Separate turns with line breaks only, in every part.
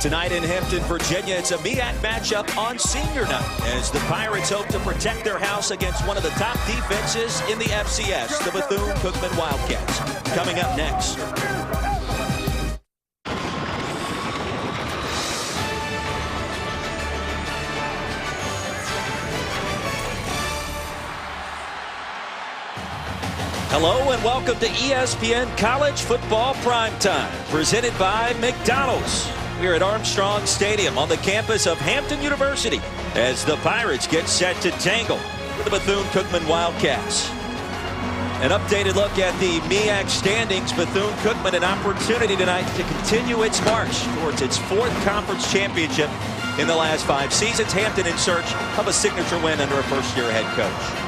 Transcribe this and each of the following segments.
Tonight in Hampton, Virginia, it's a MEAC matchup on senior night as the Pirates hope to protect their house against one of the top defenses in the FCS, the Bethune Cookman Wildcats. Coming up next. Hello and welcome to ESPN College Football Primetime, presented by McDonald's. We're at Armstrong Stadium on the campus of Hampton University as the Pirates get set to tangle with the Bethune Cookman Wildcats. An updated look at the MEAC standings. Bethune Cookman an opportunity tonight to continue its march towards its fourth conference championship in the last 5 seasons. Hampton in search of a signature win under a first-year head coach.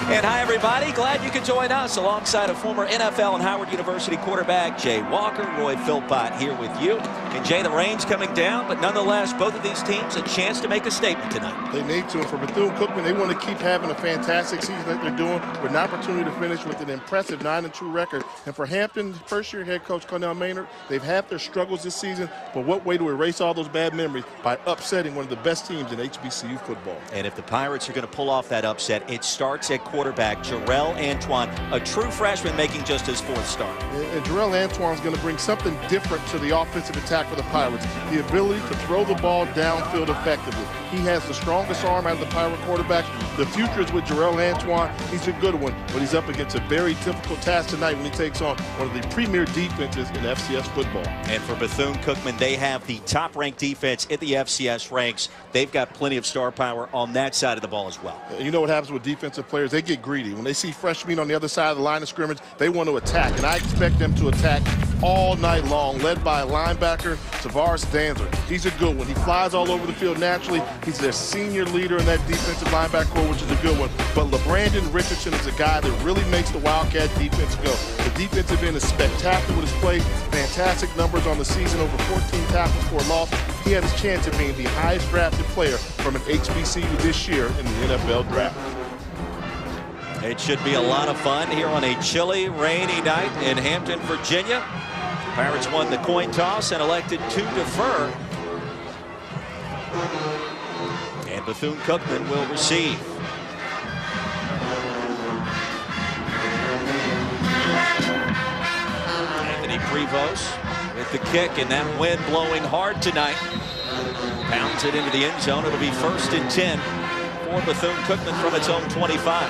And hi, everybody. Glad you could join us alongside a former NFL and Howard University quarterback, Jay Walker. Roy Philpott here with you. And Jay, the rain's coming down, but nonetheless, both of these teams a chance to make a statement tonight.
They need to. And for Bethune-Cookman, they want to keep having a fantastic season that they're doing with an opportunity to finish with an impressive 9-2 record. And for Hampton, first-year head coach Cornell Maynard, they've had their struggles this season, but what way to erase all those bad memories? By upsetting one of the best teams in HBCU football.
And if the Pirates are going to pull off that upset, it starts at quarterback Jarrell Antoine, a true freshman making just his 4th start.
And Jarrell Antoine is going to bring something different to the offensive attack for the Pirates. The ability to throw the ball downfield effectively. He has the strongest arm out of the Pirate quarterbacks. The future is with Jarrell Antoine. He's a good one, but he's up against a very difficult task tonight when he takes on one of the premier defenses in FCS football.
And for Bethune-Cookman, they have the top-ranked defense in the FCS ranks. They've got plenty of star power on that side of the ball as well.
And you know what happens with defensive players? They get greedy. When they see freshmen on the other side of the line of scrimmage, they want to attack. And I expect them to attack all night long, led by a linebacker, Tavares Danzer. He's a good one. He flies all over the field naturally. He's their senior leader in that defensive linebacker core, which is a good one. But LeBrandon Richardson is a guy that really makes the Wildcat defense go. The defensive end is spectacular with his play. Fantastic numbers on the season, over 14 tackles for a loss. He had his chance of being the highest drafted player from an HBCU this year in the NFL draft.
It should be a lot of fun here on a chilly, rainy night in Hampton, Virginia. Pirates won the coin toss and elected to defer. And Bethune-Cookman will receive. Anthony Prevost with the kick, and that wind blowing hard tonight. Pounds it into the end zone. It'll be 1st and 10 for Bethune-Cookman from its own 25.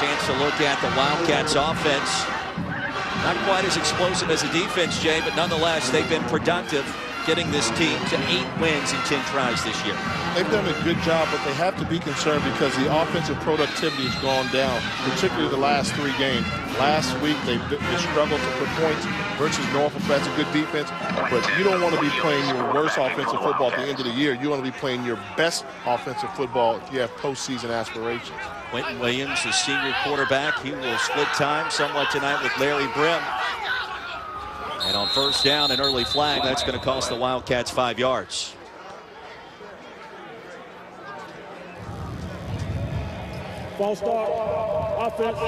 Chance to look at the Wildcats offense. Not quite as explosive as the defense, Jay, but nonetheless, they've been productive, getting this team to 8 wins in 10 tries this year.
They've done a good job, but they have to be concerned because the offensive productivity has gone down, particularly the last 3 games. Last week, they struggled to put points versus Norfolk. That's a good defense, but you don't want to be playing your worst offensive football at the end of the year. You want to be playing your best offensive football if you have postseason aspirations.
Quentin Williams, the senior quarterback, he will split time somewhat tonight with Larry Brim. And on 1st down, an early flag, that's going to cost the Wildcats 5 yards.
False start, offense,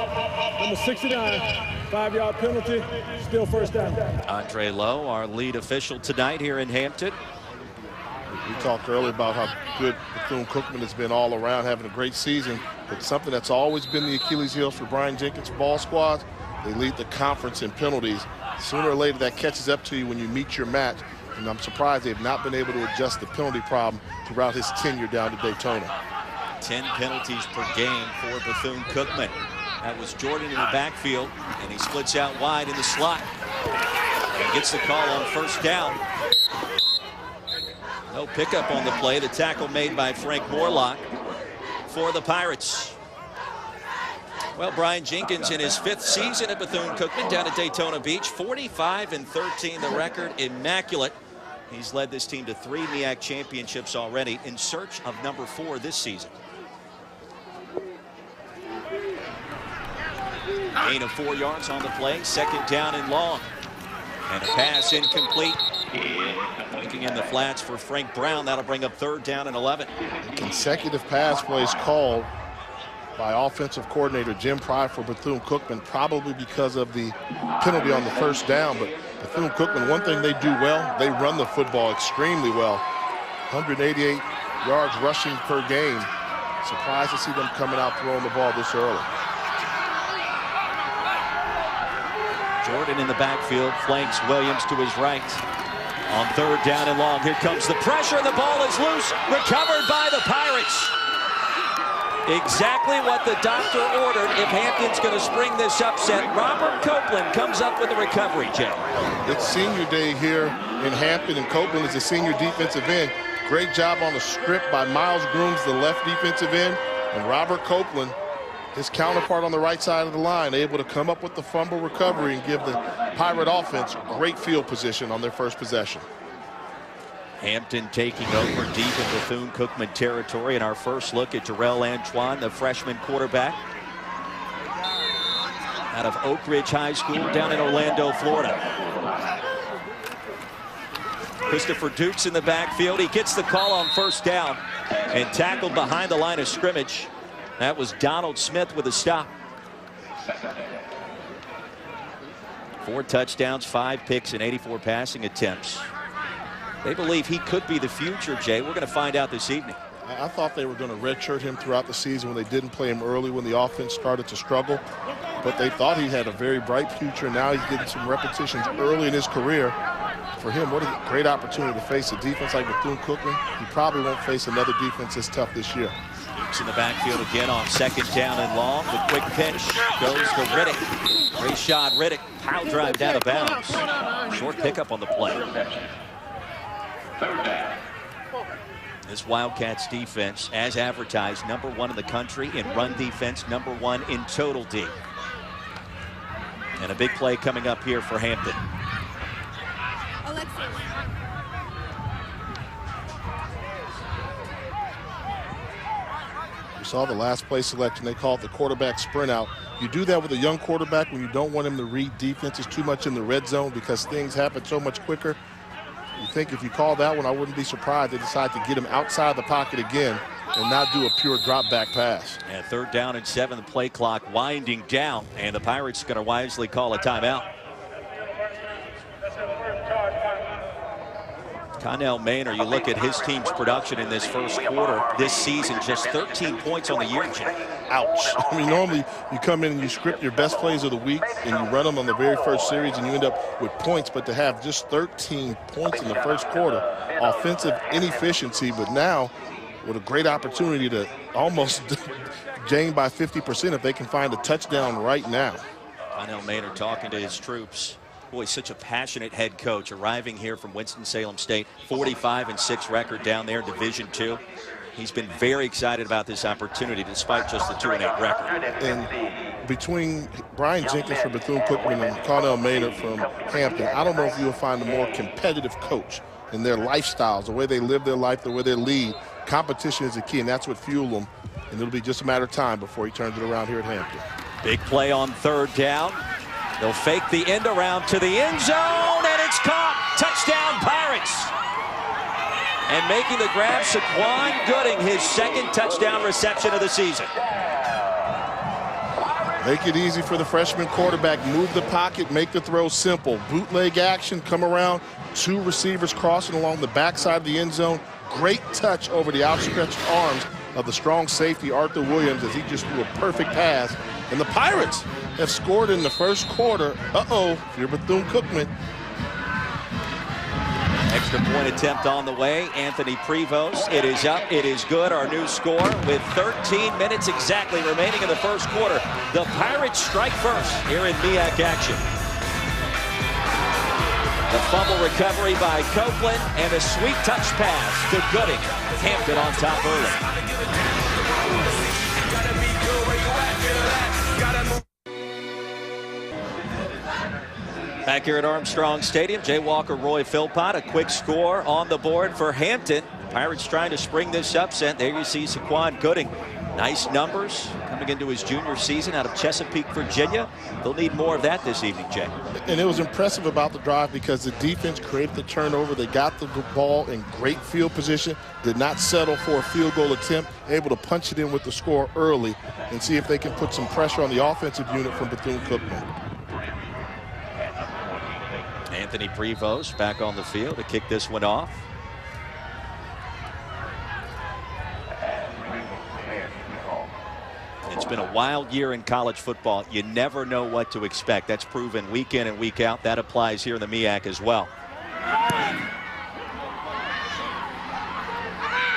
number 69, 5-yard penalty, still 1st down.
Andre Lowe, our lead official tonight here in Hampton.
We talked earlier about how good Bethune-Cookman has been all around, having a great season. But something that's always been the Achilles heel for Brian Jenkins' ball squad, they lead the conference in penalties. Sooner or later, that catches up to you when you meet your match. And I'm surprised they've not been able to adjust the penalty problem throughout his tenure down to Daytona.
10 penalties per game for Bethune-Cookman. That was Jordan in the backfield, and he splits out wide in the slot. And gets the call on 1st down. No pickup on the play. The tackle made by Frank Morlock for the Pirates. Well, Brian Jenkins in his 5th season at Bethune-Cookman down at Daytona Beach. 45-13, the record, immaculate. He's led this team to 3 MEAC championships already, in search of number 4 this season. Gain of 4 yards on the play, 2nd down and long. And a pass incomplete. Looking in the flats for Frank Brown. That'll bring up 3rd down and 11.
Consecutive pass plays called by offensive coordinator Jim Pry for Bethune-Cookman, probably because of the penalty on the first down. But Bethune-Cookman, one thing they do well, they run the football extremely well. 188 yards rushing per game. Surprised to see them coming out throwing the ball this early.
Jordan in the backfield, flanks Williams to his right. On third down and long, here comes the pressure. The ball is loose, recovered by the Pirates. Exactly what the doctor ordered if Hampton's going to spring this upset. Robert Copeland comes up with the recovery, Jay.
It's senior day here in Hampton, and Copeland is a senior defensive end. Great job on the script by Miles Grooms, the left defensive end, and Robert Copeland, his counterpart on the right side of the line, able to come up with the fumble recovery and give the Pirate offense great field position on their first possession.
Hampton taking over deep in Bethune-Cookman territory, and our first look at Jarrell Antoine, the freshman quarterback out of Oak Ridge High School down in Orlando, Florida. Christopher Dukes in the backfield. He gets the call on first down and tackled behind the line of scrimmage. That was Donald Smith with a stop. 4 touchdowns, 5 picks, and 84 passing attempts. They believe he could be the future, Jay. We're going to find out this evening.
I thought they were going to redshirt him throughout the season when they didn't play him early when the offense started to struggle. But they thought he had a very bright future. Now he's getting some repetitions early in his career. For him, what a great opportunity to face a defense like Bethune-Cookman. He probably won't face another defense this tough this year.
Dukes in the backfield again on second down and long. The quick pitch goes to Riddick. Rashad Riddick, power drive down of bounds. Short pickup on the play. This Wildcats defense, as advertised, #1 in the country in run defense, #1 in total D. And a big play coming up here for Hampton.
You saw the last play selection. They call it the quarterback sprint out. You do that with a young quarterback when you don't want him to read defenses too much in the red zone because things happen so much quicker. You think if you call that one, I wouldn't be surprised they decide to get him outside the pocket again and not do a pure drop back pass.
And third down and 7, the play clock winding down, and the Pirates are going to wisely call a timeout. Connell Maynor, you look at his team's production in this first quarter this season, just 13 points on the year, Jay.
Ouch. I mean, normally you come in and you script your best plays of the week and you run them on the very first series and you end up with points, but to have just 13 points in the first quarter, offensive inefficiency, but now with a great opportunity to almost gain by 50% if they can find a touchdown right now.
Connell Maynor talking to his troops. Boy, such a passionate head coach, arriving here from Winston-Salem State, 45-6 record down there in Division II. He's been very excited about this opportunity despite just the 2-8 record.
And between Brian Jenkins from Bethune-Cookman and Connell Maynor from Hampton, I don't know if you'll find a more competitive coach in their lifestyles, the way they live their life, the way they lead. Competition is the key, and that's what fueled them. And it'll be just a matter of time before he turns it around here at Hampton.
Big play on third down. They'll fake the end around to the end zone, and it's caught. Touchdown, Pirates. And making the grab, Saquon Gooding, his second touchdown reception of the season.
Make it easy for the freshman quarterback. Move the pocket, make the throw simple. Bootleg action, come around. 2 receivers crossing along the backside of the end zone. Great touch over the outstretched arms of the strong safety, Arthur Williams, as he just threw a perfect pass. And the Pirates have scored in the first quarter. Uh-oh, if you're Bethune-Cookman.
Extra point attempt on the way. Anthony Prevost. It is up. It is good. Our new score with 13 minutes exactly remaining in the first quarter. The Pirates strike first here in MEAC action. The fumble recovery by Copeland and a sweet touch pass to Gooding. Hampton on top early. Back here at Armstrong Stadium, Jay Walker, Roy Philpott, a quick score on the board for Hampton. Pirates trying to spring this upset. There you see Saquon Gooding Nice numbers coming into his junior season out of Chesapeake, Virginia. They'll need more of that this evening, Jay.
And it was impressive about the drive because the defense created the turnover. They got the ball in great field position, did not settle for a field goal attempt, able to punch it in with the score early and see if they can put some pressure on the offensive unit from Bethune-Cookman.
Anthony Prevost back on the field to kick this one off. It's been a wild year in college football. You never know what to expect. That's proven week in and week out. That applies here in the MEAC as well.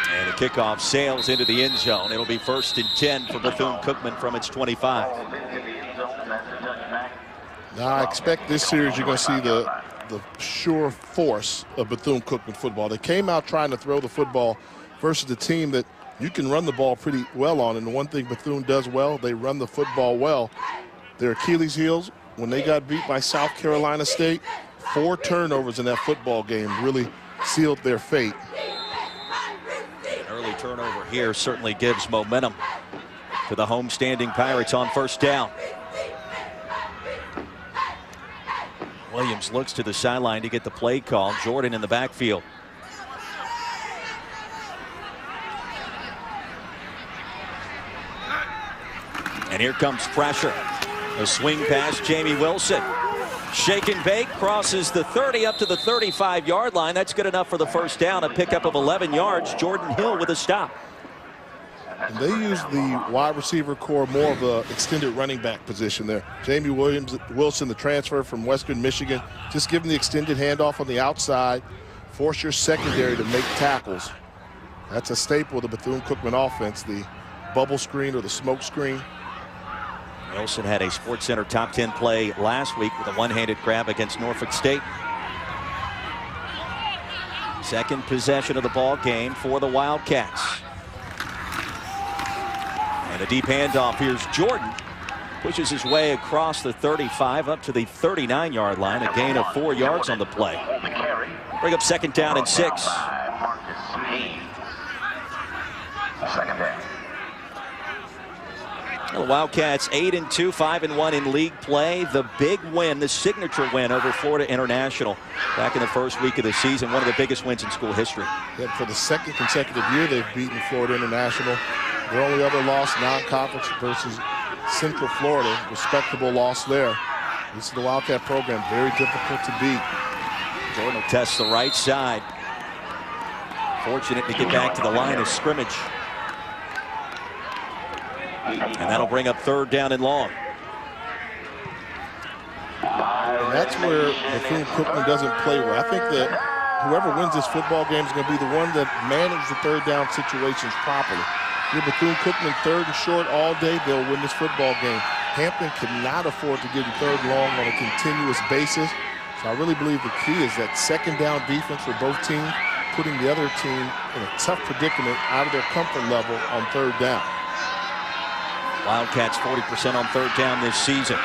And the kickoff sails into the end zone. It'll be 1st and 10 for Bethune-Cookman from its 25.
Now I expect this series you're going to see the sure force of Bethune-Cookman football. They came out trying to throw the football versus a team that you can run the ball pretty well on. And the one thing Bethune does well, they run the football well. Their Achilles heels, when they got beat by South Carolina State, 4 turnovers in that football game really sealed their fate.
An early turnover here certainly gives momentum to the homestanding Pirates on 1st down. Williams looks to the sideline to get the play call. Jordan in the backfield. And here comes pressure. A swing pass, Jamie Wilson. Shake and bake, crosses the 30 up to the 35-yard line. That's good enough for the 1st down. A pickup of 11 yards. Jordan Hill with a stop.
And they use the wide receiver core more of the extended running back position there. Jamie Wilson, the transfer from Western Michigan, just give him the extended handoff on the outside, force your secondary to make tackles. That's a staple of the Bethune-Cookman offense, the bubble screen or the smoke screen.
Wilson had a Sports Center top 10 play last week with a one-handed grab against Norfolk State. Second possession of the ball game for the Wildcats. And a deep handoff. Here's Jordan. Pushes his way across the 35 up to the 39-yard line. A gain of 4 yards on the play. Bring up 2nd down and 6. The Wildcats 8-2, 5-1 in league play. The big win, the signature win over Florida International back in the 1st week of the season. One of the biggest wins in school history.
Yeah, for the 2nd consecutive year, they've beaten Florida International. Their only other loss, non-conference versus Central Florida. Respectable loss there. This is the Wildcat program, very difficult to beat.
Jordan will test the right side. Fortunate to get back to the line of scrimmage. And that'll bring up 3rd down and long.
And that's where Bethune-Cookman doesn't play well. I think that whoever wins this football game is going to be the one that manages the 3rd down situations properly. If Bethune-Cookman 3rd and short all day, they'll win this football game. Hampton cannot afford to give you 3rd and long on a continuous basis. So I really believe the key is that 2nd down defense for both teams, putting the other team in a tough predicament out of their comfort level on 3rd down.
Wildcats 40% on 3rd down this season.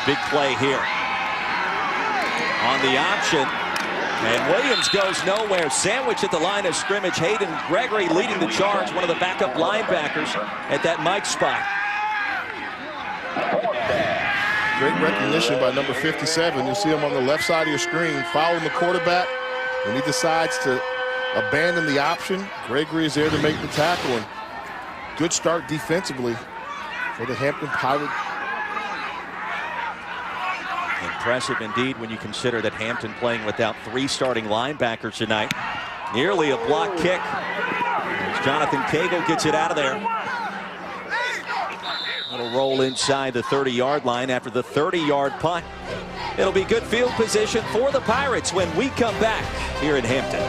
Big play here. On the option. And Williams goes nowhere. Sandwich at the line of scrimmage. Hayden Gregory leading the charge. One of the backup linebackers at that Mike spot.
Great recognition by number 57. You see him on the left side of your screen following the quarterback. When he decides to abandon the option, Gregory is there to make the tackle. And good start defensively for the Hampton Pirates.
Impressive indeed when you consider that Hampton playing without 3 starting linebackers tonight. Nearly a block kick. As Jonathan Cagle gets it out of there. It'll roll inside the 30-yard line after the 30-yard punt. It'll be good field position for the Pirates when we come back here in Hampton.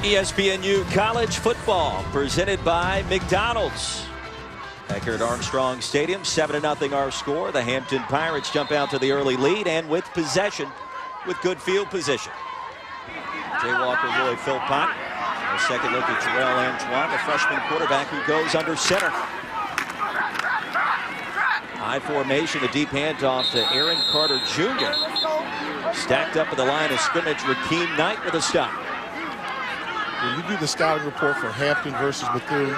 ESPNU College Football presented by McDonald's. Back here at Armstrong Stadium, 7-0 our score. The Hampton Pirates jump out to the early lead and with possession, with good field position. Jay Walker, Roy Philpott. A second look at Terrell Antoine, the freshman quarterback who goes under center. High formation, a deep handoff to Aaron Carter Jr. Stacked up at the line of scrimmage, Rakeem Knight with a stop.
When you do the scouting report for Hampton versus Bethune,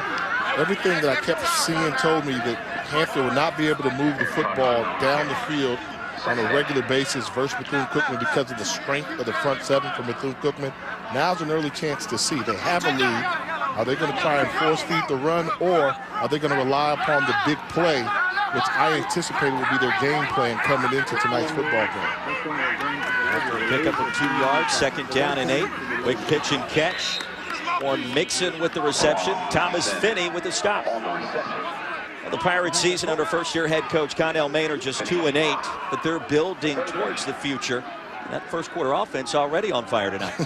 everything that I kept seeing told me that Hampton would not be able to move the football down the field on a regular basis versus Bethune Cookman because of the strength of the front seven from Bethune Cookman. Now's an early chance to see. They have a lead. Are they going to try and force feed the run, or are they going to rely upon the big play, which I anticipated would be their game plan coming into tonight's football game?
Pick up of 2 yards, 2nd down and 8. Quick pitch and catch. Warren Mixon with the reception. Thomas Finney with the stop. Well, the Pirates season under first-year head coach Connell Maynard just 2-8, but they're building towards the future. And that first quarter offense already on fire tonight.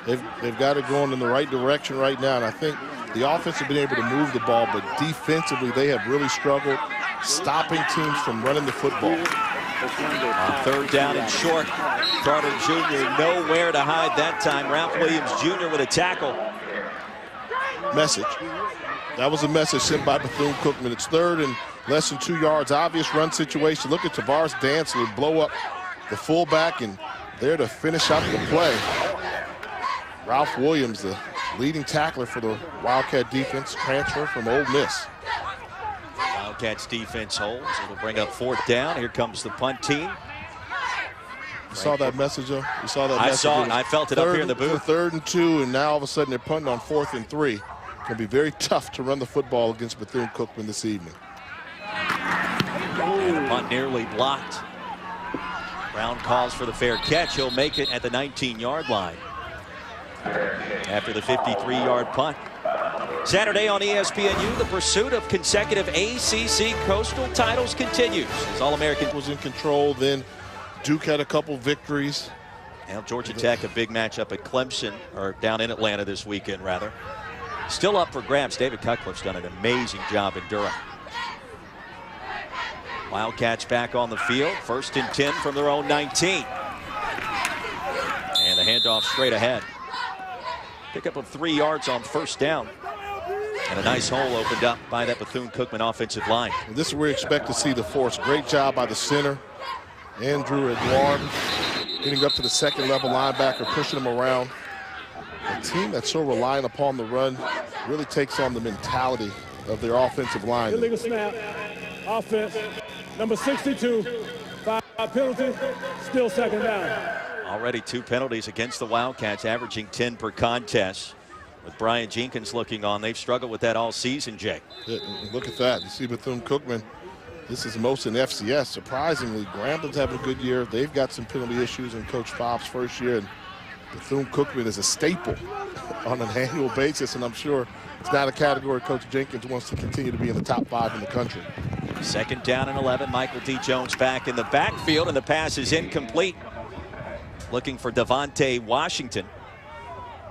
They've got it going in the right direction right now, and I think the offense has been able to move the ball, but defensively they have really struggled stopping teams from running the football.
On 3rd down and short, Carter Jr. nowhere to hide that time. Ralph Williams Jr. with a tackle.
Message. That was a message sent by Bethune Cookman. It's 3rd and less than 2 yards. Obvious run situation. Look at Tavares Dantzler blow up the fullback and there to finish up the play. Ralph Williams, the leading tackler for the Wildcat defense, transfer from Ole Miss.
Wildcats defense holds. It'll bring up 4th down. Here comes the punt team.
You saw that message, though? You saw that message?
I saw it. I felt it up here in the booth.
3rd and 2, and now all of a sudden they're punting on 4th and 3. It's going to be very tough to run the football against Bethune Cookman this evening.
And the punt nearly blocked. Brown calls for the fair catch. He'll make it at the 19-yard line after the 53-yard punt. Saturday on ESPNU, the pursuit of consecutive ACC Coastal titles continues as All-American
was in control. Then Duke had a couple victories.
Now Georgia Tech, a big matchup at Clemson, or down in Atlanta this weekend, rather. Still up for grabs. David Cutcliffe's done an amazing job in Durham. Wildcats back on the field. 1st and 10 from their own 19. And the handoff straight ahead. Pickup of 3 yards on 1st down. And a nice hole opened up by that Bethune Cookman offensive line.
And this is where we expect to see the force. Great job by the center, Andrew Edouard, getting up to the 2nd level linebacker, pushing him around. A team that's so reliant upon the run really takes on the mentality of their offensive line.
Illegal snap, offense, number 62, 5 penalty, still 2nd down.
Already 2 penalties against the Wildcats, averaging 10 per contest. With Brian Jenkins looking on, they've struggled with that all season, Jay.
Look at that. You see Bethune Cookman, this is most in FCS. Surprisingly, Gramblin's having a good year. They've got some penalty issues in Coach Fobb's first year. And Bethune Cookman is a staple on an annual basis, and I'm sure it's not a category Coach Jenkins wants to continue to be in the top 5 in the country.
2nd down and 11. Michael D. Jones back in the backfield, and the pass is incomplete. Looking for Devontae Washington.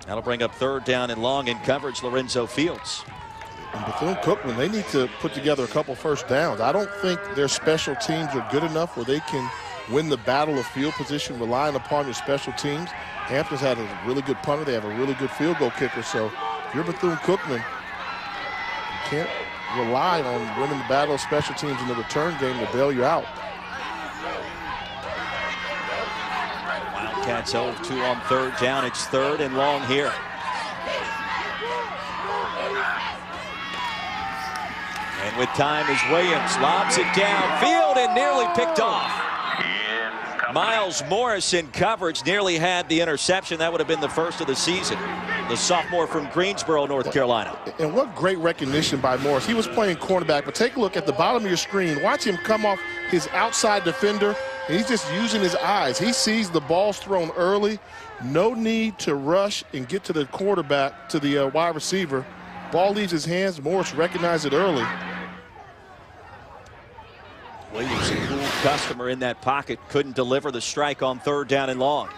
That'll bring up 3rd down and long in coverage, Lorenzo Fields.
And Bethune Cookman, they need to put together a couple 1st downs. I don't think their special teams are good enough where they can win the battle of field position relying upon your special teams. Hampton's had a really good punter. They have a really good field goal kicker. So if you're Bethune Cookman, you can't rely on winning the battle of special teams in the return game to bail you out.
Wildcats 0-2 on 3rd down. It's 3rd and long here. And with time is Williams, lobs it downfield and nearly picked off. Miles Morris in coverage, nearly had the interception. That would have been the 1st of the season. The sophomore from Greensboro, North Carolina.
And what great recognition by Morris. He was playing cornerback, but take a look at the bottom of your screen. Watch him come off his outside defender, and he's just using his eyes. He sees the ball's thrown early. No need to rush and get to the quarterback, to the wide receiver. Ball leaves his hands. Morris recognized it early.
Williams, a cool customer in that pocket, couldn't deliver the strike on 3rd down and long.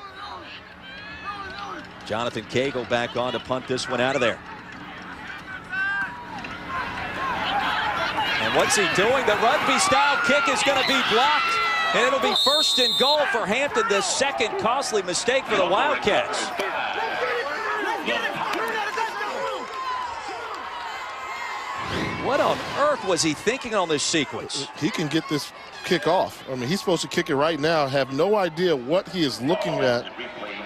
Jonathan Cagle back on to punt this one out of there. And what's he doing? The rugby-style kick is going to be blocked, and it'll be 1st and goal for Hampton. The 2nd costly mistake for the Wildcats. What on earth was he thinking on this sequence?
He can get this kick off. I mean, he's supposed to kick it right now. Have no idea what he is looking at.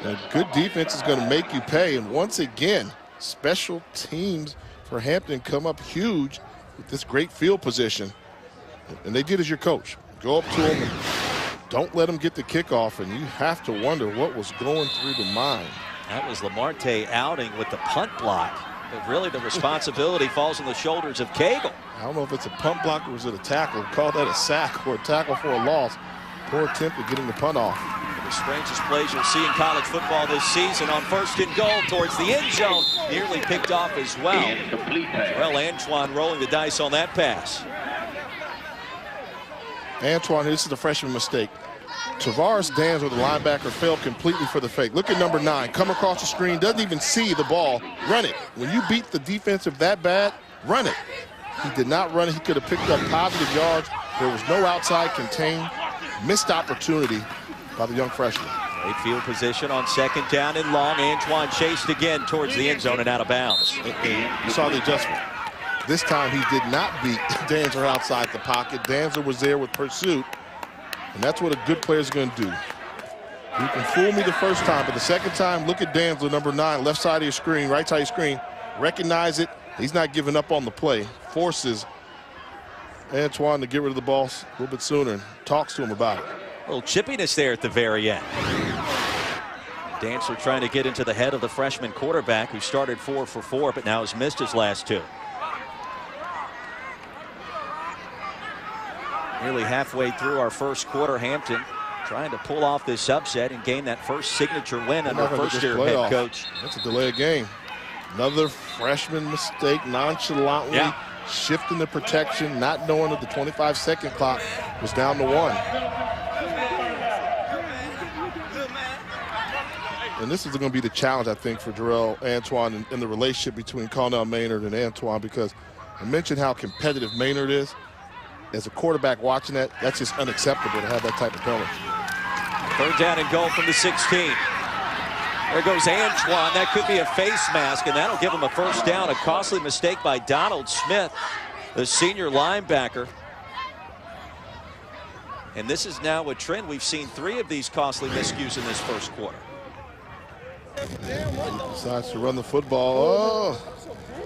And good defense is going to make you pay. And once again, special teams for Hampton come up huge with this great field position. And they did as your coach. Go up to him and don't let him get the kickoff. And you have to wonder what was going through the mind.
That was Lamarte outing with the punt block. But really the responsibility falls on the shoulders of Cagle.
I don't know if it's a punt block or is it a tackle. Call that a sack or a tackle for a loss. Poor attempt at getting the punt off.
The strangest plays you'll see in college football this season on 1st and goal towards the end zone. Nearly picked off as well. Terrell Antoine rolling the dice on that pass.
Antoine, this is a freshman mistake. Tavares Danzer, the linebacker, failed completely for the fake. Look at number 9. Come across the screen, doesn't even see the ball. Run it. When you beat the defensive that bad, run it. He did not run it. He could have picked up positive yards. There was no outside contain. Missed opportunity by the young freshman.
Great field position on 2nd down and long. Antoine chased again towards the end zone and out of bounds.
You saw the adjustment. This time he did not beat Danzer outside the pocket. Danzer was there with pursuit. And that's what a good player is going to do. You can fool me the first time, but the second time, look at Danzer, number 9, left side of your screen, right side of your screen. Recognize it. He's not giving up on the play. Forces Antoine to get rid of the ball a little bit sooner and talks to him about it.
A little chippiness there at the very end. Dancer trying to get into the head of the freshman quarterback who started 4 for 4 but now has missed his last 2. Nearly halfway through our first quarter, Hampton trying to pull off this upset and gain that first signature win under first-year head coach.
That's a delay of game. Another freshman mistake, nonchalantly shifting the protection, not knowing that the 25-second clock was down to 1. And this is going to be the challenge, I think, for Terrell Antoine and the relationship between Connell Maynard and Antoine, because I mentioned how competitive Maynard is. As a quarterback watching that, that's just unacceptable to have that type of penalty.
3rd down and goal from the 16. There goes Antoine. That could be a face mask, and that'll give him a 1st down. A costly mistake by Donald Smith, the senior linebacker. And this is now a trend. We've seen 3 of these costly miscues in this first quarter.
He decides to run the football.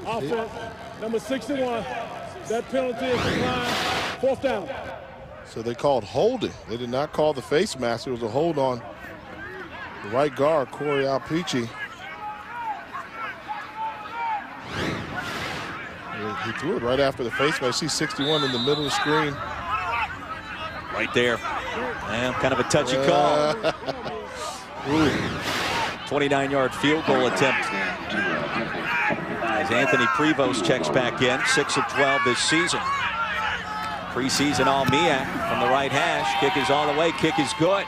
Offense, number 61. That penalty is declined. 4th down.
So they called holding. They did not call the face mask. It was a hold on the right guard, Corey Alpici. He threw it right after the face mask. See 61 in the middle of the screen.
Right there. And kind of a touchy call. 29-yard field goal attempt. As Anthony Prevost checks back in, 6 of 12 this season. Preseason all MEAC from the right hash. Kick is all the way. Kick is good.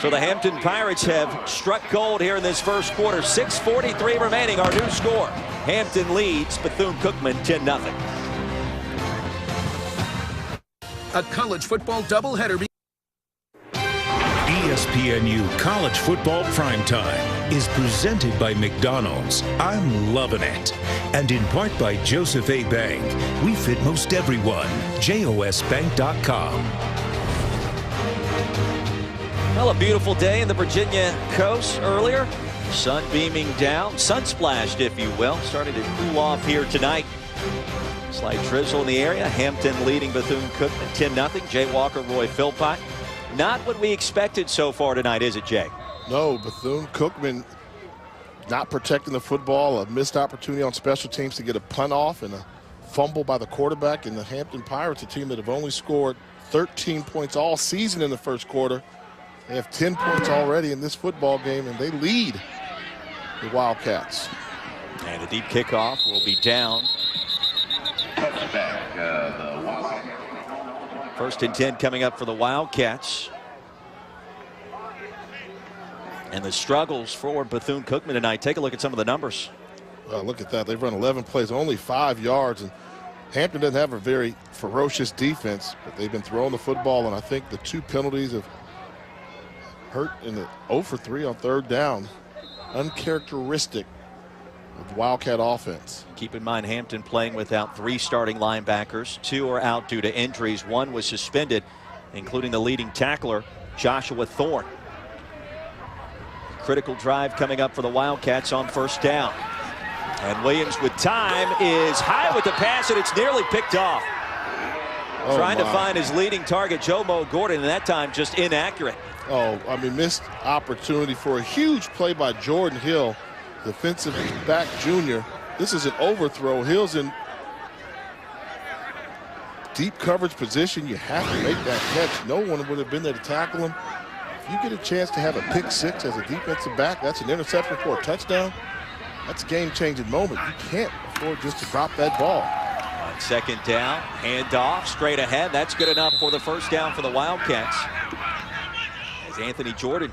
So the Hampton Pirates have struck gold here in this first quarter. 6:43 remaining. Our new score. Hampton leads Bethune-Cookman 10-0.
A college football doubleheader.
ESPNU College Football Primetime is presented by McDonald's. I'm loving it. And in part by Joseph A. Bank. We fit most everyone. JOSbank.com.
Well, a beautiful day in the Virginia coast earlier. Sun beaming down, sun splashed, if you will. Starting to cool off here tonight. Slight drizzle in the area. Hampton leading Bethune-Cookman 10-0. Jay Walker, Roy Philpott. Not what we expected so far tonight, is it, Jay?
No, Bethune-Cookman not protecting the football, a missed opportunity on special teams to get a punt off and a fumble by the quarterback. And the Hampton Pirates, a team that have only scored 13 points all season in the first quarter. They have 10 points already in this football game, and they lead the Wildcats.
And the deep kickoff will be down. First and 10 coming up for the Wildcats. And the struggles for Bethune-Cookman tonight. Take a look at some of the numbers.
Well, look at that. They've run 11 plays, only 5 yards. And Hampton doesn't have a very ferocious defense, but they've been throwing the football. And I think the 2 penalties have hurt in the 0 for 3 on 3rd down. Uncharacteristic of the Wildcat offense.
Keep in mind, Hampton playing without 3 starting linebackers. 2 are out due to injuries. 1 was suspended, including the leading tackler, Joshua Thorne. Critical drive coming up for the Wildcats on first down. And Williams with time is high with the pass, and it's nearly picked off. Trying to find his leading target, Jomo Gordon, and that time just inaccurate.
Oh, I mean, missed opportunity for a huge play by Jordan Hill, defensive back junior. This is an overthrow. Hill's in deep coverage position. You have to make that catch. No one would have been there to tackle him. If you get a chance to have a pick six as a defensive back, that's an interception for a touchdown. That's a game-changing moment. You can't afford just to drop that ball.
On second down, handoff, straight ahead. That's good enough for the first down for the Wildcats. As Anthony Jordan.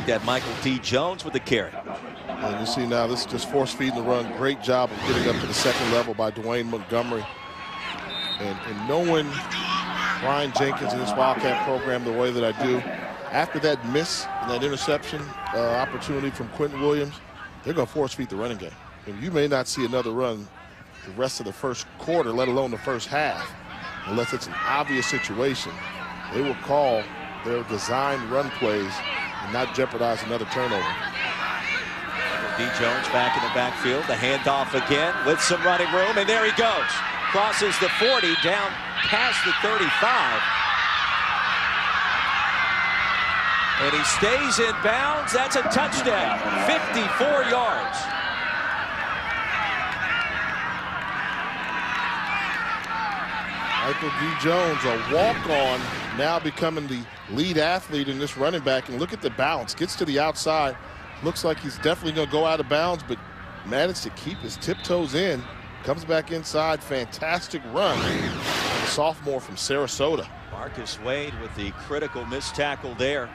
That Michael D. Jones with the carry.
And you see now, this is just force feeding the run. Great job of getting up to the second level by Dwayne Montgomery. And knowing Ryan Jenkins and this Wildcat program the way that I do, after that miss and that interception opportunity from Quentin Williams, they're going to force feed the running game. And you may not see another run the rest of the first quarter, let alone the first half, unless it's an obvious situation. They will call their designed run plays and not jeopardize another turnover.
D. Jones back in the backfield. The handoff again with some running room, and there he goes. Crosses the 40, down past the 35. And he stays in bounds. That's a touchdown. 54 yards.
Michael D. Jones, a walk-on, now becoming the lead athlete in this running back. And look at the balance. Gets to the outside. Looks like he's definitely going to go out of bounds, but managed to keep his tiptoes in. Comes back inside. Fantastic run. A sophomore from Sarasota.
Marcus Wade with the critical missed tackle there.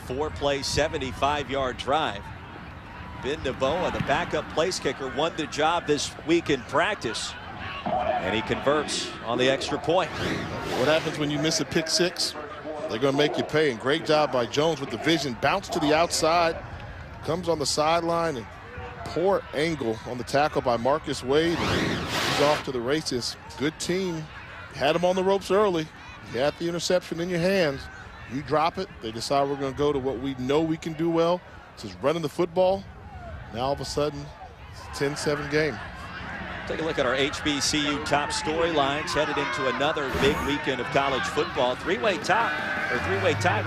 4-play, 75-yard drive. Ben Naboa, the backup place kicker, won the job this week in practice. And he converts on the extra point.
What happens when you miss a pick six? They're going to make you pay. And great job by Jones with the vision. Bounce to the outside. Comes on the sideline. And poor angle on the tackle by Marcus Wade. And he's off to the races. Good team. You had him on the ropes early. You had the interception in your hands. You drop it. They decide we're going to go to what we know we can do well, which is running the football. Now all of a sudden, it's a 10-7 game.
Take a look at our HBCU top storylines headed into another big weekend of college football. Three-way tie,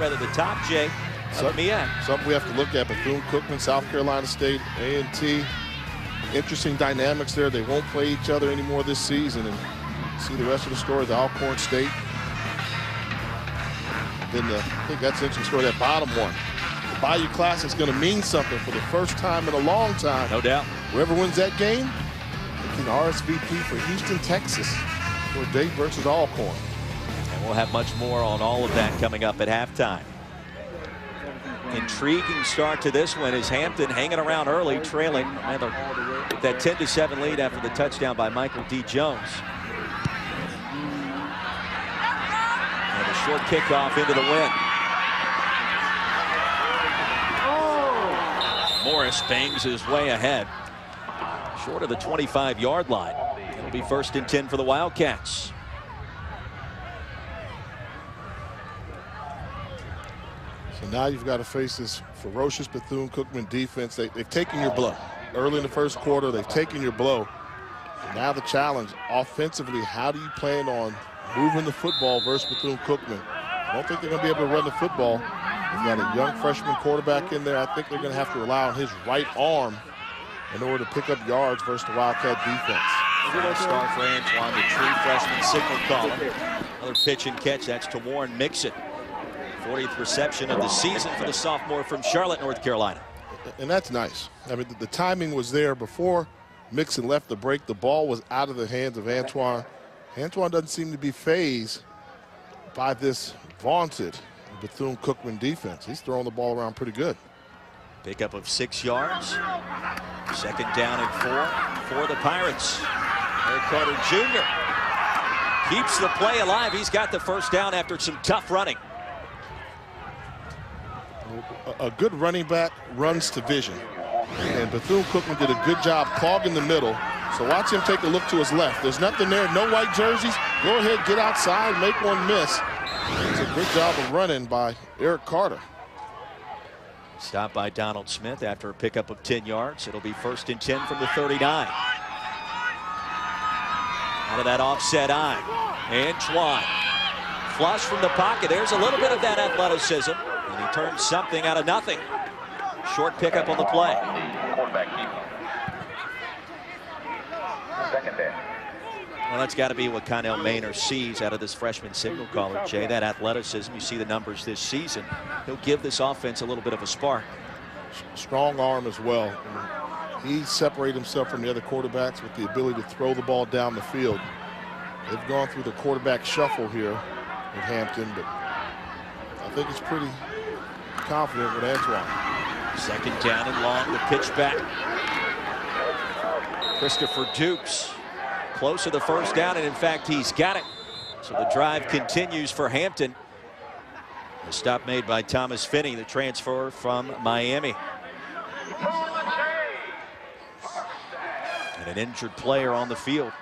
rather, the top, Jay, of MEAC.
Something we have to look at. Bethune Cookman, South Carolina State, A&T. Interesting dynamics there. They won't play each other anymore this season. And see the rest of the story, the Alcorn State. Then I think that's an interesting story, that bottom one. The Bayou Classic is going to mean something for the first time in a long time.
No doubt.
Whoever wins that game, they can RSVP for Houston, Texas for a date versus Alcorn.
And we'll have much more on all of that coming up at halftime. Intriguing start to this one as Hampton hanging around early, trailing with that 10-7 lead after the touchdown by Michael D. Jones. And a short kickoff into the wind. Morris bangs his way ahead. Short of the 25-yard line. It'll be 1st and 10 for the Wildcats.
So now you've got to face this ferocious Bethune Cookman defense. They've taken your blow. Early in the first quarter, they've taken your blow. And now the challenge, offensively, how do you plan on moving the football versus Bethune Cookman? I don't think they're going to be able to run the football. They've got a young freshman quarterback in there. I think they're going to have to rely on his right arm in order to pick up yards versus the Wildcat defense.
Star for Antoine, the true freshman signal caller. Another pitch and catch. That's to Warren Mixon. 40th reception of the season for the sophomore from Charlotte, North Carolina.
And that's nice. I mean, the timing was there before Mixon left the break. The ball was out of the hands of Antoine. Antoine doesn't seem to be fazed by this vaunted Bethune Cookman defense. He's throwing the ball around pretty good.
Pickup of 6 yards. 2nd down and 4 for the Pirates. Eric Carter Jr. keeps the play alive. He's got the first down after some tough running.
A good running back runs to vision. And Bethune-Cookman did a good job clogging the middle. So watch him take a look to his left. There's nothing there, no white jerseys. Go ahead, get outside, make one miss. It's a good job of running by Eric Carter.
Stopped by Donald Smith after a pickup of 10 yards. It'll be 1st and 10 from the 39. Out of that offset eye. Antoine. Flush from the pocket. There's a little bit of that athleticism. And he turns something out of nothing. Short pickup on the play. Well, that's got to be what Connell Maynor sees out of this freshman signal caller, Jay. That athleticism. You see the numbers this season. He'll give this offense a little bit of a spark.
Strong arm as well. He separated himself from the other quarterbacks with the ability to throw the ball down the field. They've gone through the quarterback shuffle here at Hampton, but I think it's pretty confident with Antoine.
2nd down and long. The pitch back. Christopher Dukes close to the 1st down, and in fact he's got it. So the drive continues for Hampton. The stop made by Thomas Finney, the transfer from Miami. And an injured player on the field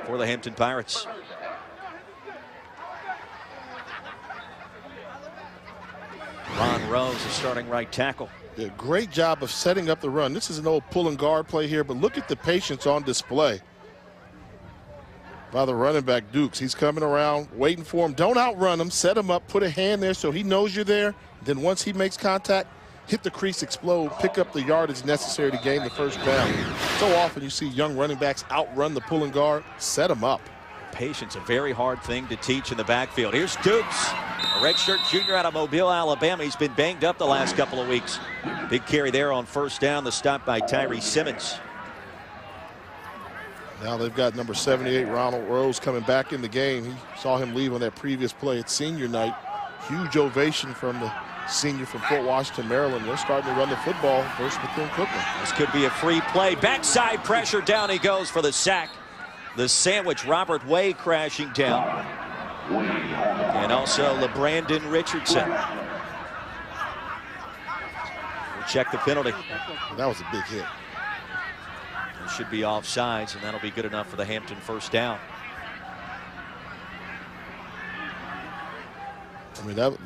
for the Hampton Pirates. Ron Rose is starting right tackle.
Yeah, great job of setting up the run. This is an old pull and guard play here, but look at the patience on display by the running back Dukes. He's coming around, waiting for him. Don't outrun him. Set him up, put a hand there so he knows you're there. Then once he makes contact, hit the crease, explode, pick up the yardage necessary to gain the 1st down. So often you see young running backs outrun the pull and guard. Set them up.
Patience, a very hard thing to teach in the backfield. Here's Dukes, a redshirt junior out of Mobile, Alabama. He's been banged up the last couple of weeks. Big carry there on 1st down, the stop by Tyree Simmons.
Now they've got number 78, Ronald Rose, coming back in the game. He saw him leave on that previous play at senior night. Huge ovation from the senior from Fort Washington, Maryland. They're starting to run the football versus Bethune-Cookman.
This could be a free play. Backside pressure, down he goes for the sack. The sandwich, Robert Way crashing down. And also LeBrandon Richardson. We'll check the penalty.
That was a big hit.
It should be offsides, and that'll be good enough for the Hampton 1st down.
I mean,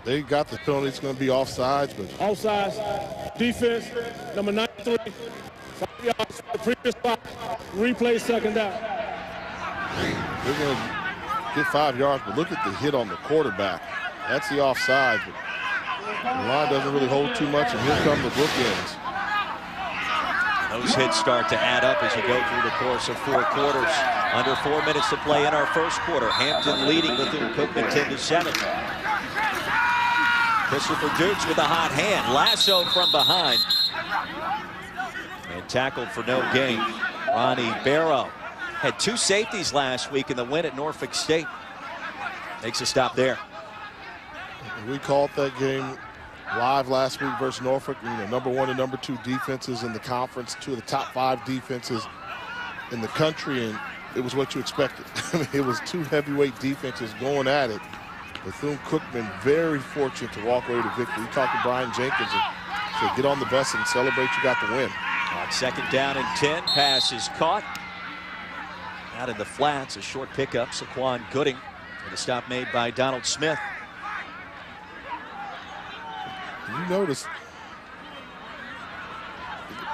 they got the penalty. It's going to be offsides, but
Offsides. Defense, number 93. 5 yards from the previous spot. Replay 2nd down.
They're going to get 5 yards, but look at the hit on the quarterback. That's the offside. But the line doesn't really hold too much, and here come the bookends.
Those hits start to add up as you go through the course of 4 quarters. Under 4 minutes to play in our 1st quarter. Hampton leading Bethune-Cookman 10-7. Christopher Dukes with a hot hand. Lasso from behind. And tackled for no gain. Ronnie Barrow had 2 safeties last week in the win at Norfolk State. Makes a stop there.
We called that game live last week versus Norfolk. You know, number 1 and number 2 defenses in the conference, 2 of the top 5 defenses in the country, and it was what you expected. I mean, it was 2 heavyweight defenses going at it. Bethune-Cookman very fortunate to walk away to victory. We talked to Brian Jenkins and said, get on the bus and celebrate you got the win.
On 2nd down and 10, pass is caught. Out in the flats, a short pickup, Saquon Gooding. And a stop made by Donald Smith.
You notice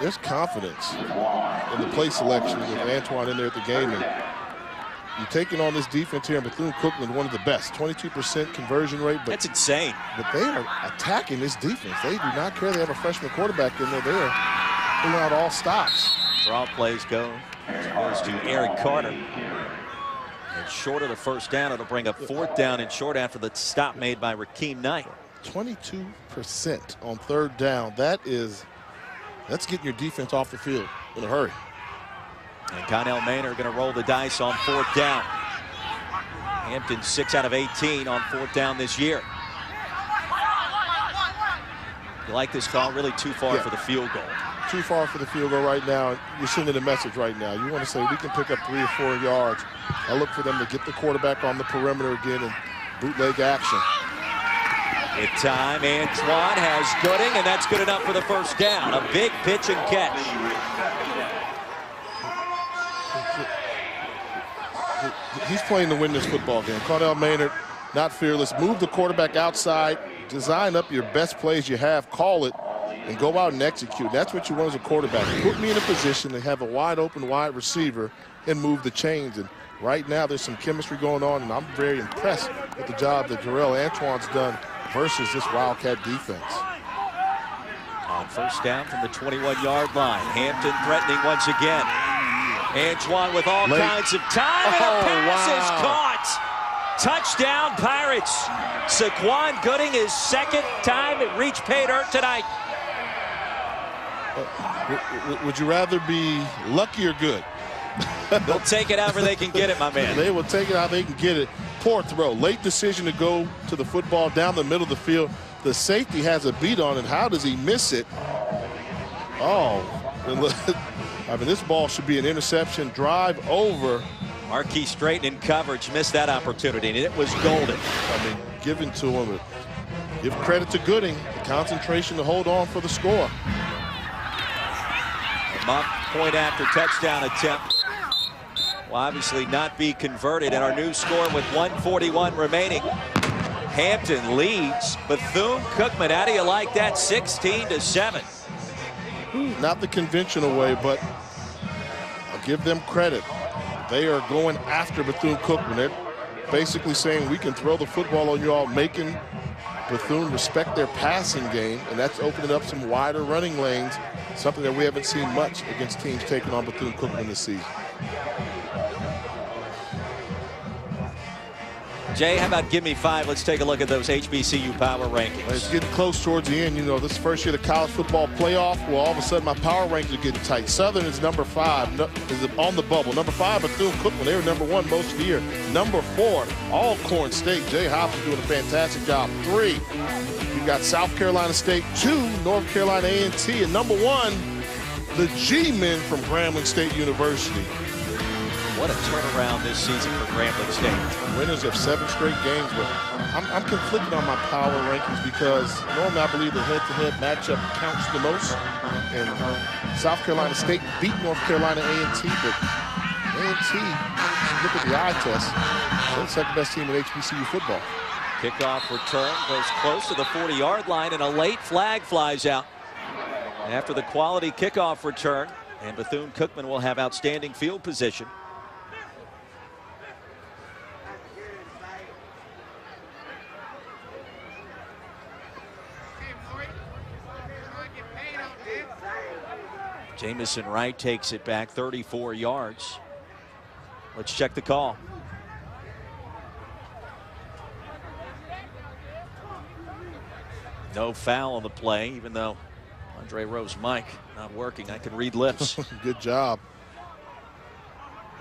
there's confidence in the play selection with Antoine in there at the game. And you're taking on this defense here in Bethune-Cookman, one of the best, 22% conversion rate. But
that's insane.
But they are attacking this defense. They do not care. They have a freshman quarterback in there. They're pulling out all stops.
Draw plays goes to Eric Carter. And short of the 1st down, it'll bring up 4th down and short after the stop made by Rakeem Knight.
22% on 3rd down. That's getting your defense off the field in a hurry.
And Connell Maynor going to roll the dice on 4th down. Hampton 6 out of 18 on 4th down this year. You like this call? Really too far for the field goal.
Too far for the field goal right now. You're sending a message right now. You want to say we can pick up 3 or 4 yards. I look for them to get the quarterback on the perimeter again and bootleg action.
With time, Antoine has Gooding, and that's good enough for the first down. A big pitch and catch.
He's playing to win this football game. Cardell Maynard, not fearless. Move the quarterback outside. Design up your best plays you have. Call it and go out and execute. That's what you want as a quarterback. Put me in a position to have a wide open wide receiver and move the chains. And right now there's some chemistry going on, and I'm very impressed with the job that Jarrell Antoine's done versus this Wildcat defense.
On first down from the 21-yard line. Hampton threatening once again. Antoine with all kinds of time, and a pass is caught. Touchdown, Pirates. Saquon Gooding, his second time at reach pay dirt tonight.
Would you rather be lucky or good?
They'll take it however they can get it, my man.
They will take it how they can get it. Poor throw. Late decision to go to the football down the middle of the field. The safety has a beat on it. How does he miss it? Oh, I mean, this ball should be an interception. Drive over.
Marquis Straighten in coverage, missed that opportunity, and it was golden.
I mean, given to him. Give credit to Gooding. The concentration to hold on for the score.
A mock point after touchdown attempt will obviously not be converted, and our new score with 1:41 remaining. Hampton leads Bethune Cookman. How do you like that? 16-7.
Not the conventional way, but I'll give them credit. They are going after Bethune Cookman. They're basically saying we can throw the football on you all, making Bethune respect their passing game, and that's opening up some wider running lanes, something that we haven't seen much against teams taking on Bethune Cookman this season.
Jay, how about give me 5? Let's take a look at those HBCU power rankings.
It's getting close towards the end. You know, this first year of the college football playoff, well, all of a sudden my power rankings are getting tight. Southern is number 5, is on the bubble. Number 5, Bethune Cookman. They were number 1 most of the year. Number 4, Alcorn State. Jay Hobbs is doing a fantastic job. 3, you've got South Carolina State. 2, North Carolina A&T. And number 1, the G-men from Grambling State University.
What a turnaround this season for Grambling State.
Winners of 7 straight games, but I'm conflicted on my power rankings because normally I believe the head-to-head matchup counts the most. And South Carolina State beat North Carolina A&T, but A&T, look at the eye test, they're the second best team in HBCU football.
Kickoff return goes close to the 40-yard line, and a late flag flies out after the quality kickoff return, and Bethune Cookman will have outstanding field position. Jamison Wright takes it back 34 yards. Let's check the call. No foul on the play, even though Andre Rowe's mic not working. I can read lips.
Good job.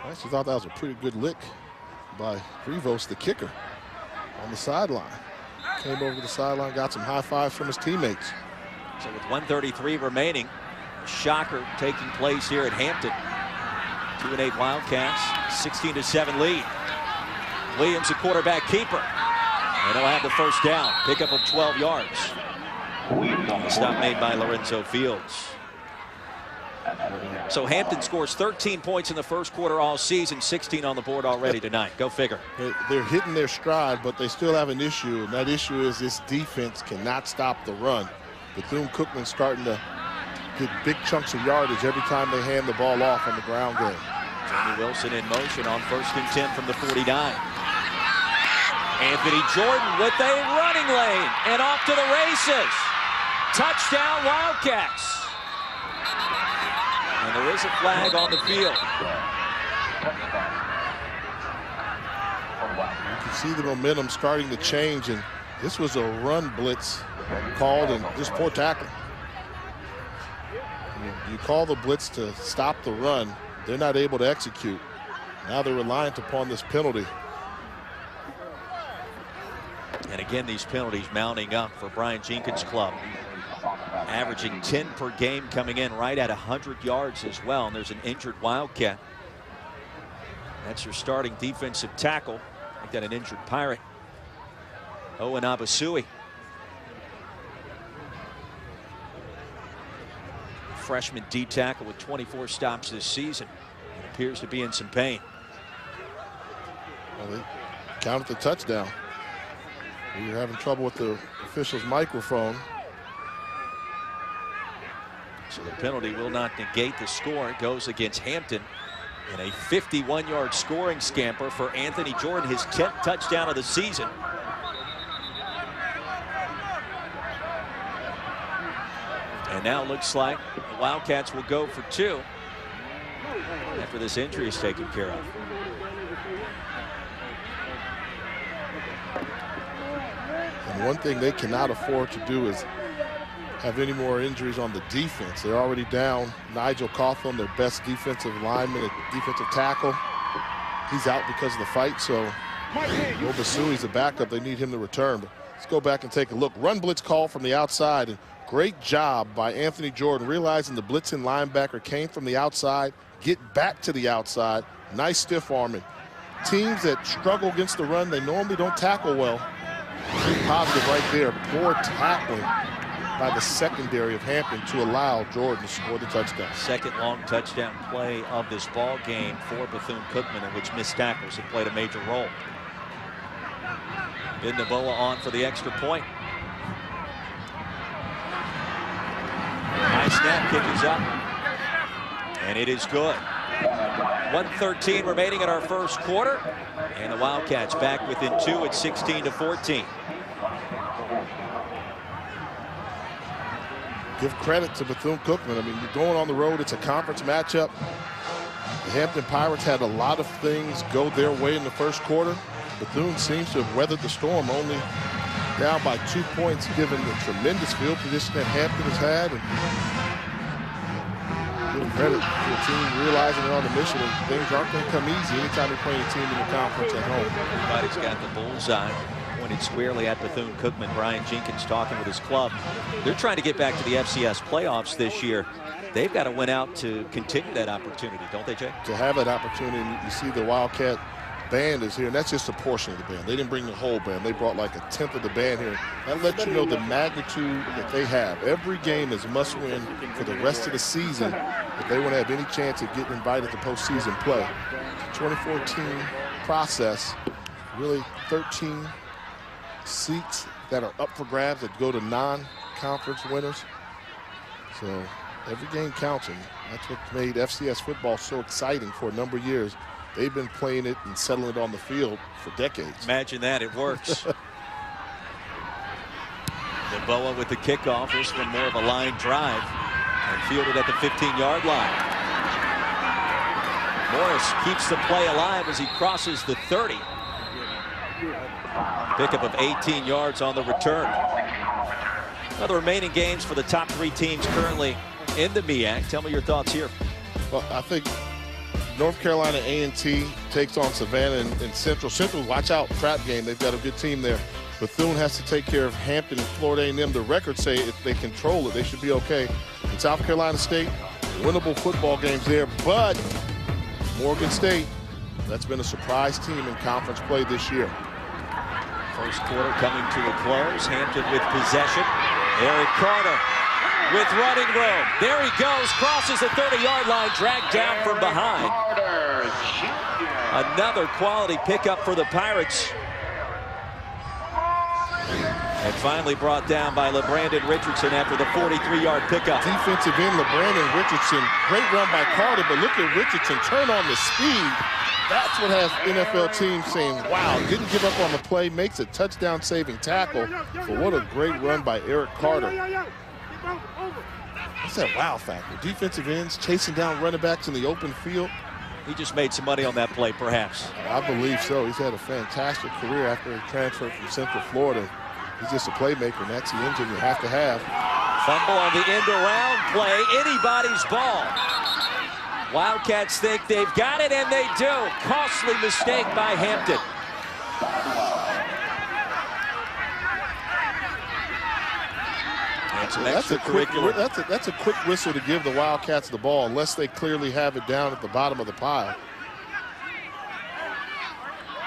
I actually thought that was a pretty good lick by Rivos, the kicker, on the sideline. Came over to the sideline, got some high fives from his teammates.
So with 1:33 remaining, shocker taking place here at Hampton. 2-8 Wildcats, 16-7 lead. Williams, the quarterback keeper. And he'll have the first down. Pickup of 12 yards. Stop made by Lorenzo Fields. So Hampton scores 13 points in the first quarter all season, 16 on the board already tonight. Go figure.
They're hitting their stride, but they still have an issue, and that issue is this defense cannot stop the run. Bethune Cookman starting to get big chunks of yardage every time they hand the ball off on the ground game.
Jamie Wilson in motion on 1st and 10 from the 49. Anthony Jordan with a running lane and off to the races. Touchdown Wildcats. And there is a flag on the field.
You can see the momentum starting to change, and this was a run blitz called, and just poor tackling. You call the blitz to stop the run, they're not able to execute. Now they're reliant upon this penalty.
And again, these penalties mounting up for Brian Jenkins' club. Averaging 10 per game, coming in right at 100 yards as well. And there's an injured Wildcat. That's your starting defensive tackle. Make that an injured Pirate. Owen Abasui. freshman D tackle with 24 stops this season. He appears to be in some pain.
Well, they counted the touchdown. We were having trouble with the official's microphone.
So the penalty will not negate the score. It goes against Hampton in a 51-yard scoring scamper for Anthony Jordan, his 10th touchdown of the season. And now it looks like the Wildcats will go for 2 after this injury is taken care of.
And one thing they cannot afford to do is have any more injuries on the defense. They're already down Nigel Cawthorn, their best defensive lineman at defensive tackle. He's out because of the fight, so Will Basui's the backup. They need him to return. But let's go back and take a look. Run blitz call from the outside, and great job by Anthony Jordan realizing the blitzing linebacker came from the outside, get back to the outside. Nice stiff arming. Teams that struggle against the run, they normally don't tackle well. Positive right there. Poor tackling by the secondary of Hampton to allow Jordan to score the touchdown.
Second long touchdown play of this ball game for Bethune Cookman, in which missed tackles have played a major role. Naboa on for the extra point. High snap, kick is up, and it is good. 1:13 remaining in our first quarter, and the Wildcats back within 2 at 16-14.
Give credit to Bethune-Cookman. I mean, you're going on the road. It's a conference matchup. The Hampton Pirates had a lot of things go their way in the first quarter. Bethune seems to have weathered the storm, only down by 2 points given the tremendous field position that Hampton has had. And give credit to the team realizing they're on the mission, and things aren't going to come easy anytime you're playing a team in the conference at home.
Everybody's got the bullseye pointed squarely at Bethune-Cookman. Brian Jenkins talking with his club. They're trying to get back to the FCS playoffs this year. They've got to win out to continue that opportunity, don't they, Jay?
To have that opportunity, you see the Wildcat band is here, and that's just a portion of the band. They didn't bring the whole band. They brought like a 10th of the band here. That lets you know the magnitude that they have. Every game is must win for the rest of the season if they want to have any chance of getting invited to postseason play. The 2014 process, really 13 seats that are up for grabs that go to non-conference winners. So every game counts, and that's what made FCS football so exciting for a number of years. They've been playing it and settling it on the field for decades.
Imagine that, it works. Naboa with the kickoff. This one more of a line drive and fielded at the 15-yard line. Morris keeps the play alive as he crosses the 30. Pickup of 18 yards on the return. Now the remaining games for the top 3 teams currently in the MEAC. Tell me your thoughts here.
Well, I think North Carolina A&T takes on Savannah and Central. Central, watch out, trap game. They've got a good team there. Bethune has to take care of Hampton and Florida A&M. The records say if they control it, they should be okay. In South Carolina State, winnable football games there, but Morgan State, that's been a surprise team in conference play this year.
First quarter coming to a close. Hampton with possession. Eric Carter with running room. There he goes, crosses the 30-yard line, dragged down from behind. Another quality pickup for the Pirates. And finally brought down by LeBrandon Richardson after the 43-yard pickup.
Defensive end, LeBrandon Richardson. Great run by Carter, but look at Richardson turn on the speed. That's what has NFL teams saying, wow, didn't give up on the play, makes a touchdown-saving tackle. But what a great run by Eric Carter. What's that wow factor? Defensive ends chasing down running backs in the open field.
He just made some money on that play, perhaps.
I believe so. He's had a fantastic career after he transferred from Central Florida. He's just a playmaker, and that's the engine you have to have.
Fumble on the end-around play. Anybody's ball. Wildcats think they've got it, and they do. Costly mistake by Hampton.
That's a quick whistle to give the Wildcats the ball, unless they clearly have it down at the bottom of the pile.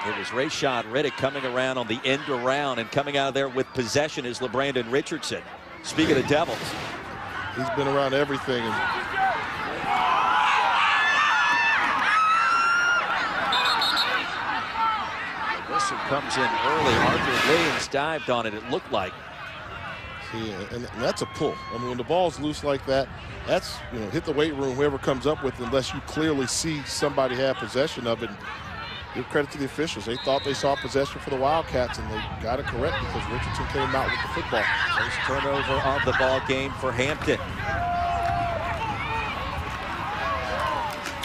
It was Rashad Riddick coming around on the end around, and coming out of there with possession is LeBrandon Richardson. Speaking of the Devils.
He's been around everything. And
the whistle comes in early. Arthur Williams dived on it, it looked like.
See, and that's a pull. I mean, when the ball's loose like that, that's, you know, hit the weight room, whoever comes up with it, unless you clearly see somebody have possession of it. Give credit to the officials. They thought they saw possession for the Wildcats, and they got it correct because Richardson came out with the football.
First turnover of the ball game for Hampton.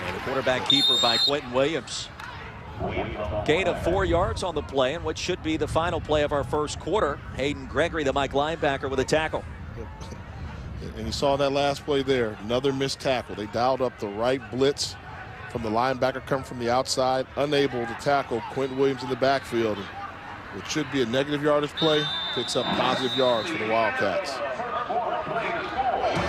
And the quarterback keeper by Quentin Williams. Gain of 4 yards on the play, and what should be the final play of our first quarter. Hayden Gregory, the Mike linebacker, with a tackle.
And you saw that last play there, another missed tackle. They dialed up the right blitz from the linebacker coming from the outside, unable to tackle Quentin Williams in the backfield. It should be a negative yardage play, picks up positive yards for the Wildcats.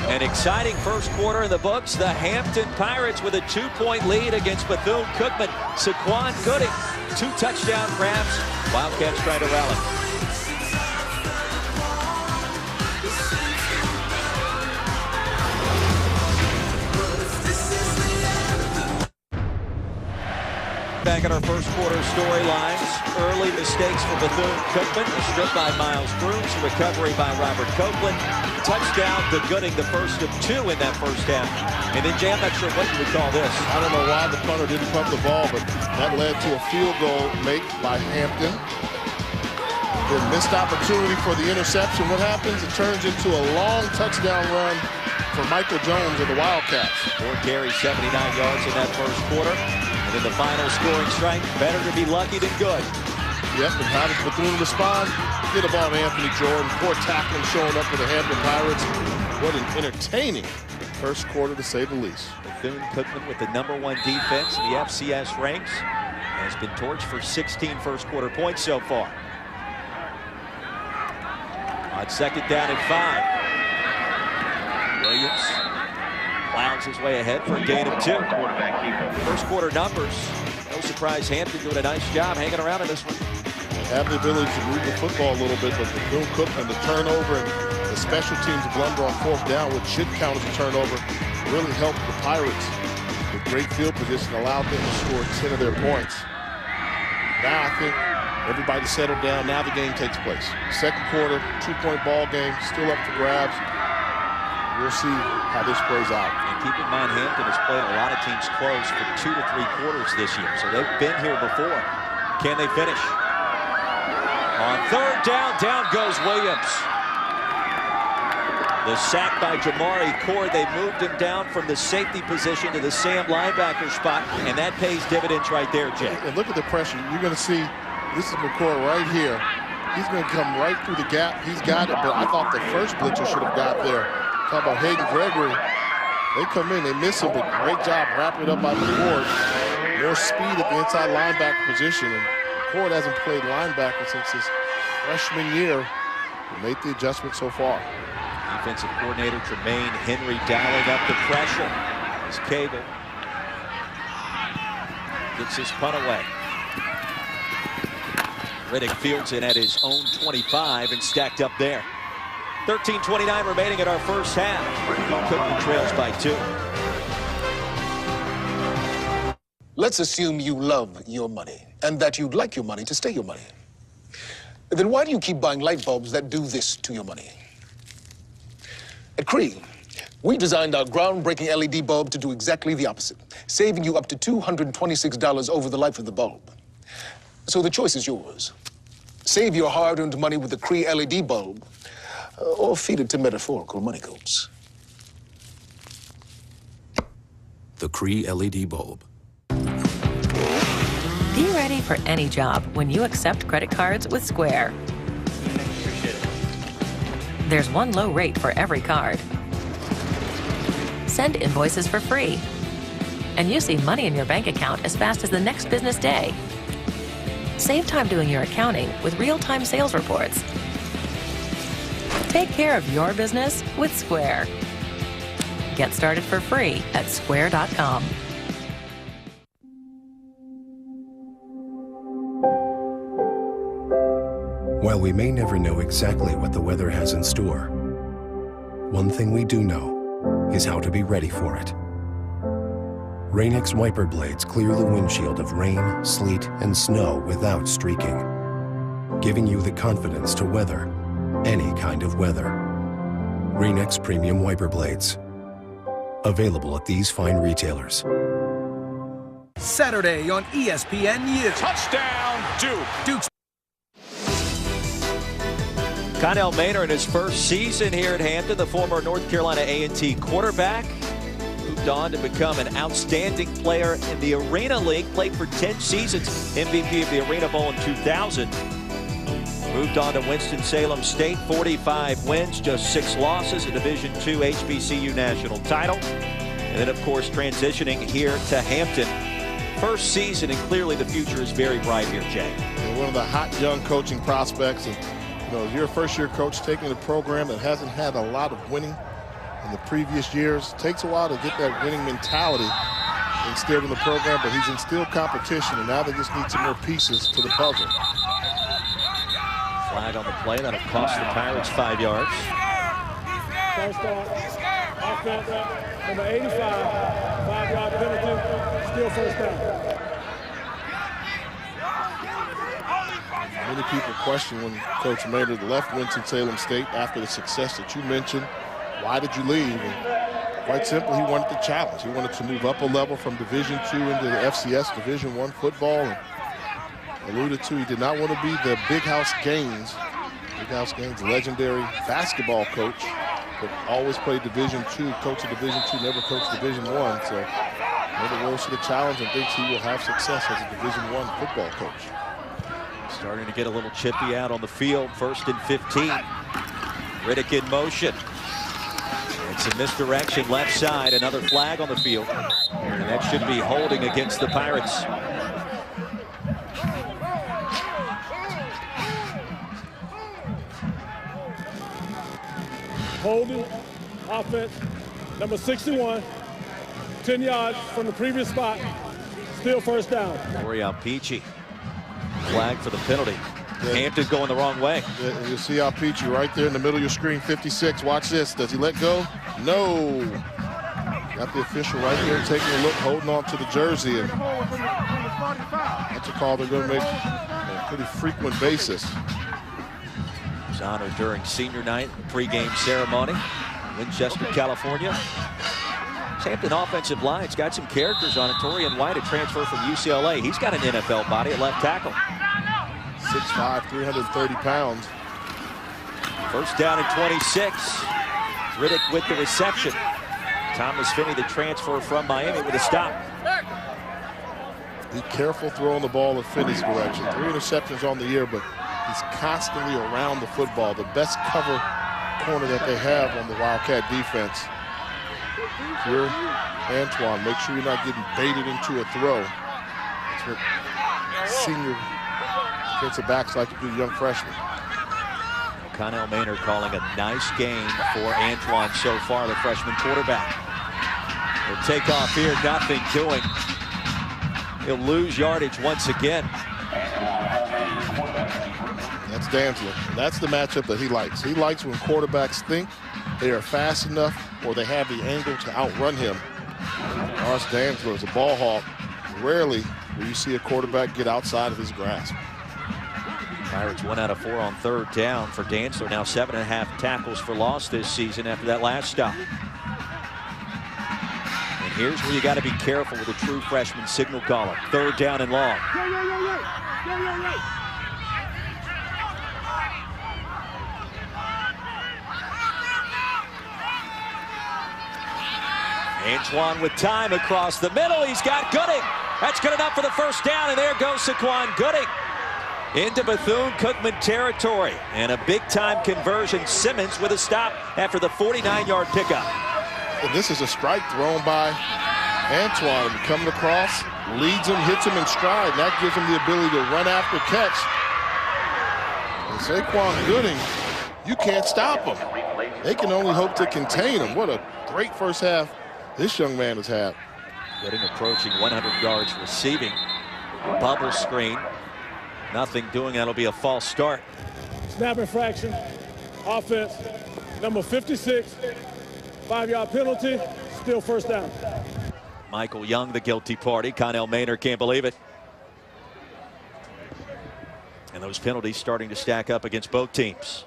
An exciting first quarter in the books. The Hampton Pirates with a 2-point lead against Bethune Cookman. Saquon Gooding, 2 touchdown grabs. Wildcats try to rally. Back at our first quarter storylines. Early mistakes for Bethune Cookman. A strip by Miles Grooms. A recovery by Robert Copeland. Touchdown to Gooding, the first of 2 in that first half. And then, Jay, I'm not sure what you would call this.
I don't know why the punter didn't pump the ball, but that led to a field goal make by Hampton. Then missed opportunity for the interception. What happens? It turns into a long touchdown run for Michael Jones of the Wildcats.
4 carries, 79 yards in that first quarter. And in the final scoring strike, better to be lucky than good.
Yep, and how does Bethune respond? Get a ball to Anthony Jordan. 4 tackling showing up for the Hampton Pirates. What an entertaining first quarter, to say the least.
Bethune Cookman with the #1 defense in the FCS ranks has been torched for 16 first quarter points so far. On second down and 5. Williams plows his way ahead for a gain of 2. First quarter numbers. No surprise, Hampton doing a nice job hanging around in this one.
Have the ability to move the football a little bit, but Bethune Cookman, the turnover and the special teams blunder on 4th down, which should count as a turnover, really helped the Pirates with great field position, allowed them to score 10 of their points. Now I think everybody settled down. Now the game takes place. Second quarter, 2-point ball game, still up for grabs. We'll see how this plays out.
And keep in mind, Hampton has played a lot of teams close for 2 to 3 quarters this year, so they've been here before. Can they finish? On third down, down goes Williams. The sack by Jamari Cord. They moved him down from the safety position to the Sam linebacker spot, and that pays dividends right there, Jay.
And look at the pressure. You're going to see, this is McCord right here. He's going to come right through the gap. He's got it, but I thought the first blitzer should have got there. Talk about Hayden Gregory. They come in, they miss him, but great job wrapping it up by McCord. More speed at the inside linebacker position. And McCord hasn't played linebacker since his freshman year. He made the adjustment so far.
Defensive coordinator Tremaine Henry dialing up the pressure. As Cable gets his punt away. Riddick fields it at his own 25 and stacked up there. 13:29 remaining in our first half. Cookman trails by 2.
Let's assume you love your money and that you'd like your money to stay your money. Then why do you keep buying light bulbs that do this to your money? At Cree, we designed our groundbreaking LED bulb to do exactly the opposite, saving you up to $226 over the life of the bulb. So the choice is yours. Save your hard-earned money with the Cree LED bulb, or feed it to metaphorical money goats.
The Cree LED bulb.
Be ready for any job when you accept credit cards with Square. There's one low rate for every card. Send invoices for free. And you see money in your bank account as fast as the next business day. Save time doing your accounting with real-time sales reports. Take care of your business with Square. Get started for free at square.com.
While we may never know exactly what the weather has in store,
One thing we do know is how to be ready for it. Rain-X wiper blades clear the windshield of rain, sleet, and snow without streaking, giving you the confidence to weather any kind of weather. Rain-X Premium Wiper Blades. Available at these fine retailers.
Saturday on ESPNU.
Touchdown, Duke.
Duke's
Connell Maynor in his first season here at Hampton, the former North Carolina A&T quarterback, moved on to become an outstanding player in the Arena League, played for 10 seasons, MVP of the Arena Bowl in 2000. Moved on to Winston-Salem State, 45 wins, just 6 losses, a Division II HBCU national title. And then, of course, transitioning here to Hampton. First season, and clearly the future is very bright here, Jay.
And one of the hot young coaching prospects. And, you know, you're a first-year coach taking a program that hasn't had a lot of winning in the previous years. It takes a while to get that winning mentality instilled in the program, but he's instilled competition, and now they just need some more pieces to the puzzle.
Flag on the play, that'll cost the Pirates 5 yards.
First start, offense, number 85, 5-yard penalty, still first down.
Many people question when Coach Maynard left Winston-Salem State after the success that you mentioned. Why did you leave? And quite simply, he wanted the challenge. He wanted to move up a level from Division II into the FCS Division I football. And alluded to, he did not want to be the Big House Gaines. Big House Gaines, legendary basketball coach, but always played Division II, coached at Division II, never coached Division I. So maybe rose to the challenge and thinks he will have success as a Division I football coach.
Starting to get a little chippy out on the field. 1st and 15. Riddick in motion. And some misdirection left side. Another flag on the field. And that should be holding against the Pirates.
Holding, offense, number 61, 10 yards from the previous spot, still first down.
Oriel Peachy, flag for the penalty. Yeah. Hampton going the wrong way.
Yeah, you see Al Peachy right there in the middle of your screen, 56. Watch this. Does he let go? No. Got the official right there taking a look, holding on to the jersey. And that's a call they're going to make on a pretty frequent basis.
Honored during senior night, pregame ceremony, Winchester, California. Hampton offensive line's got some characters on it. Torian White, a transfer from UCLA. He's got an NFL body at left tackle.
6'5", 330 pounds.
First down and 26. Riddick with the reception. Thomas Finney, the transfer from Miami, with a stop.
Be careful throwing the ball in Finney's direction. 3 interceptions on the year, but he's constantly around the football. The best cover corner that they have on the Wildcat defense. If you're Antoine, make sure you're not getting baited into a throw. That's what senior defensive backs like to do, young freshmen.
Connell Maynor calling a nice game for Antoine so far, the freshman quarterback. He'll take off here, nothing doing. He'll lose yardage once again.
That's Dantzler. That's the matchup that he likes. He likes when quarterbacks think they are fast enough or they have the angle to outrun him. Lars Dantzler is a ball hawk. Rarely will you see a quarterback get outside of his grasp.
Pirates 1 out of 4 on 3rd down for Dantzler. Now 7.5 tackles for loss this season after that last stop. And here's where you got to be careful with a true freshman signal caller. 3rd down and long. Antoine with time across the middle. He's got Gooding. That's good enough for the first down, and there goes Saquon Gooding into Bethune Cookman territory. And a big-time conversion. Simmons with a stop after the 49-yard pickup.
And this is a strike thrown by Antoine. Coming across, leads him, hits him in stride. And that gives him the ability to run after catch. And Saquon Gooding, you can't stop him. They can only hope to contain him. What a great first half this young man has had.
Gooding approaching 100 yards receiving. Bubble screen. Nothing doing. That'll be a false start.
Snap infraction. Offense. Number 56, 5-yard penalty, still first down.
Michael Young, the guilty party. Connell Maynard can't believe it. And those penalties starting to stack up against both teams.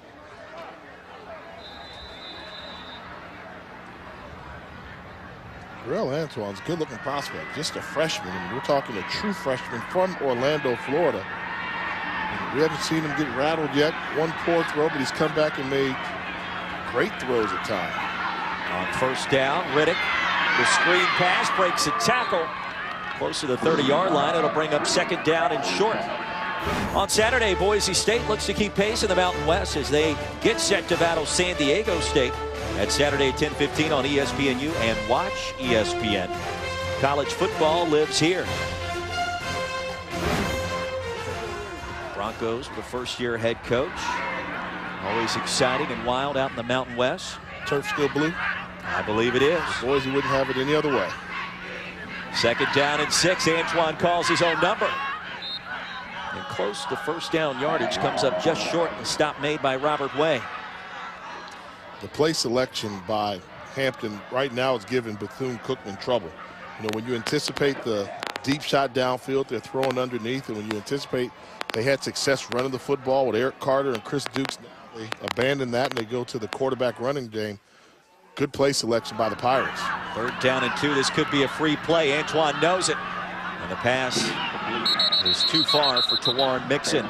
Real Antoine's a good-looking prospect, just a freshman. And we're talking a true freshman from Orlando, Florida. We haven't seen him get rattled yet. One poor throw, but he's come back and made great throws at times.
On first down, Riddick, the screen pass, breaks a tackle close to the 30-yard line. It'll bring up second down and short. On Saturday, Boise State looks to keep pace in the Mountain West as they get set to battle San Diego State. That's Saturday at 10:15 on ESPNU, and watch ESPN. College football lives here. Broncos with a first-year head coach. Always exciting and wild out in the Mountain West.
Turf still blue?
I believe it is.
Boise wouldn't have it any other way.
Second down and 6. Antoine calls his own number. And close to first down yardage, comes up just short, and stop made by Robert Way.
The play selection by Hampton right now is giving Bethune Cookman trouble. You know, when you anticipate the deep shot downfield, they're throwing underneath, and when you anticipate they had success running the football with Eric Carter and Chris Dukes, they abandon that and they go to the quarterback running game. Good play selection by the Pirates.
Third down and 2. This could be a free play. Antoine knows it. And the pass is too far for Tawarren Mixon.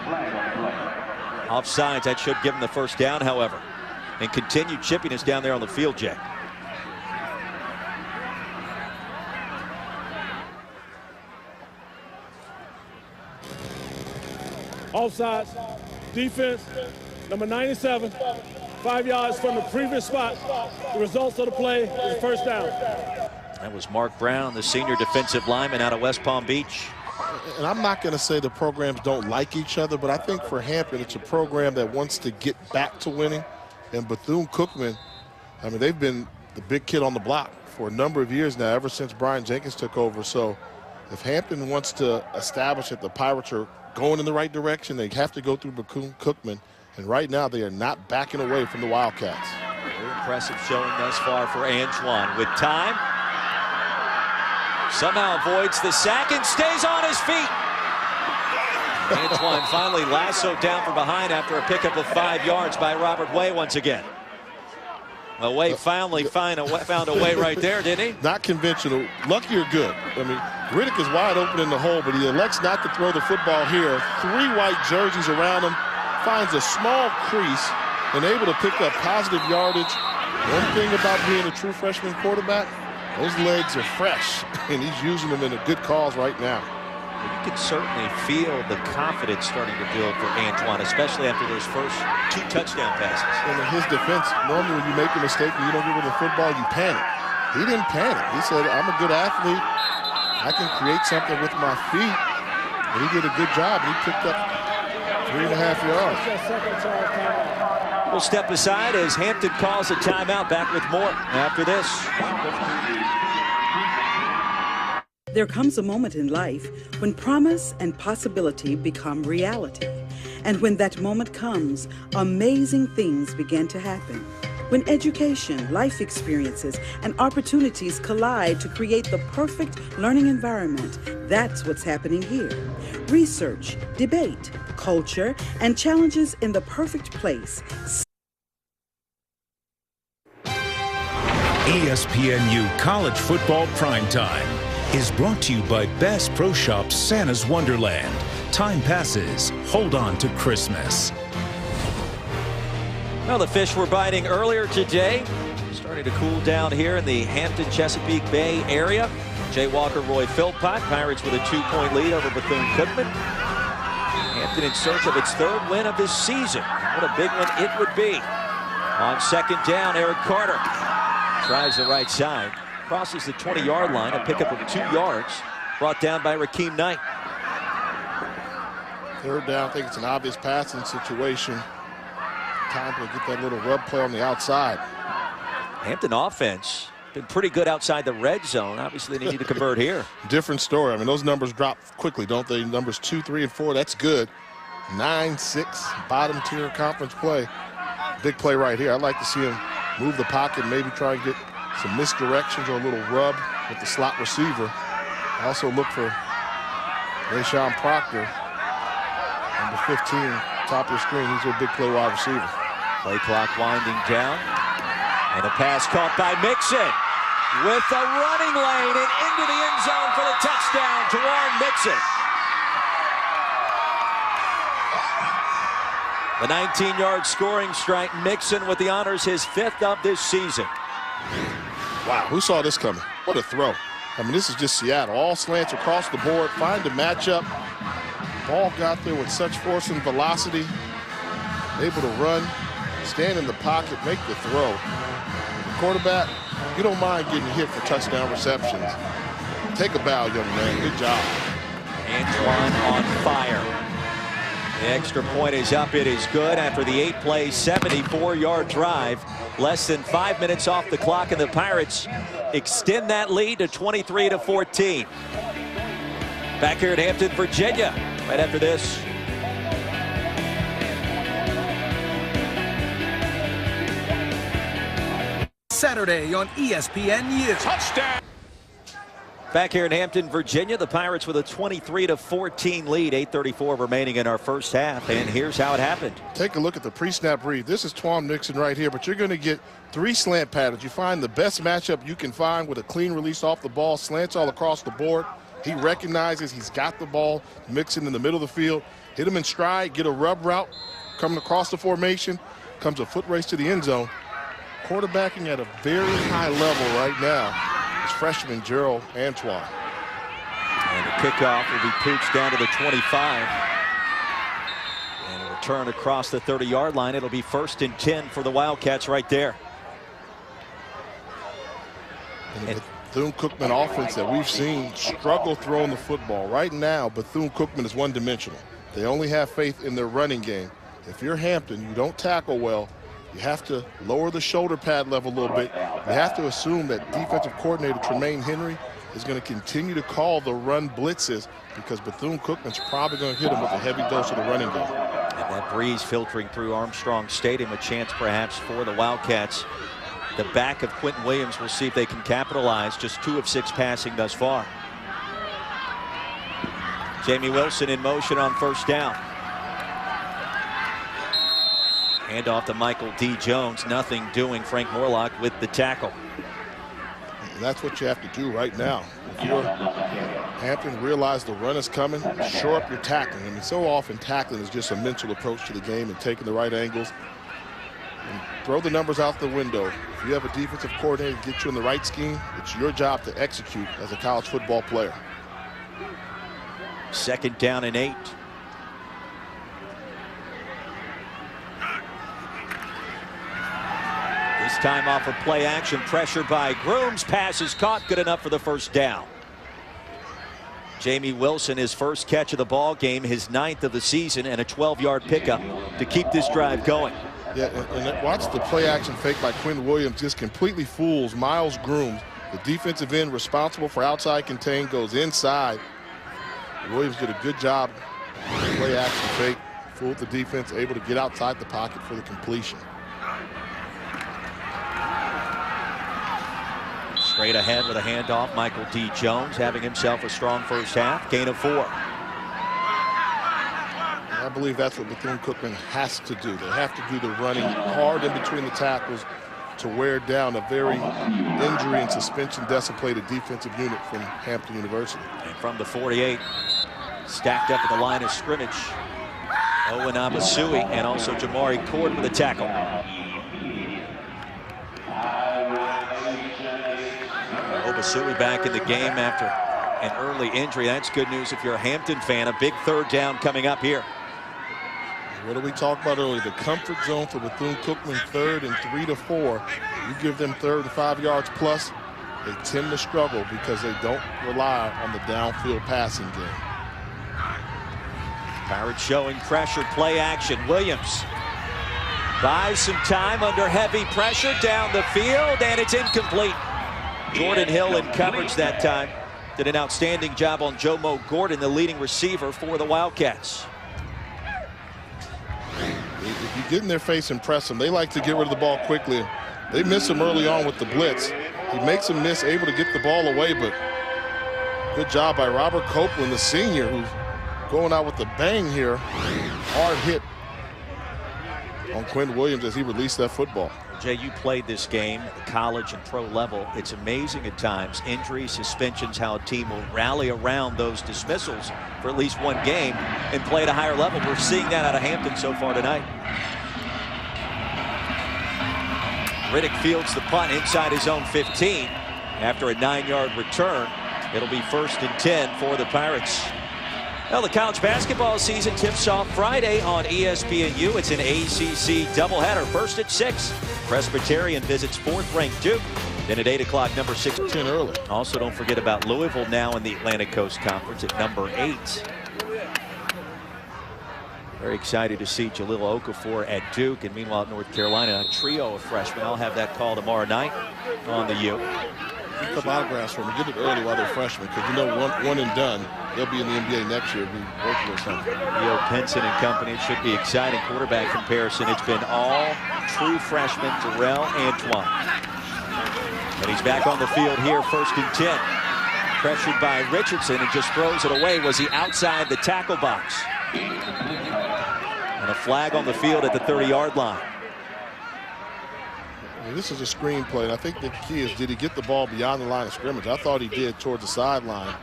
Offsides, that should give him the first down, however. And continued chippiness down there on the field, Jay.
Offsides, defense, number 97, 5 yards from the previous spot. The results of the play is first down.
That was Mark Brown, the senior defensive lineman out of West Palm Beach.
And I'm not going to say the programs don't like each other, but I think for Hampton, it's a program that wants to get back to winning. And Bethune-Cookman, I mean, they've been the big kid on the block for a number of years now, ever since Brian Jenkins took over. So if Hampton wants to establish that the Pirates are going in the right direction, they have to go through Bethune-Cookman. And right now, they are not backing away from the Wildcats.
Very impressive showing thus far for Antoine. With time, somehow avoids the sack and stays on his feet. Antoine finally lassoed down from behind after a pickup of 5 yards by Robert Way once again. Well, Way finally found a way right there, didn't he?
Not conventional. Lucky or good. I mean, Riddick is wide open in the hole, but he elects not to throw the football here. 3 white jerseys around him. Finds a small crease and able to pick up positive yardage. One thing about being a true freshman quarterback, those legs are fresh, and he's using them in a good cause right now.
You can certainly feel the confidence starting to build for Antoine, especially after those first 2 touchdown passes.
And in his defense, normally when you make a mistake and you don't get rid of the football, you panic. He didn't panic. He said, I'm a good athlete. I can create something with my feet. And he did a good job. He picked up 3.5 yards.
We'll step aside as Hampton calls a timeout. Back with more after this.
There comes a moment in life when promise and possibility become reality. And when that moment comes, amazing things begin to happen. When education, life experiences, and opportunities collide to create the perfect learning environment, that's what's happening here. Research, debate, culture, and challenges in the perfect place.
ESPNU College Football Primetime is brought to you by Bass Pro Shops Santa's Wonderland. Time passes. Hold on to Christmas.
Well, the fish were biting earlier today. Starting to cool down here in the Hampton, Chesapeake Bay area. Jay Walker, Roy Philpott. Pirates with a 2-point lead over Bethune-Cookman. Hampton in search of its 3rd win of this season. What a big one it would be. On second down, Eric Carter tries the right side. Crosses the 20-yard line, a pickup of 2 yards, brought down by Rakeem Knight.
3rd down, I think it's an obvious passing situation. Time to get that little rub play on the outside.
Hampton offense been pretty good outside the red zone. Obviously, they need to convert here.
Different story. I mean, those numbers drop quickly, don't they? Numbers 2, 3, and 4, that's good. 9, 6, bottom tier conference play. Big play right here. I'd like to see him move the pocket, maybe try and get some misdirections or a little rub with the slot receiver. Also look for Rashawn Proctor, number 15, top of the screen. He's a big play wide receiver.
Play clock winding down. And a pass caught by Mixon with a running lane and into the end zone for the touchdown to Warren Mixon. The 19-yard scoring strike. Mixon with the honors, his 5th of this season.
Wow, who saw this coming? What a throw. I mean, this is just Seattle. All slants across the board. Find a matchup. Ball got there with such force and velocity. Able to run, stand in the pocket, make the throw. The quarterback, you don't mind getting hit for touchdown receptions. Take a bow, young man. Good job.
Antoine on fire. The extra point is up. It is good after the 8-play, 74-yard drive. Less than 5 minutes off the clock, and the Pirates extend that lead to 23-14. Back here at Hampton, Virginia, right after this.
Saturday on ESPNU.
Touchdown! Back here in Hampton, Virginia, the Pirates with a 23-14 lead. 8:34 remaining in our first half, and here's how it happened.
Take a look at the pre-snap read. This is Twan Mixon right here, but you're going to get 3 slant patterns. You find the best matchup you can find with a clean release off the ball, slants all across the board. He recognizes he's got the ball. Mixon in the middle of the field, hit him in stride, get a rub route, coming across the formation, comes a foot race to the end zone. Quarterbacking at a very high level right now. Freshman Gerald Antoine.
And the kickoff will be pooched down to the 25. And a return across the 30-yard line. It'll be 1st and 10 for the Wildcats right there.
And the Bethune Cookman offense that we've seen struggle throwing the football. Right now, Bethune Cookman is one-dimensional. They only have faith in their running game. If you're Hampton, you don't tackle well. You have to lower the shoulder pad level a little bit. You have to assume that defensive coordinator Tremaine Henry is going to continue to call the run blitzes because Bethune-Cookman's probably going to hit him with a heavy dose of the running game.
And that breeze filtering through Armstrong Stadium, a chance perhaps for the Wildcats. The back of Quentin Williams, will see if they can capitalize. Just 2 of 6 passing thus far. Jamie Wilson in motion on 1st down. Hand off to Michael D. Jones. Nothing doing. Frank Morlock with the tackle.
And that's what you have to do right now. If you're Hampton, realize the run is coming, shore up your tackling. I mean, so often tackling is just a mental approach to the game and taking the right angles. And throw the numbers out the window. If you have a defensive coordinator to get you in the right scheme, it's your job to execute as a college football player.
2nd down and 8. This time off of play action, pressure by Grooms. Pass is caught, good enough for the 1st down. Jamie Wilson, his 1st catch of the ball game, his 9th of the season, and a 12-yard pickup to keep this drive going.
Yeah, and watch the play action fake by Quinn Williams just completely fools Miles Grooms. The defensive end responsible for outside contain goes inside. Williams did a good job. Play action fake, fooled the defense, able to get outside the pocket for the completion.
Straight ahead with a handoff. Michael D. Jones having himself a strong 1st half. Gain of 4.
I believe that's what Bethune-Cookman has to do. They have to do the running hard in between the tackles to wear down a very injury and suspension decimated defensive unit from Hampton University.
And from the 48, stacked up at the line of scrimmage, Owen Abasui and also Jamari Cord with a tackle. Abasui back in the game after an early injury. That's good news if you're a Hampton fan. A big 3rd down coming up here.
What did we talk about earlier? The comfort zone for Bethune-Cookman, 3rd and 3 to 4. You give them 3rd and 5 yards plus, they tend to struggle because they don't rely on the downfield passing game.
Pirates showing pressure, play action. Williams buys some time under heavy pressure down the field, and it's incomplete. Jordan Hill in coverage that time. Did an outstanding job on Jomo Gordon, the leading receiver for the Wildcats.
If you you get in their face and press them, they like to get rid of the ball quickly. They miss him early on with the blitz. He makes a miss, able to get the ball away, but good job by Robert Copeland, the senior, who's going out with a bang here. Hard hit on Quinn Williams as he released that football.
Jay, you played this game at the college and pro level. It's amazing at times, injuries, suspensions, how a team will rally around those dismissals for at least one game and play at a higher level. We're seeing that out of Hampton so far tonight. Riddick fields the punt inside his own 15 after a 9-yard return. It'll be 1st and 10 for the Pirates. Well, the college basketball season tips off Friday on ESPNU. It's an ACC doubleheader. First at 6, Presbyterian visits 4th-ranked Duke. Then at 8 o'clock, number 16
early.
Also, don't forget about Louisville now in the Atlantic Coast Conference at number 8. Very excited to see Jahlil Okafor at Duke. And meanwhile, at North Carolina, a trio of freshmen. I'll have that call tomorrow night on the U.
A couple autographs for them. Get it early while they're freshmen, because you know one and done. They'll be in the NBA next year. Be working or something.
Leo Pinson and company. It should be exciting. Quarterback comparison. It's been all true freshmen. Darrell Antoine. And he's back on the field here. 1st and 10. Pressured by Richardson and just throws it away. Was he outside the tackle box? And a flag on the field at the 30-yard line.
This is a screen play, and I think the key is, did he get the ball beyond the line of scrimmage? I thought he did towards the sideline.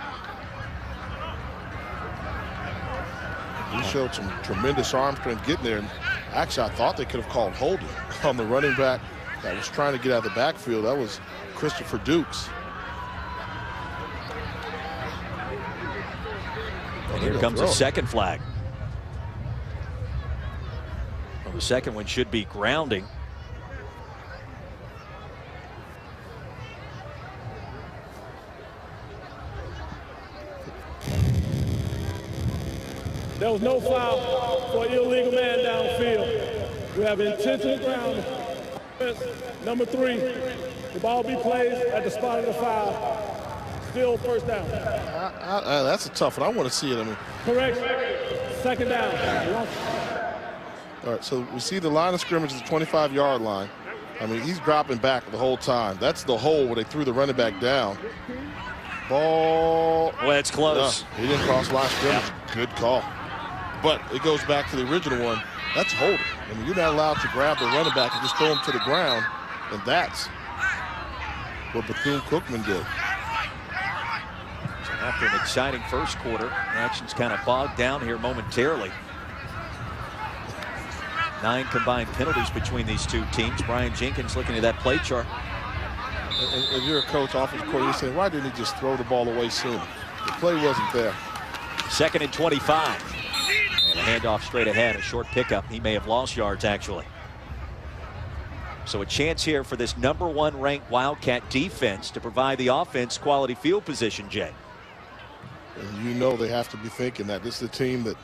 He showed some tremendous arm strength getting there. And actually, I thought they could have called holding on the running back that was trying to get out of the backfield. That was Christopher Dukes.
And here comes a second flag. Well, the second one should be grounding.
There was no foul for illegal man downfield. We have intentional grounding. Number 3, the ball be played at the spot of the foul. Still 1st down.
That's a tough one. I want to see it. I mean,
correct. 2nd down.
All right, so we see the line of scrimmage is the 25-yard line. I mean, he's dropping back the whole time. That's the hole where they threw the running back down. Ball.
Well, it's close.
He didn't cross the line of scrimmage. Yeah. Good call. But it goes back to the original one. That's holding. I mean, you're not allowed to grab the running back and just throw him to the ground. And that's what Bethune Cookman did.
So after an exciting first quarter, action's kind of bogged down here momentarily. 9 combined penalties between these two teams. Brian Jenkins looking at that play chart.
And you're a coach, offensive coordinator, you're saying, why didn't he just throw the ball away sooner? The play wasn't there.
2nd and 25. And a handoff straight ahead, a short pickup. He may have lost yards, actually. So a chance here for this number 1 ranked Wildcat defense to provide the offense quality field position, Jay.
And you know they have to be thinking that this is a team that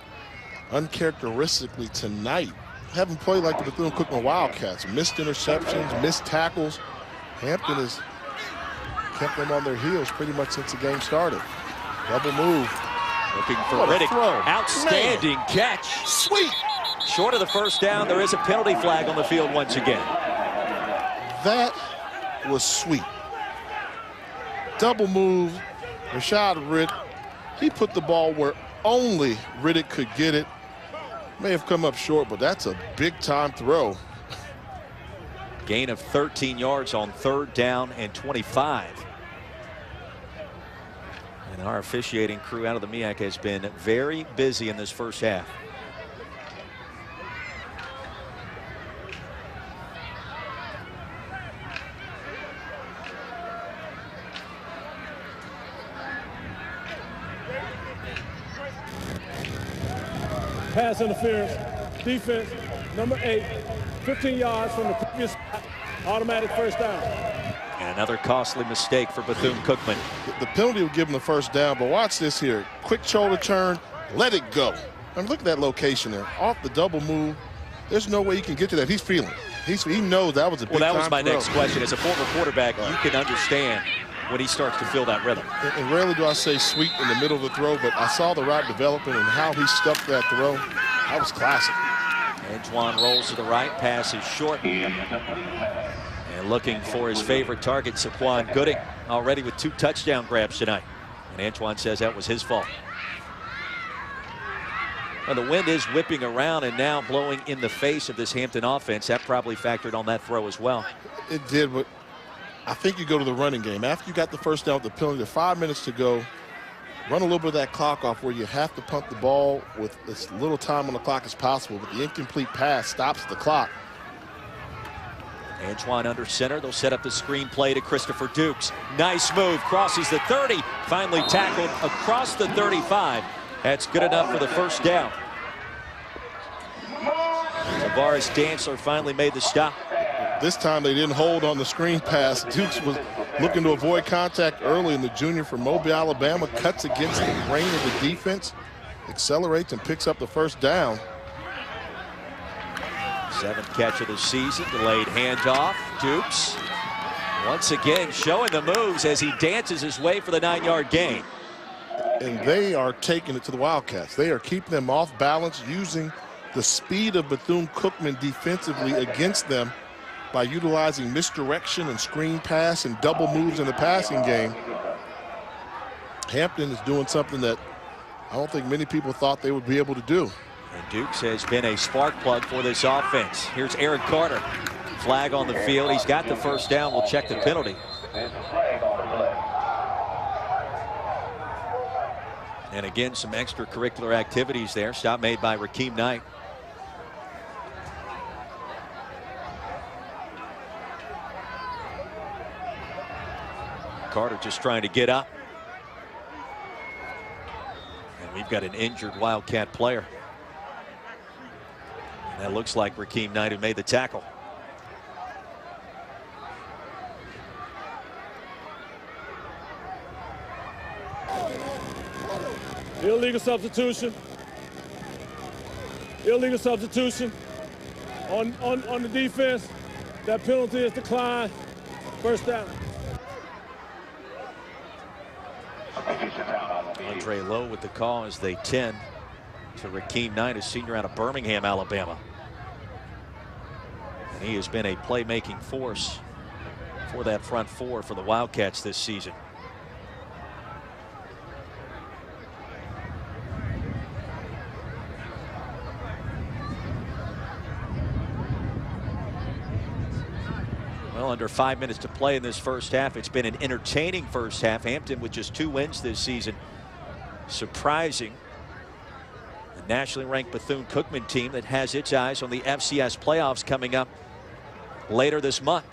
uncharacteristically tonight haven't played like the Bethune Cookman Wildcats. Missed interceptions, missed tackles. Hampton has kept them on their heels pretty much since the game started. Double move.
Looking for Riddick. Outstanding catch.
Sweet.
Short of the 1st down, there is a penalty flag on the field once again.
That was sweet. Double move. Rashad Riddick. He put the ball where only Riddick could get it. May have come up short, but that's a big-time throw.
Gain of 13 yards on 3rd down and 25. And our officiating crew out of the MEAC has been very busy in this first half.
Pass interference. Defense, number 8, 15 yards from the previous spot. Automatic 1st down.
And another costly mistake for Bethune Cookman.
The penalty will give him the 1st down, but watch this here. Quick shoulder turn, let it go. I mean, look at that location there. Off the double move. There's no way he can get to that. He's feeling it. He knows that was a big time throw.
Well, that was my next question. As a former quarterback, you can understand when he starts to feel that rhythm.
And rarely do I say sweet in the middle of the throw, but I saw the route developing and how he stuck that throw. That was classic.
Antoine rolls to the right, pass is short. And looking for his favorite target, Saquon Gooding, already with 2 touchdown grabs tonight. And Antoine says that was his fault. Well, the wind is whipping around and now blowing in the face of this Hampton offense. That probably factored on that throw as well.
It did, but I think you go to the running game. After you got the first down with the penalty, 5 minutes to go, run a little bit of that clock off where you have to punt the ball with as little time on the clock as possible. But the incomplete pass stops the clock.
Antoine under center. They'll set up the screen play to Christopher Dukes. Nice move. Crosses the 30. Finally tackled across the 35. That's good enough for the first down. Tavares Dantzler finally made the stop.
This time they didn't hold on the screen pass. Dukes was looking to avoid contact early, and the junior from Mobile, Alabama cuts against the grain of the defense, accelerates and picks up the first down.
7th catch of the season, delayed handoff. Dukes once again showing the moves as he dances his way for the 9-yard gain.
And they are taking it to the Wildcats. They are keeping them off balance, using the speed of Bethune Cookman defensively against them by utilizing misdirection and screen pass and double moves in the passing game. Hampton is doing something that I don't think many people thought they would be able to do.
And Dukes has been a spark plug for this offense. Here's Aaron Carter. Flag on the field. He's got the first down. We'll check the penalty. And again, some extracurricular activities there. Stop made by Rakeem Knight. Carter just trying to get up. And we've got an injured Wildcat player. And that looks like Rakeem Knight who made the tackle.
Illegal substitution. Illegal substitution on the defense. That penalty is declined. First down.
Andre Lowe with the call as they tend to Rakeem Knight, a senior out of Birmingham, Alabama. And he has been a playmaking force for that front four for the Wildcats this season. Well, under 5 minutes to play in this first half. It's been an entertaining first half. Hampton with just 2 wins this season. Surprising. The nationally ranked Bethune Cookman team that has its eyes on the FCS playoffs coming up later this month.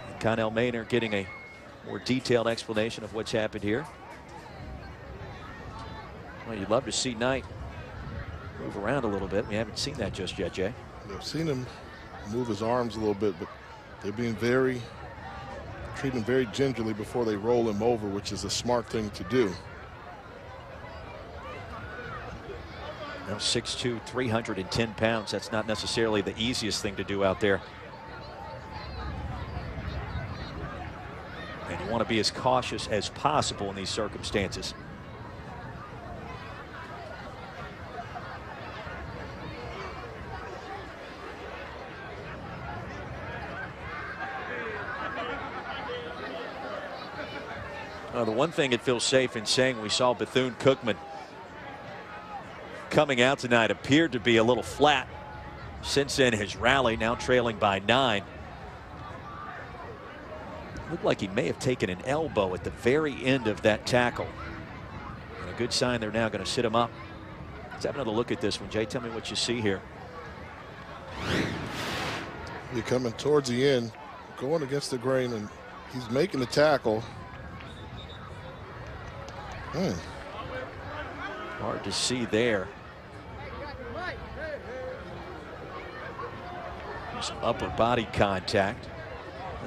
And Connell Maynard getting a more detailed explanation of what's happened here. Well, you'd love to see Knight move around a little bit. We haven't seen that just yet, Jay.
I've seen him move his arms a little bit, but they're being treating him very gingerly before they roll him over, which is a smart thing to do.
Now 6'2", 310 pounds. That's not necessarily the easiest thing to do out there. And you want to be as cautious as possible in these circumstances. The one thing it feels safe in saying, we saw Bethune Cookman coming out tonight appeared to be a little flat. Since then, his rally now trailing by 9. Looked like he may have taken an elbow at the very end of that tackle. And a good sign they're now going to sit him up. Let's have another look at this one. Jay, tell me what you see here.
You're coming towards the end, going against the grain, and he's making the tackle.
Hard to see there. Some upper body contact.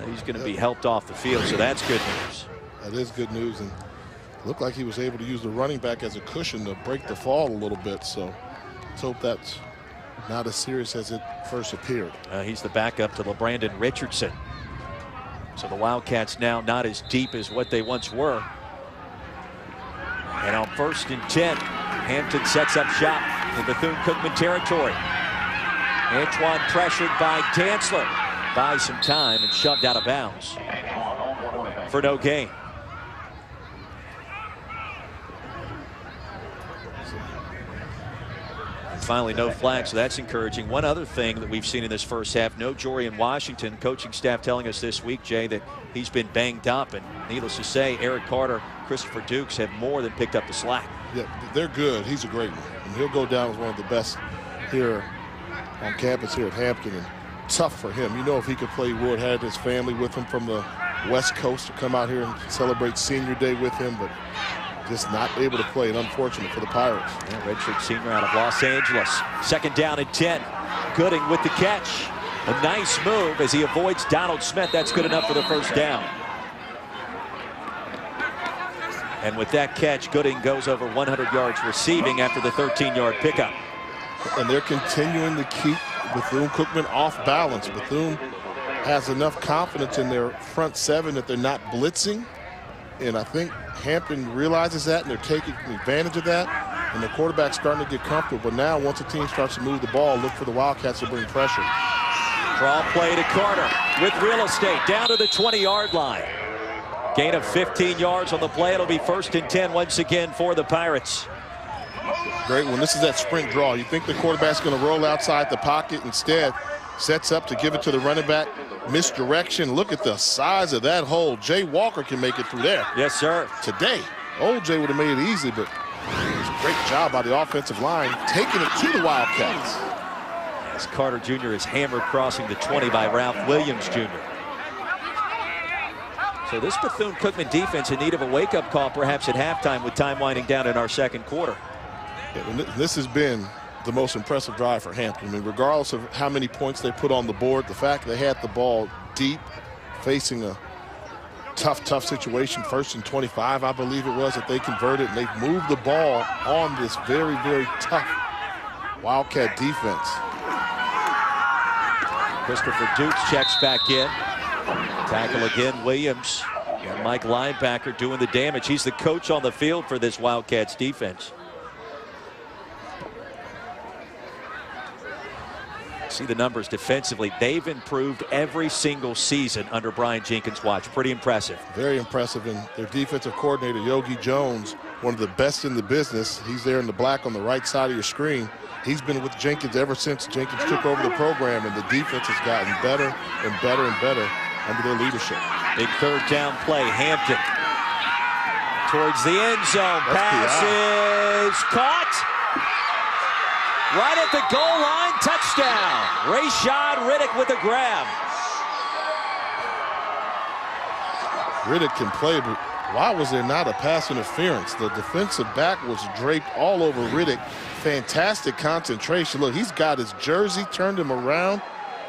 He's going to be helped off the field, so that's good news.
That is good news, and looked like he was able to use the running back as a cushion to break the fall a little bit. So let's hope that's not as serious as it first appeared.
He's the backup to LeBrandon Richardson. So the Wildcats now not as deep as what they once were. And on 1st and 10, Hampton sets up shop in Bethune-Cookman territory. Antoine pressured by Dantzler. Buys some time and shoved out of bounds for no gain. And finally, no flags, so that's encouraging. One other thing that we've seen in this first half, no Jory in Washington. Coaching staff telling us this week, Jay, that he's been banged up. And needless to say, Eric Carter, Christopher Dukes have more than picked up the slack.
Yeah, they're good. He's a great one. And he'll go down as one of the best here on campus here at Hampton. And tough for him. You know, if he could play, Wood had his family with him from the West Coast to come out here and celebrate senior day with him, but just not able to play, and unfortunate for the Pirates.
Yeah, redshirt senior out of Los Angeles. Second down and 10. Gooding with the catch. A nice move as he avoids Donald Smith. That's good enough for the first down. And with that catch, Gooding goes over 100 yards receiving after the 13-yard pickup.
And they're continuing to keep Bethune-Cookman off balance. Bethune has enough confidence in their front seven that they're not blitzing. And I think Hampton realizes that, and they're taking advantage of that. And the quarterback's starting to get comfortable. But now, once the team starts to move the ball, look for the Wildcats to bring pressure.
Draw play to Carter with real estate down to the 20-yard line. Gain of 15 yards on the play. It'll be 1st and 10 once again for the Pirates.
Great one. This is that sprint draw. You think the quarterback's going to roll outside the pocket. Instead, sets up to give it to the running back. Misdirection. Look at the size of that hole. Jay Walker can make it through there.
Yes, sir.
Today, old Jay would have made it easy, but it was a great job by the offensive line taking it to the Wildcats.
As Carter Jr. is hammered crossing the 20 by Ralph Williams Jr. So this Bethune-Cookman defense in need of a wake-up call perhaps at halftime with time winding down in our second quarter.
Yeah, this has been the most impressive drive for Hampton. I mean, regardless of how many points they put on the board, the fact they had the ball deep, facing a tough situation, 1st and 25, I believe it was, that they converted, and they've moved the ball on this very, very tough Wildcat defense.
Christopher Dukes checks back in. Tackle again, Williams. And Mike Linebacker doing the damage. He's the coach on the field for this Wildcats defense. See the numbers defensively. They've improved every single season under Brian Jenkins' watch. Pretty impressive.
Very impressive. And their defensive coordinator, Yogi Jones, one of the best in the business. He's there in the black on the right side of your screen. He's been with Jenkins ever since Jenkins took over the program, and the defense has gotten better and better and better under their leadership.
Big third down play. Hampton towards the end zone. Pass is caught. Right at the goal line, touchdown. Rashad Riddick with a grab.
Riddick can play, but why was there not a pass interference? The defensive back was draped all over Riddick. Fantastic concentration. Look, he's got his jersey, turned him around.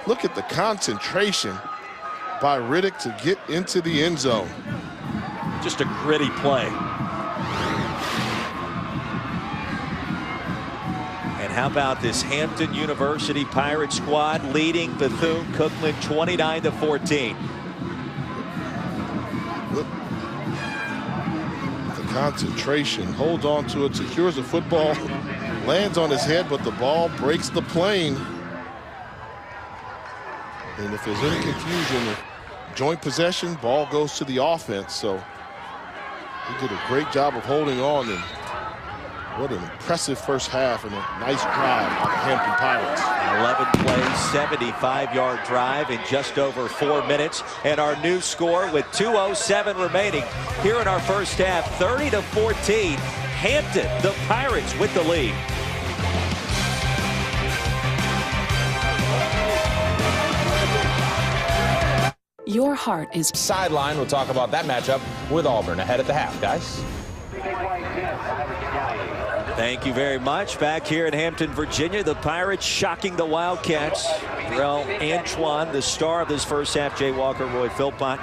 Look at the concentration by Riddick to get into the end zone.
Just a gritty play. And how about this Hampton University Pirate squad leading Bethune-Cookman 29-14.
Look, the concentration, holds on to it, secures the football, lands on his head, but the ball breaks the plane. And if there's any confusion, joint possession, ball goes to the offense. So he did a great job of holding on, and what an impressive first half and a nice drive by the Hampton Pirates.
11 play, 75-yard drive in just over 4 minutes. And our new score with 2:07 remaining here in our first half, 30-14. Hampton, the Pirates with the lead.
Your heart is
sideline. We'll talk about that matchup with Auburn ahead at the half, guys.
Thank you very much. Back here in Hampton, Virginia, the Pirates shocking the Wildcats. Terrell Antoine, the star of this first half. Jay Walker, Roy Philpott,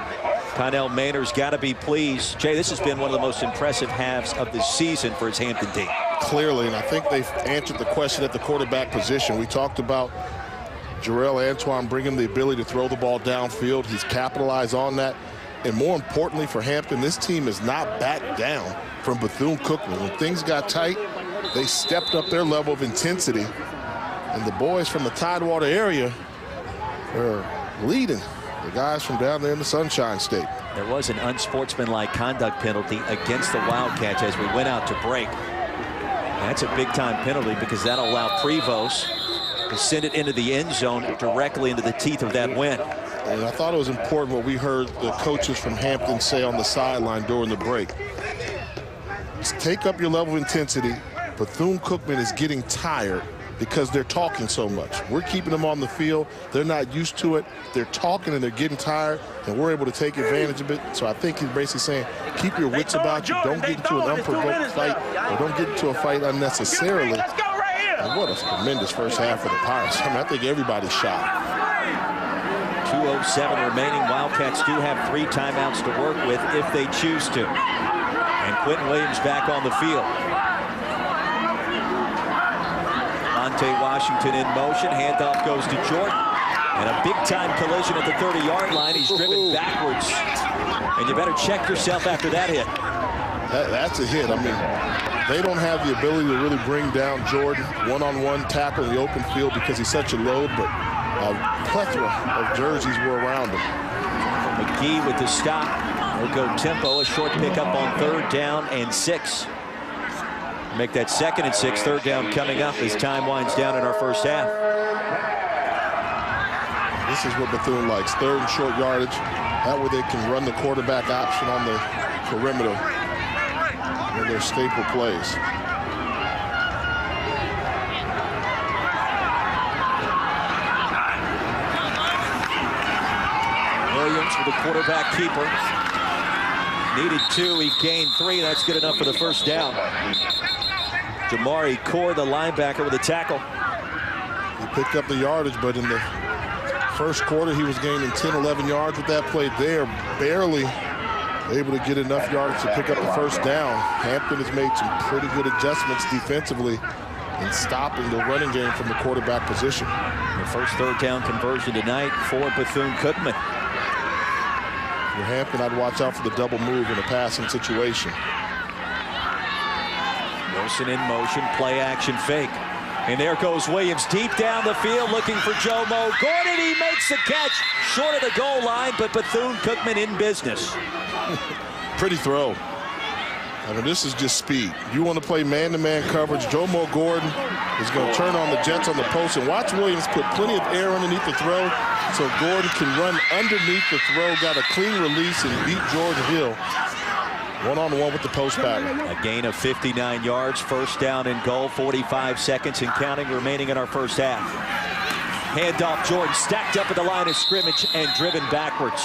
Connell Maynard's got to be pleased. Jay, this has been one of the most impressive halves of the season for his Hampton team.
Clearly, and I think they've answered the question at the quarterback position. We talked about Jarrell Antoine bringing the ability to throw the ball downfield. He's capitalized on that. And more importantly for Hampton, this team is not backed down from Bethune-Cookman. When things got tight, they stepped up their level of intensity. And the boys from the Tidewater area are leading the guys from down there in the Sunshine State.
There was an unsportsmanlike conduct penalty against the Wildcats as we went out to break. That's a big-time penalty because that'll allow Prevost to send it into the end zone directly into the teeth of that wind.
And I thought it was important what we heard the coaches from Hampton say on the sideline during the break. Just take up your level of intensity. Bethune Cookman is getting tired because they're talking so much. We're keeping them on the field. They're not used to it. They're talking and they're getting tired, and we're able to take advantage of it. So I think he's basically saying, keep your wits about you. Don't get into an unprovoked fight, or don't get into a fight unnecessarily. And what a tremendous first half for the Pirates. I mean, I think everybody's shot.
2:07 remaining. Wildcats do have 3 timeouts to work with if they choose to. And Quentin Williams back on the field. Washington in motion. Handoff goes to Jordan. And a big-time collision at the 30-yard line. He's driven backwards. And you better check yourself after that hit.
That's a hit. I mean, they don't have the ability to really bring down Jordan one-on-one tackle in the open field because he's such a load, but a plethora of jerseys were around him.
McGee with the stop. They'll go tempo. A short pickup on 3rd down and 6. Make that 2nd and 6. 3rd down coming up as time winds down in our first half.
This is what Bethune likes. 3rd and short yardage. That way they can run the quarterback option on the perimeter. One of their staple plays.
Williams with the quarterback keeper. Needed 2. He gained 3. That's good enough for the first down. Jamari Core, the linebacker, with a tackle.
He picked up the yardage, but in the first quarter, he was gaining 10, 11 yards with that play there. Barely able to get enough yards to pick up the first down. Hampton has made some pretty good adjustments defensively in stopping the running game from the quarterback position.
The first 3rd down conversion tonight for Bethune-Cookman.
For Hampton, I'd watch out for the double move in a passing situation.
Wilson in motion, play action fake. And there goes Williams deep down the field looking for Jomo Gordon. He makes the catch short of the goal line, but Bethune-Cookman in business.
Pretty throw. I mean, this is just speed. You want to play man-to-man coverage. Jomo Gordon is going to turn on the Jets on the post, and watch Williams put plenty of air underneath the throw so Gordon can run underneath the throw, got a clean release, and beat Jordan Hill. One-on-one with the post batter.
A gain of 59 yards, 1st down and goal, 45 seconds and counting remaining in our first half. Handoff, Jordan stacked up at the line of scrimmage and driven backwards.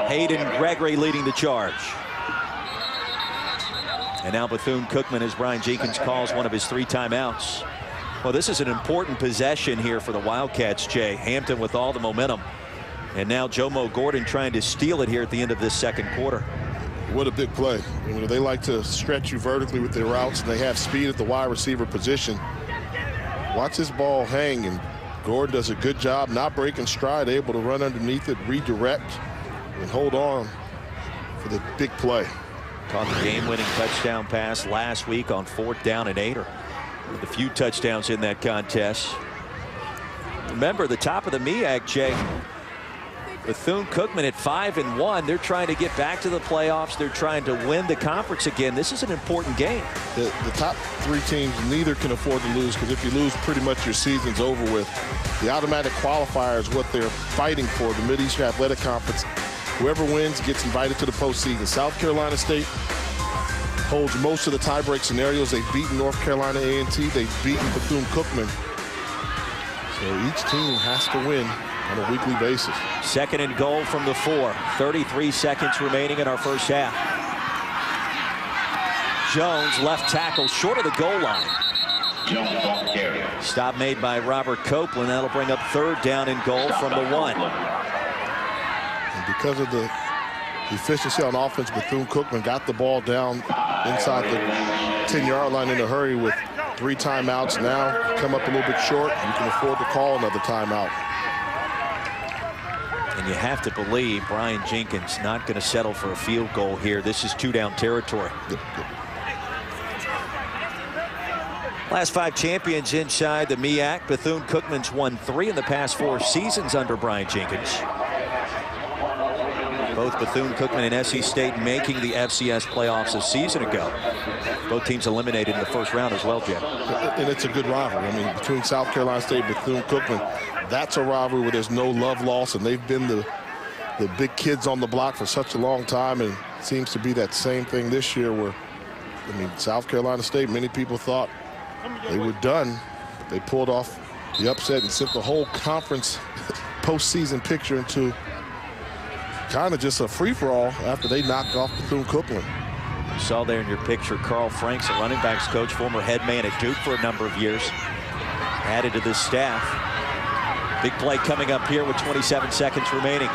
Hayden Gregory leading the charge. And now Bethune-Cookman, as Brian Jenkins calls one of his 3 timeouts. Well, this is an important possession here for the Wildcats, Jay. Hampton with all the momentum. And now Jomo Gordon trying to steal it here at the end of this 2nd quarter.
What a big play. You know, they like to stretch you vertically with their routes, and they have speed at the wide receiver position. Watch this ball hang, and Gordon does a good job not breaking stride, able to run underneath it, redirect, and hold on for the big play.
Caught the game-winning touchdown pass last week on 4th down and 8, with a few touchdowns in that contest. Remember, the top of the MEAC, Jay. Bethune-Cookman at 5-1. They're trying to get back to the playoffs. They're trying to win the conference again. This is an important game.
The top 3 teams, neither can afford to lose, because if you lose, pretty much your season's over with. The automatic qualifier is what they're fighting for, the Mid-Eastern Athletic Conference. Whoever wins gets invited to the postseason. South Carolina State holds most of the tiebreak scenarios. They've beaten North Carolina A&T. They've beaten Bethune-Cookman. So each team has to win on a weekly basis.
2nd and goal from the 4. 33 seconds remaining in our first half. Jones, left tackle, short of the goal line. Stop made by Robert Copeland. That'll bring up 3rd down and goal from the 1.
And because of the efficiency on offense, Bethune-Cookman got the ball down inside the 10-yard line in a hurry with 3 timeouts. Now come up a little bit short. You can afford to call another timeout.
And you have to believe Brian Jenkins not going to settle for a field goal here. This is 2-down territory.
Yep.
Last 5 champions inside the MEAC. Bethune Cookman's won 3 in the past 4 seasons under Brian Jenkins. Both Bethune Cookman and SC State making the FCS playoffs a season ago. Both teams eliminated in the first round as well, Jim.
And it's a good rivalry. I mean, between South Carolina State and Bethune Cookman, that's a rivalry where there's no love lost, and they've been the big kids on the block for such a long time, and it seems to be that same thing this year where, I mean, South Carolina State, many people thought they were done. But they pulled off the upset and sent the whole conference postseason picture into kind of just a free-for-all after they knocked off Bethune Cookman.
You saw there in your picture Carl Franks, a running backs coach, former head man at Duke for a number of years, added to this staff. Big play coming up here with 27 seconds remaining.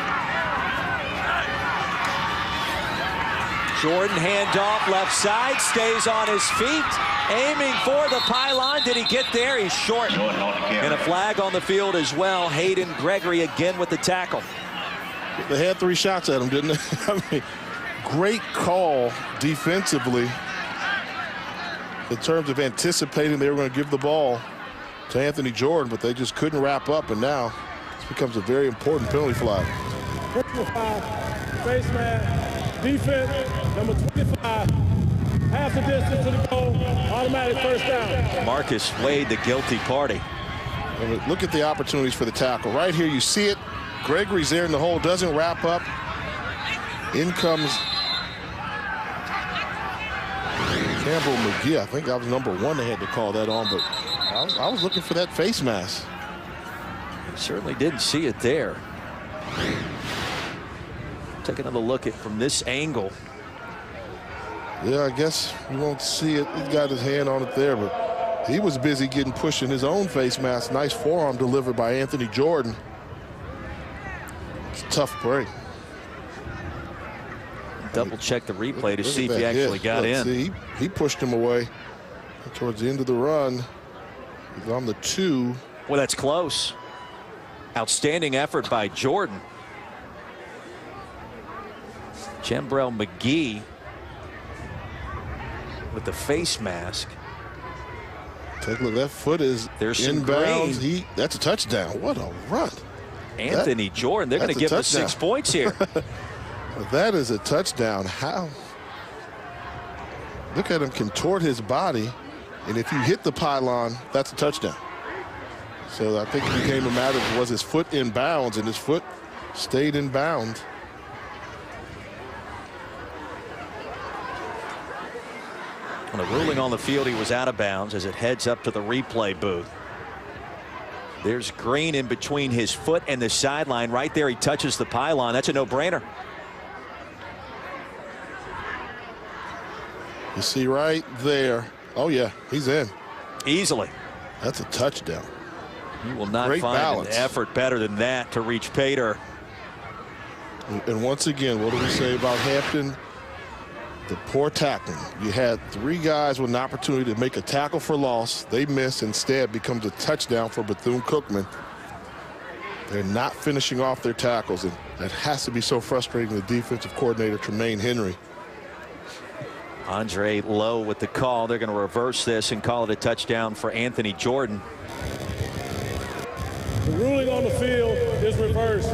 Jordan handoff left side, stays on his feet, aiming for the pylon. Did he get there? He's short. And a flag on the field as well. Hayden Gregory again with the tackle.
They had 3 shots at him, didn't they? I mean, great call defensively in terms of anticipating they were going to give the ball to Anthony Jordan, but they just couldn't wrap up, and now this becomes a very important penalty flag.
Face man, defense, number 25, half the distance to the goal, automatic first down.
Marcus Wade, the guilty party.
I mean, look at the opportunities for the tackle. Right here, you see it. Gregory's there in the hole, doesn't wrap up. In comes Campbell McGee. I think that was number 1 they had to call that on, but I was looking for that face mask.
Certainly didn't see it there. Take another look at from this angle.
Yeah, I guess you won't see it. He's got his hand on it there, but he was busy getting pushed in his own face mask. Nice forearm delivered by Anthony Jordan. It's a tough break.
Double check the replay to see if he actually got in.
See, he pushed him away towards the end of the run. He's on the 2.
Well, that's close. Outstanding effort by Jordan. Jembrell McGee with the face mask.
Take a look. That foot is inbounds. That's a touchdown. What a run.
Anthony Jordan, they're going to give us 6 points here.
That is a touchdown. How? Look at him contort his body, and if you hit the pylon, that's a touchdown. So I think it became a matter of, was his foot in bounds, and his foot stayed in bounds.
On a ruling on the field, he was out of bounds as it heads up to the replay booth. There's Green in between his foot and the sideline. Right there, he touches the pylon. That's a no-brainer.
You see right there. Oh, yeah, he's in.
Easily.
That's a touchdown.
You will not find an effort better than that to reach Pater.
And once again, what do we say about Hampton? The poor tackling. You had 3 guys with an opportunity to make a tackle for loss. They miss. Instead, becomes a touchdown for Bethune Cookman. They're not finishing off their tackles, and that has to be so frustrating. The defensive coordinator, Tremaine Henry.
Andre Lowe with the call. They're going to reverse this and call it a touchdown for Anthony Jordan.
The ruling on the field is reversed.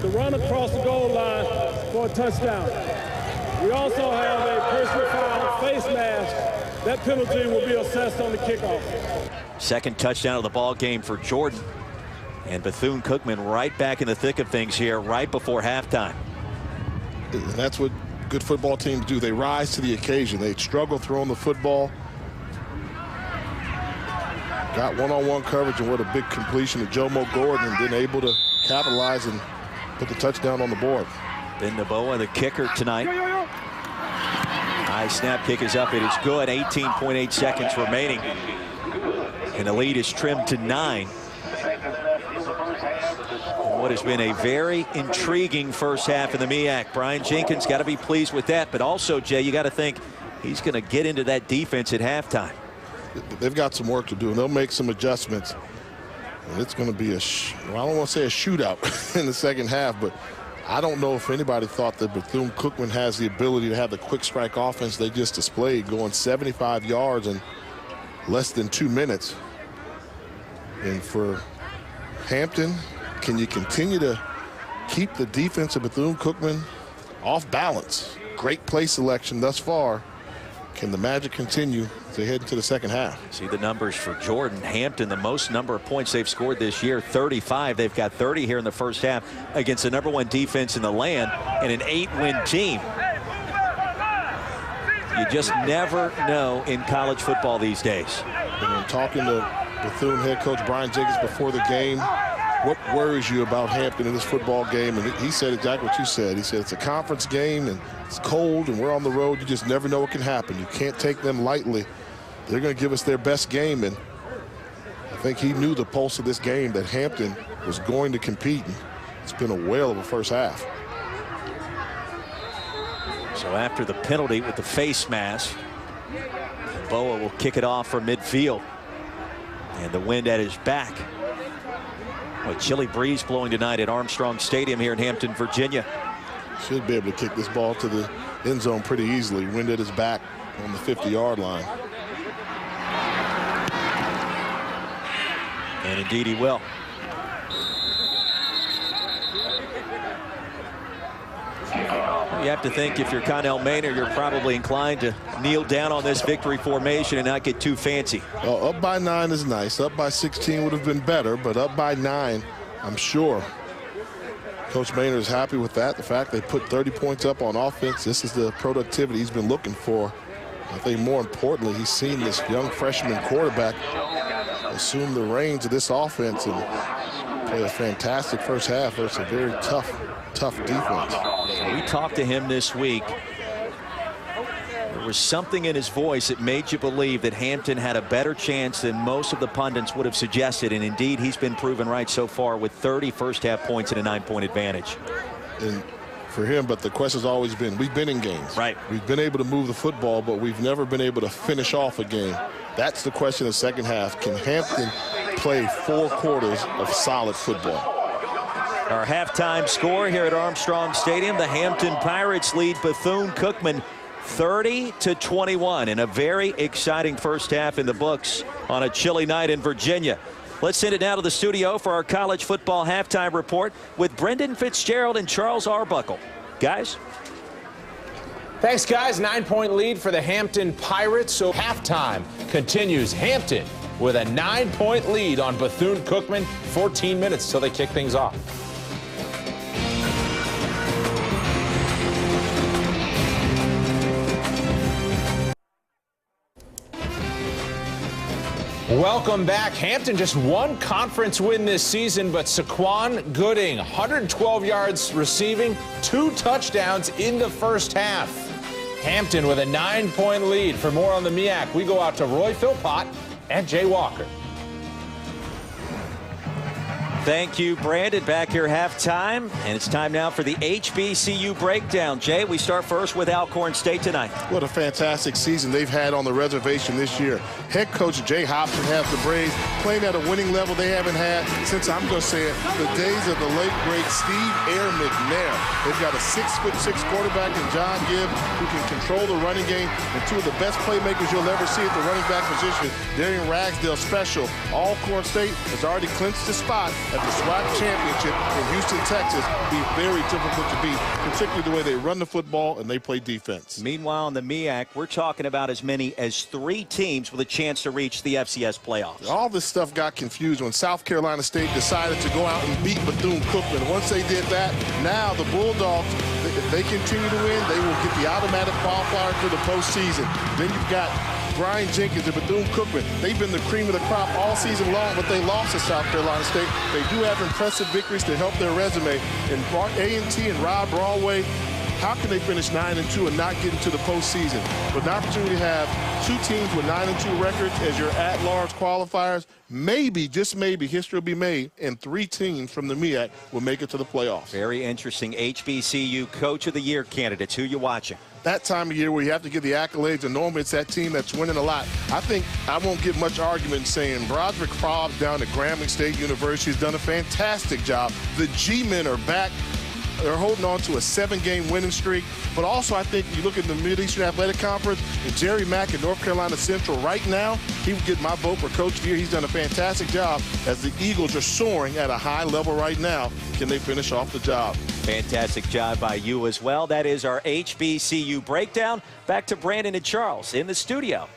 The run across the goal line for a touchdown. We also have a personal foul face mask. That penalty will be assessed on the kickoff.
Second touchdown of the ball game for Jordan. And Bethune Cookman right back in the thick of things here right before halftime.
And that's what good football teams do. They rise to the occasion. They struggle throwing the football. Got one-on-one coverage, and what a big completion to Jomo Gordon, and then able to capitalize and put the touchdown on the board.
Ben Naboa, the kicker tonight. High snap kick is up. It is good. 18.8 seconds remaining. And the lead is trimmed to 9. What has been a very intriguing first half in the MEAC. Brian Jenkins got to be pleased with that. But also, Jay, you got to think he's going to get into that defense at halftime.
They've got some work to do, and they'll make some adjustments. And it's going to be I don't want to say a shootout in the second half, but I don't know if anybody thought that Bethune Cookman has the ability to have the quick strike offense they just displayed, going 75 yards and less than 2 minutes. And for Hampton, can you continue to keep the defense of Bethune-Cookman off balance? Great play selection thus far. Can the magic continue as they head into the second half?
See the numbers for Jordan. Hampton, the most number of points they've scored this year, 35. They've got 30 here in the first half against the #1 defense in the land and an 8-win team. You just never know in college football these days.
And talking to Bethune head coach Brian Jenkins before the game, what worries you about Hampton in this football game? And he said exactly what you said. He said it's a conference game and it's cold and we're on the road. You just never know what can happen. You can't take them lightly. They're going to give us their best game. And I think he knew the pulse of this game, that Hampton was going to compete. And it's been a whale of a first half.
So after the penalty with the face mask, Boa will kick it off from midfield. And the wind at his back. A chilly breeze blowing tonight at Armstrong Stadium here in Hampton, Virginia.
Should be able to kick this ball to the end zone pretty easily. Wind at his back on the 50-yard line.
And indeed he will. You have to think if you're Connell Maynard, you're probably inclined to kneel down on this victory formation and not get too fancy.
Well, up by 9 is nice. Up by 16 would have been better, but up by 9, I'm sure Coach Maynard is happy with that. The fact they put 30 points up on offense, this is the productivity he's been looking for. I think more importantly, he's seen this young freshman quarterback assume the reins of this offense and play a fantastic first half versus a very tough defense.
We talked to him this week. There was something in his voice that made you believe that Hampton had a better chance than most of the pundits would have suggested, and indeed he's been proven right so far with 30 first half points and a 9-point advantage.
And for him, but the question's always been, we've been in games.
Right.
We've been able to move the football, but we've never been able to finish off a game. That's the question in the second half. Can Hampton play 4 quarters of solid football?
Our halftime score here at Armstrong Stadium, the Hampton Pirates lead Bethune-Cookman 30-21 in a very exciting first half in the books on a chilly night in Virginia. Let's send it now to the studio for our college football halftime report with Brendan Fitzgerald and Charles Arbuckle. Guys?
Thanks, guys. 9-point lead for the Hampton Pirates. So halftime continues. Hampton with a 9-point lead on Bethune-Cookman. 14 minutes till they kick things off. Welcome back. Hampton just one conference win this season, but Saquon Gooding, 112 yards receiving, 2 touchdowns in the first half. Hampton with a 9-point lead. For more on the MEAC, we go out to Roy Philpott and Jay Walker.
Thank you, Brandon. Back here halftime, and it's time now for the HBCU breakdown. Jay, we start first with Alcorn State tonight.
What a fantastic season they've had on the reservation this year. Head coach Jay Hobson has the Braves playing at a winning level they haven't had since, I'm going to say it, the days of the late, great Steve Air McNair. They've got a 6'6" quarterback in John Gibb who can control the running game, and 2 of the best playmakers you'll ever see at the running back position. Darian Ragsdale special. Alcorn State has already clinched the spot at the SWAC championship in Houston, Texas. Be very difficult to beat, particularly the way they run the football and they play defense.
Meanwhile, in the MEAC, we're talking about as many as 3 teams with a chance to reach the FCS playoffs.
All this stuff got confused when South Carolina State decided to go out and beat Bethune-Cookman. Once they did that, now the Bulldogs, if they continue to win, they will get the automatic qualifier for the postseason. Then you've got Brian Jenkins and Bethune-Cookman. They've been the cream of the crop all season long, but they lost to South Carolina State. They do have impressive victories to help their resume. And A&T and Rob Broadway, how can they finish 9-2 and not get into the postseason? But an opportunity to have 2 teams with 9-2 records as your at-large qualifiers, maybe, just maybe, history will be made, and 3 teams from the MEAC will make it to the playoffs.
Very interesting. HBCU Coach of the Year candidates. Who you watching?
That time of year where you have to give the accolades, and normally it's that team that's winning a lot. I think I won't give much argument saying Broderick Probst down at Grambling State University has done a fantastic job. The G-men are back. they're holding on to a 7-game winning streak. But also, I think you look at the Mid-Eastern Athletic Conference, and Jerry Mack in North Carolina Central right now, he would get my vote for Coach of the Year. He's done a fantastic job as the Eagles are soaring at a high level right now. Can they finish off the job?
Fantastic job by you as well. That is our HBCU breakdown. Back to Brandon and Charles in the studio.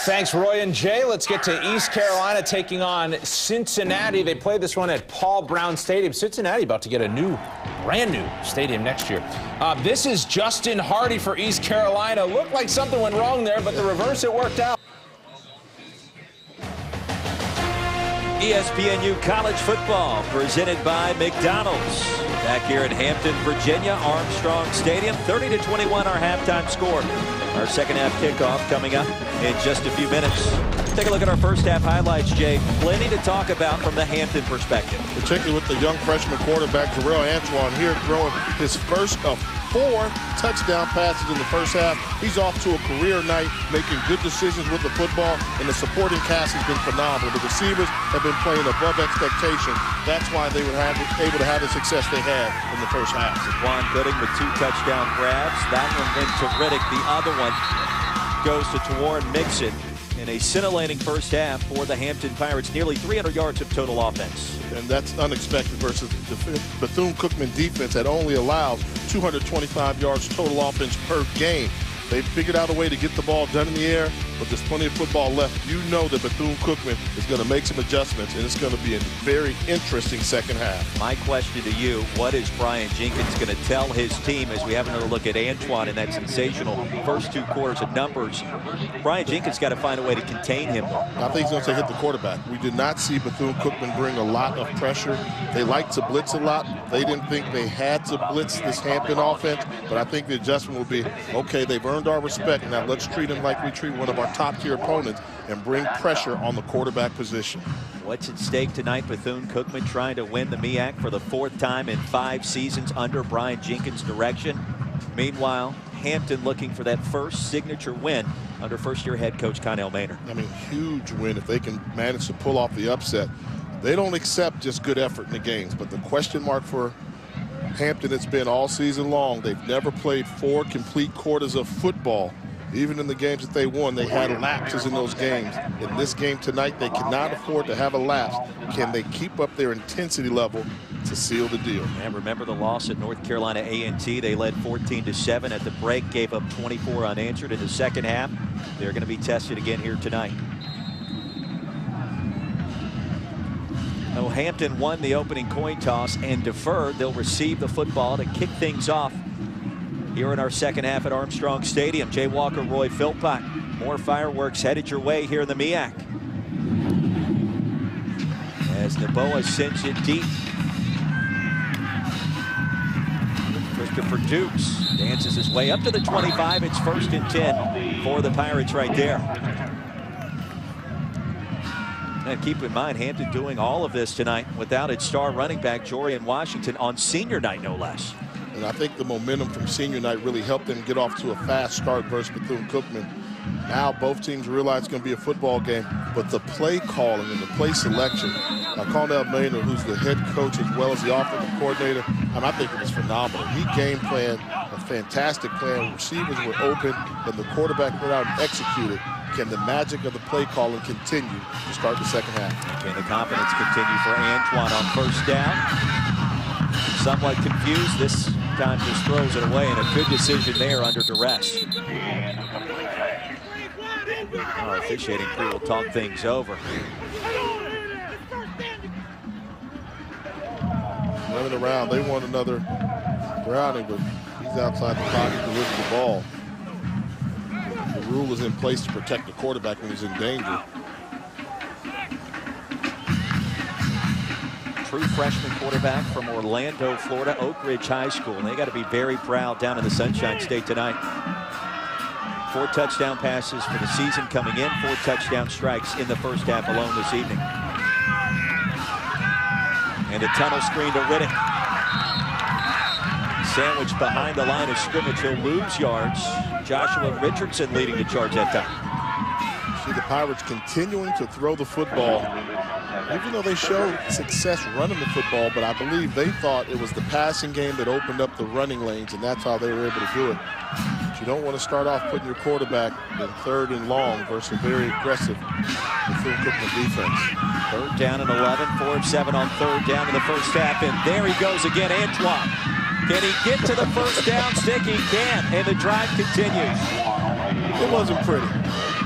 Thanks, Roy and Jay. Let's get to East Carolina taking on Cincinnati. They played this one at Paul Brown Stadium. Cincinnati about to get a brand new stadium next year. This is Justin Hardy for East Carolina. Looked like something went wrong there, but the reverse, it worked out.
ESPNU College Football presented by McDonald's. Back here in Hampton, Virginia, Armstrong Stadium, 30-21 our halftime score. Our second half kickoff coming up in just a few minutes. Take a look at our first half highlights, Jay. Plenty to talk about from the Hampton perspective.
Particularly with the young freshman quarterback, Jarrell Antoine, here throwing his first of 4 touchdown passes in the first half. He's off to a career night, making good decisions with the football, and the supporting cast has been phenomenal. The receivers have been playing above expectation. That's why they were able to have the success they had in the first half.
Juan Gooding with 2 touchdown grabs. That one went to Riddick. The other one goes to Tawarn Mixon. In a scintillating first half for the Hampton Pirates, nearly 300 yards of total offense.
And that's unexpected versus the Bethune Cookman defense that only allows 225 yards total offense per game. They figured out a way to get the ball done in the air, but there's plenty of football left. You know that Bethune-Cookman is going to make some adjustments, and it's going to be a very interesting second half.
My question to you, what is Brian Jenkins going to tell his team as we have another look at Antoine in that sensational first 2 quarters of numbers? Brian Jenkins got to find a way to contain him.
I think he's going to hit the quarterback. We did not see Bethune-Cookman bring a lot of pressure. They like to blitz a lot. They didn't think they had to blitz this Hampton offense, but I think the adjustment will be, okay, they've earned our respect. Now let's treat them like we treat one of our top-tier opponents and bring pressure on the quarterback position.
What's at stake tonight? Bethune-Cookman trying to win the MEAC for the 4th time in 5 seasons under Brian Jenkins' direction. Meanwhile, Hampton looking for that first signature win under first-year head coach Connell Maynard.
I mean, huge win if they can manage to pull off the upset. They don't accept just good effort in the games, but the question mark for Hampton, it's been all season long. They've never played 4 complete quarters of football. Even in the games that they won, they had lapses in those games. In this game tonight, they cannot afford to have a lapse. Can they keep up their intensity level to seal the deal?
And remember the loss at North Carolina A&T. They led 14-7 at the break, gave up 24 unanswered in the second half. They're going to be tested again here tonight. Hampton won the opening coin toss and deferred. They'll receive the football to kick things off here in our second half at Armstrong Stadium. Jay Walker, Roy Philpott. More fireworks headed your way here in the MEAC. As Naboa sends it deep. Christopher Dukes dances his way up to the 25. It's 1st and 10 for the Pirates right there. And keep in mind, Hampton doing all of this tonight without its star running back, Jorian Washington, on senior night, no less.
And I think the momentum from senior night really helped them get off to a fast start versus Bethune-Cookman. Now both teams realize it's going to be a football game, but the play calling and the play selection, Connell Maynard, who's the head coach as well as the offensive coordinator, I think it was phenomenal. He game planned a fantastic plan. Receivers were open, and the quarterback went out and executed. Can the magic of the play calling continue to start the second half?
Can the confidence continue for Antoine on first down? Somewhat confused. This time just throws it away, and a good decision there under duress. Our officiating crew will talk things over.
Running around, they want another Browning, but he's outside the pocket to lift the ball. The rule is in place to protect the quarterback when he's in danger.
True freshman quarterback from Orlando, Florida, Oak Ridge High School. And they got to be very proud down in the Sunshine State tonight. 4 touchdown passes for the season coming in, 4 touchdown strikes in the first half alone this evening. And a tunnel screen to Riddick. Sandwiched behind the line of scrimmage, he'll lose yards. Joshua Richardson leading the charge that time.
See the Pirates continuing to throw the football, even though they showed success running the football, but I believe they thought it was the passing game that opened up the running lanes, and that's how they were able to do it. But you don't want to start off putting your quarterback in 3rd and long versus a very aggressive Bethune Cookman defense.
3rd down and 11, 4 of 7 on 3rd down in the first half, and there he goes again, Antoine. Can he get to the first down stick? He can, and the drive continues.
It wasn't pretty,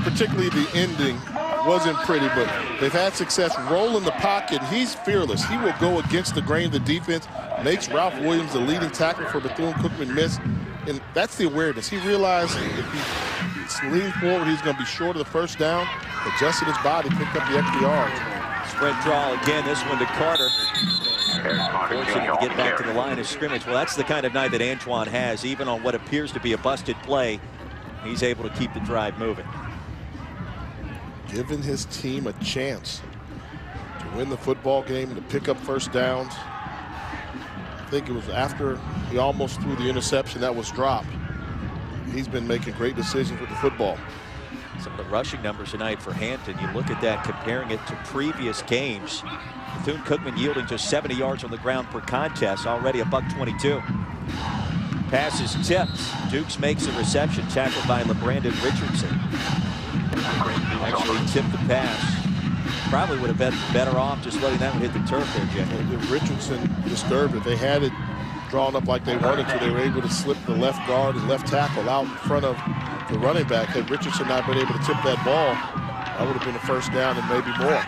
particularly the ending wasn't pretty, but they've had success rolling the pocket. He's fearless. He will go against the grain of the defense, makes Ralph Williams the leading tackle for Bethune-Cookman miss, and that's the awareness. He realized if he leans forward, he's going to be short of the first down, adjusted his body, picked up the extra yards.
Spread draw again, this one to Carter. Fortunate to get back to the line of scrimmage. Well, that's the kind of night that Antoine has. Even on what appears to be a busted play, he's able to keep the drive moving.
Giving his team a chance to win the football game and to pick up first downs. I think it was after he almost threw the interception that was dropped. He's been making great decisions with the football.
Some of the rushing numbers tonight for Hampton, you look at that, comparing it to previous games. Bethune-Cookman yielding just 70 yards on the ground per contest, already a $122. Pass is tipped. Dukes makes a reception, tackled by LeBrandon Richardson. Actually tipped the pass. Probably would have been better off just letting that one hit the turf there, Jeff.
Richardson disturbed it. They had it drawn up like they wanted to. They were able to slip the left guard and left tackle out in front of the running back. Had Richardson not been able to tip that ball, that would have been a first down and maybe more.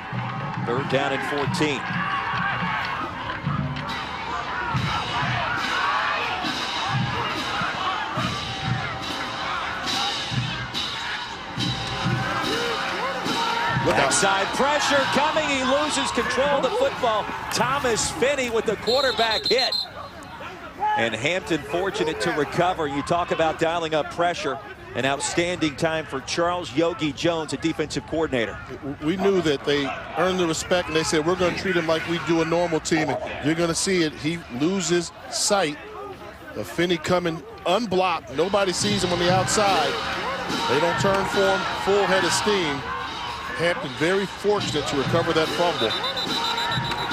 3rd down and 14. Backside pressure coming. He loses control of the football. Thomas Finney with the quarterback hit. And Hampton fortunate to recover. You talk about dialing up pressure. An outstanding time for Charles Yogi Jones, a defensive coordinator.
We knew that they earned the respect, and they said, we're going to treat him like we do a normal team. And you're going to see it. He loses sight of Finney coming unblocked. Nobody sees him on the outside. They don't turn for him, full head of steam. Hampton very fortunate to recover that fumble.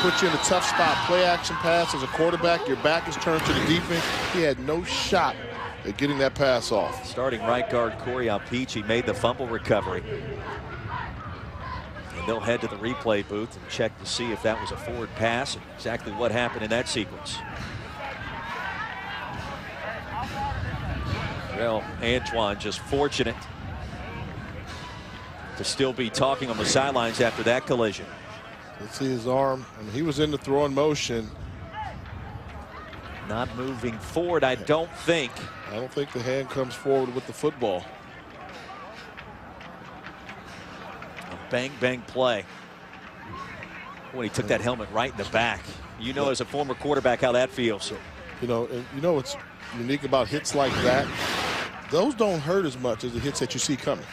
Put you in a tough spot. Play action pass as a quarterback. Your back is turned to the defense. He had no shot at getting that pass off.
Starting right guard Corey Alpici made the fumble recovery. And they'll head to the replay booth and check to see if that was a forward pass and exactly what happened in that sequence. Well, Antoine just fortunate to still be talking on the sidelines after that collision.
Let's see his arm. I mean, he was in the throwing motion.
Not moving forward, I don't think.
I don't think the hand comes forward with the football.
A bang play. When he took that helmet right in the back. You know, as a former quarterback, how that feels.
You know, and you know what's unique about hits like that? Those don't hurt as much as the hits that you see coming.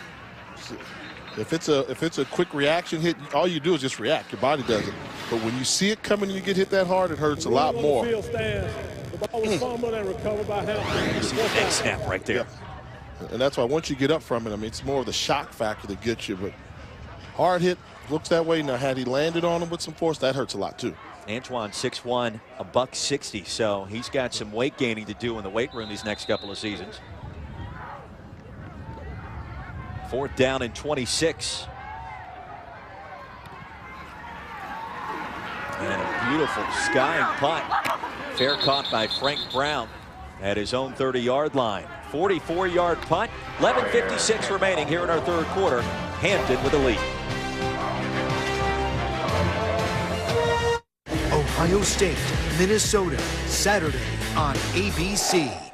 If it's a quick reaction hit, all you do is just react. Your body does it. But when you see it coming and you get hit that hard, it hurts a lot more.
The ball was fumbled and recovered by Hampton.
You see the neck snap right there.
Yeah. And that's why once you get up from it, I mean, it's more of the shock factor that gets you. But hard hit looks that way. Now, had he landed on him with some force, that hurts a lot too.
Antoine 6'1", a $160, so he's got some weight gaining to do in the weight room these next couple of seasons. 4th down and 26. And a beautiful skying punt. Fair caught by Frank Brown at his own 30-yard line. 44-yard punt. 11:56 remaining here in our 3rd quarter. Hampton with a lead.
Ohio State, Minnesota, Saturday on ABC.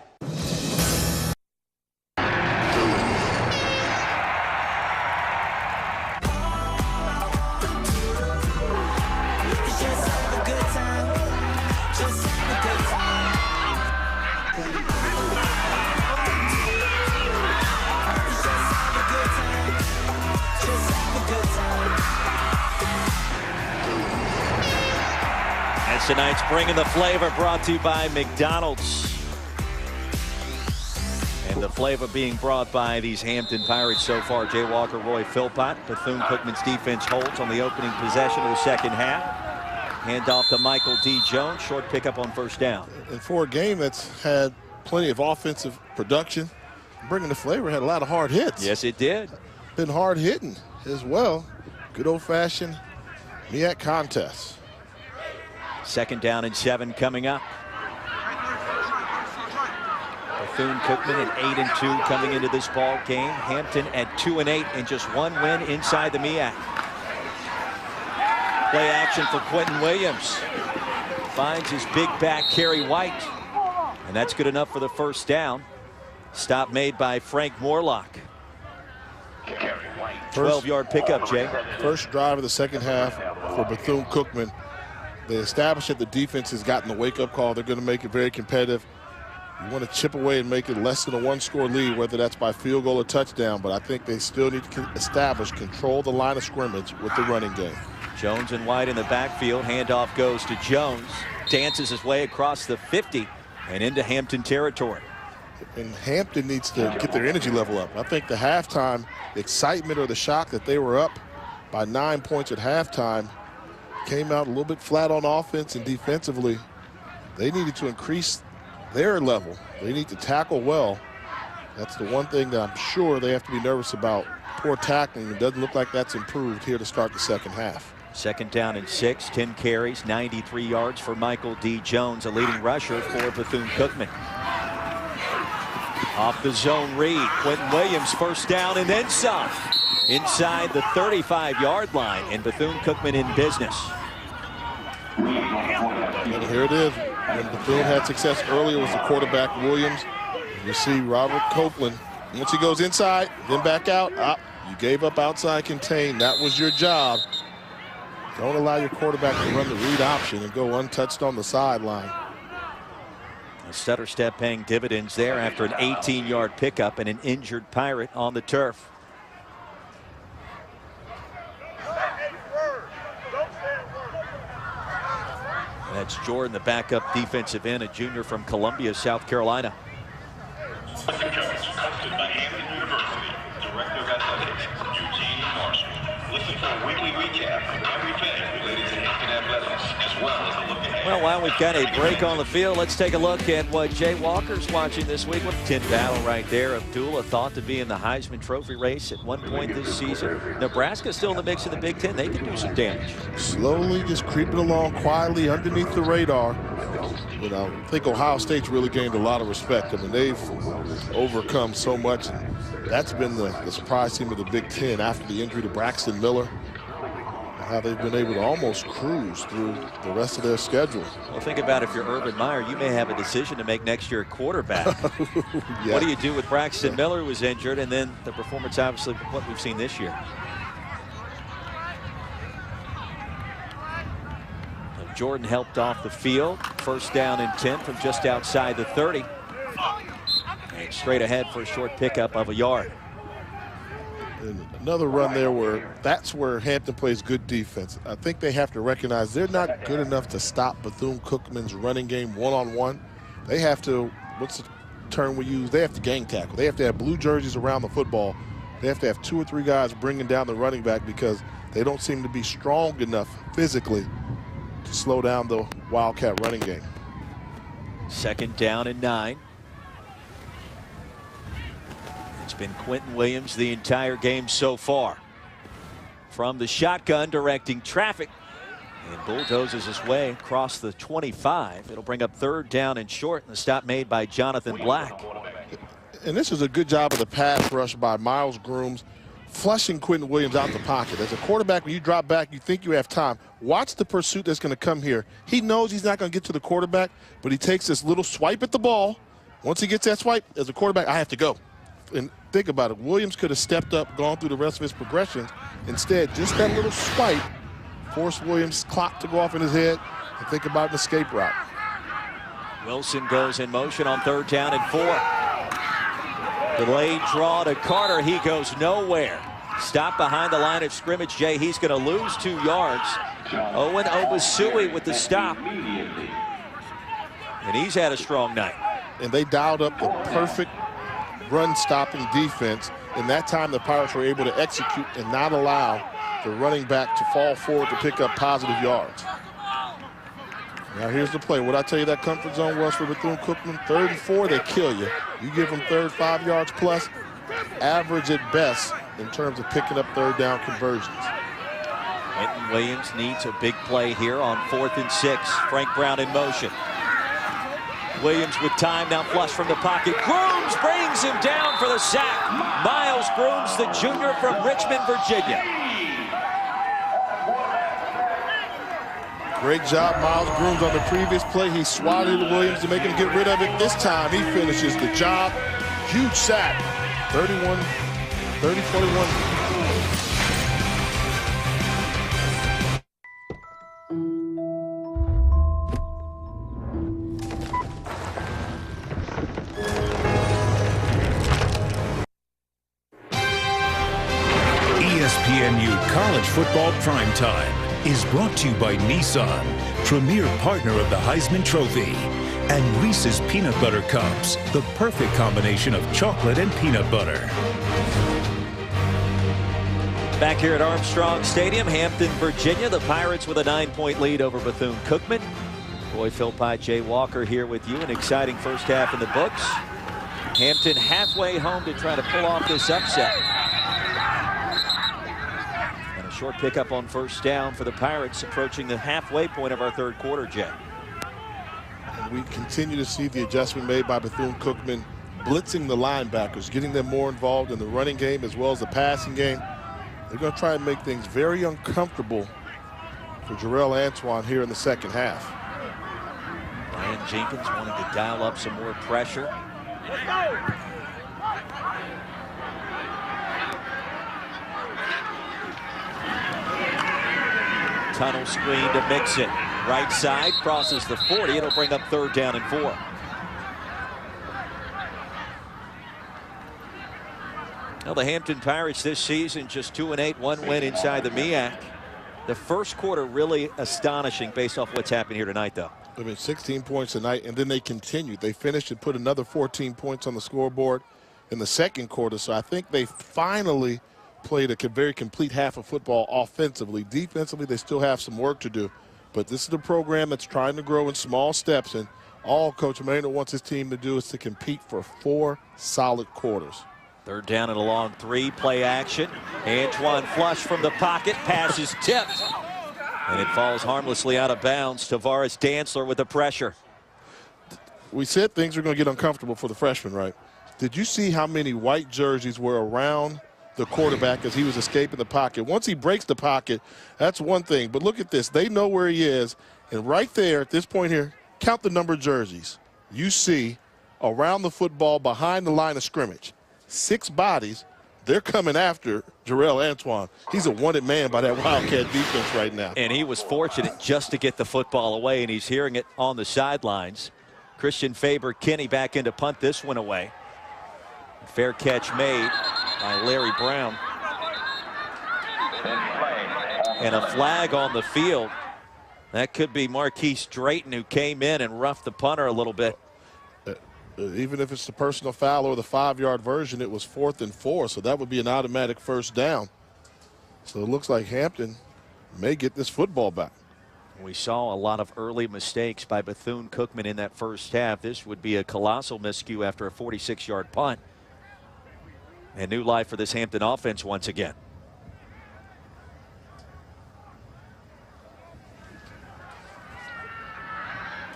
Tonight's Bringing the Flavor brought to you by McDonald's. And the flavor being brought by these Hampton Pirates so far. Jay Walker, Roy Philpott. Bethune Cookman's defense holds on the opening possession of the second half. Handoff to Michael D. Jones. Short pickup on first down.
And for a game that's had plenty of offensive production, bringing the flavor, had a lot of hard hits.
Yes, it did.
Been hard hitting as well. Good old-fashioned MEAC contest.
2nd down and 7 coming up. Bethune Cookman at 8-2 coming into this ball game. Hampton at 2-8 and just 1 win inside the MEAC. Play action for Quentin Williams. Finds his big back Kerry White. And that's good enough for the first down. Stop made by Frank Morlock. 12-yard pickup, Jay.
First drive of the second half for Bethune Cookman. They established that the defense has gotten the wake-up call. They're going to make it very competitive. You want to chip away and make it less than a 1-score lead, whether that's by field goal or touchdown. But I think they still need to control the line of scrimmage with the running game.
Jones and White in the backfield. Handoff goes to Jones. Dances his way across the 50 and into Hampton territory.
And Hampton needs to get their energy level up. I think the halftime excitement or the shock that they were up by 9 points at halftime came out a little bit flat on offense, and defensively they needed to increase their level. They need to tackle well. That's the one thing that I'm sure they have to be nervous about. Poor tackling. It doesn't look like that's improved here to start the second half.
2nd down and 6, 10 carries, 93 yards for Michael D. Jones, a leading rusher for Bethune Cookman. Off the zone read, Quentin Williams first down and then some. Inside the 35-yard line, and Bethune Cookman in business.
And here it is. When Bethune had success earlier was the quarterback Williams. You see Robert Copeland. Once he goes inside, then back out. You gave up outside contain. That was your job. Don't allow your quarterback to run the read option and go untouched on the sideline.
A stutter step paying dividends there after an 18-yard pickup and an injured Pirate on the turf. That's Jordan, the backup defensive end, a junior from Columbia, South Carolina.
Hosted by Hampton University, Director of Athletics, Eugene Marshall. Listen for a weekly recap of everything related to Hampton athletics, as well as a look ahead.
Well, while we've got a break on the field, let's take a look at what Jay Walker's watching this week. What a 10 battle right there. Abdullah thought to be in the Heisman Trophy race at one point this season. Nebraska's still in the mix of the Big Ten. They can do some damage.
Slowly just creeping along quietly underneath the radar. But I think Ohio State's really gained a lot of respect. I mean, they've overcome so much. And that's been the surprise team of the Big Ten after the injury to Braxton Miller. How they've been able to almost cruise through the rest of their schedule.
Well, think about if you're Urban Meyer, you may have a decision to make next year at quarterback.
Yeah.
What do you do with Braxton Miller, who was injured, and then the performance, obviously, what we've seen this year? So Jordan helped off the field. First down and 10 from just outside the 30. And straight ahead for a short pickup of a yard.
And another run there where that's where Hampton plays good defense. I think they have to recognize they're not good enough to stop Bethune Cookman's running game one-on-one. They have to, what's the term we use? They have to gang tackle. They have to have blue jerseys around the football. They have to have 2 or 3 guys bringing down the running back because they don't seem to be strong enough physically to slow down the Wildcat running game.
2nd down and 9. It's been Quentin Williams the entire game so far. From the shotgun, directing traffic, and bulldozes his way across the 25. It'll bring up 3rd down and short, and the stop made by Jonathan Black.
And this is a good job of the pass rush by Miles Grooms, flushing Quentin Williams out the pocket. As a quarterback, when you drop back, you think you have time. Watch the pursuit that's going to come here. He knows he's not going to get to the quarterback, but he takes this little swipe at the ball. Once he gets that swipe, as a quarterback, I have to go. And think about it. Williams could have stepped up, gone through the rest of his progressions. Instead, just that little swipe forced Williams' clock to go off in his head and think about an escape route.
Wilson goes in motion on 3rd down and 4. Delayed draw to Carter. He goes nowhere. Stop behind the line of scrimmage, Jay. He's going to lose 2 yards. Owen Obasui with the stop. And he's had a strong night.
And they dialed up the perfect run-stopping defense. In that time, the Pirates were able to execute and not allow the running back to fall forward to pick up positive yards. Now here's the play. What I tell you that comfort zone was for Bethune Cookman? 3rd and 4, they kill you. You give them 3rd, 5 yards plus, average at best in terms of picking up 3rd down conversions.
Quentin Williams needs a big play here on 4th and 6. Frank Brown in motion. Williams with time, now flush from the pocket. Grooms brings him down for the sack. Miles Grooms, the junior from Richmond, Virginia.
Great job, Miles Grooms, on the previous play. He swatted Williams to make him get rid of it. This time he finishes the job. Huge sack. 30-41.
ESPNU College Football Primetime is brought to you by Nissan, premier partner of the Heisman Trophy, and Reese's Peanut Butter Cups, the perfect combination of chocolate and peanut butter.
Back here at Armstrong Stadium, Hampton, Virginia, the Pirates with a 9-point lead over Bethune Cookman. Roy Philpott, Jay Walker here with you. An exciting first half in the books. Hampton halfway home to try to pull off this upset. Short pickup on 1st down for the Pirates, approaching the halfway point of our 3rd quarter, Jay.
And we continue to see the adjustment made by Bethune Cookman, blitzing the linebackers, getting them more involved in the running game as well as the passing game. They're going to try and make things very uncomfortable for Jarrell Antoine here in the 2nd half.
Ryan Jenkins wanting to dial up some more pressure.
Let's go.
Tunnel screen to mix it. Right side, crosses the 40. It'll bring up 3rd down and 4. Well, the Hampton Pirates this season just 2-8, 1 win inside the MEAC. The first quarter really astonishing based off what's happened here tonight, though.
I mean, 16 points tonight, and then they continued. They finished and put another 14 points on the scoreboard in the 2nd quarter. So I think they finally played a very complete half of football offensively. Defensively, they still have some work to do. But this is a program that's trying to grow in small steps, and all Coach Marino wants his team to do is to compete for 4 solid quarters.
3rd down and a long 3, play action. Antoine flush from the pocket, pass is tipped. And it falls harmlessly out of bounds. Tavares Dantzler with the pressure.
We said things were going to get uncomfortable for the freshman, right? Did you see how many white jerseys were around the quarterback as he was escaping the pocket? Once he breaks the pocket, that's one thing. But look at this. They know where he is. And right there at this point here, count the number of jerseys you see around the football behind the line of scrimmage. 6 bodies. They're coming after Jarrell Antoine. He's a wanted man by that Wildcat defense right now.
And he was fortunate just to get the football away, and he's hearing it on the sidelines. Christian Faber-Kinney back in to punt this one away. Fair catch made by Larry Brown. And a flag on the field. That could be Marquise Drayton, who came in and roughed the punter a little bit.
Even if it's the personal foul or the 5-yard version, it was 4th and 4, so that would be an automatic 1st down. So it looks like Hampton may get this football back.
We saw a lot of early mistakes by Bethune Cookman in that first half. This would be a colossal miscue after a 46-yard punt. And new life for this Hampton offense once again.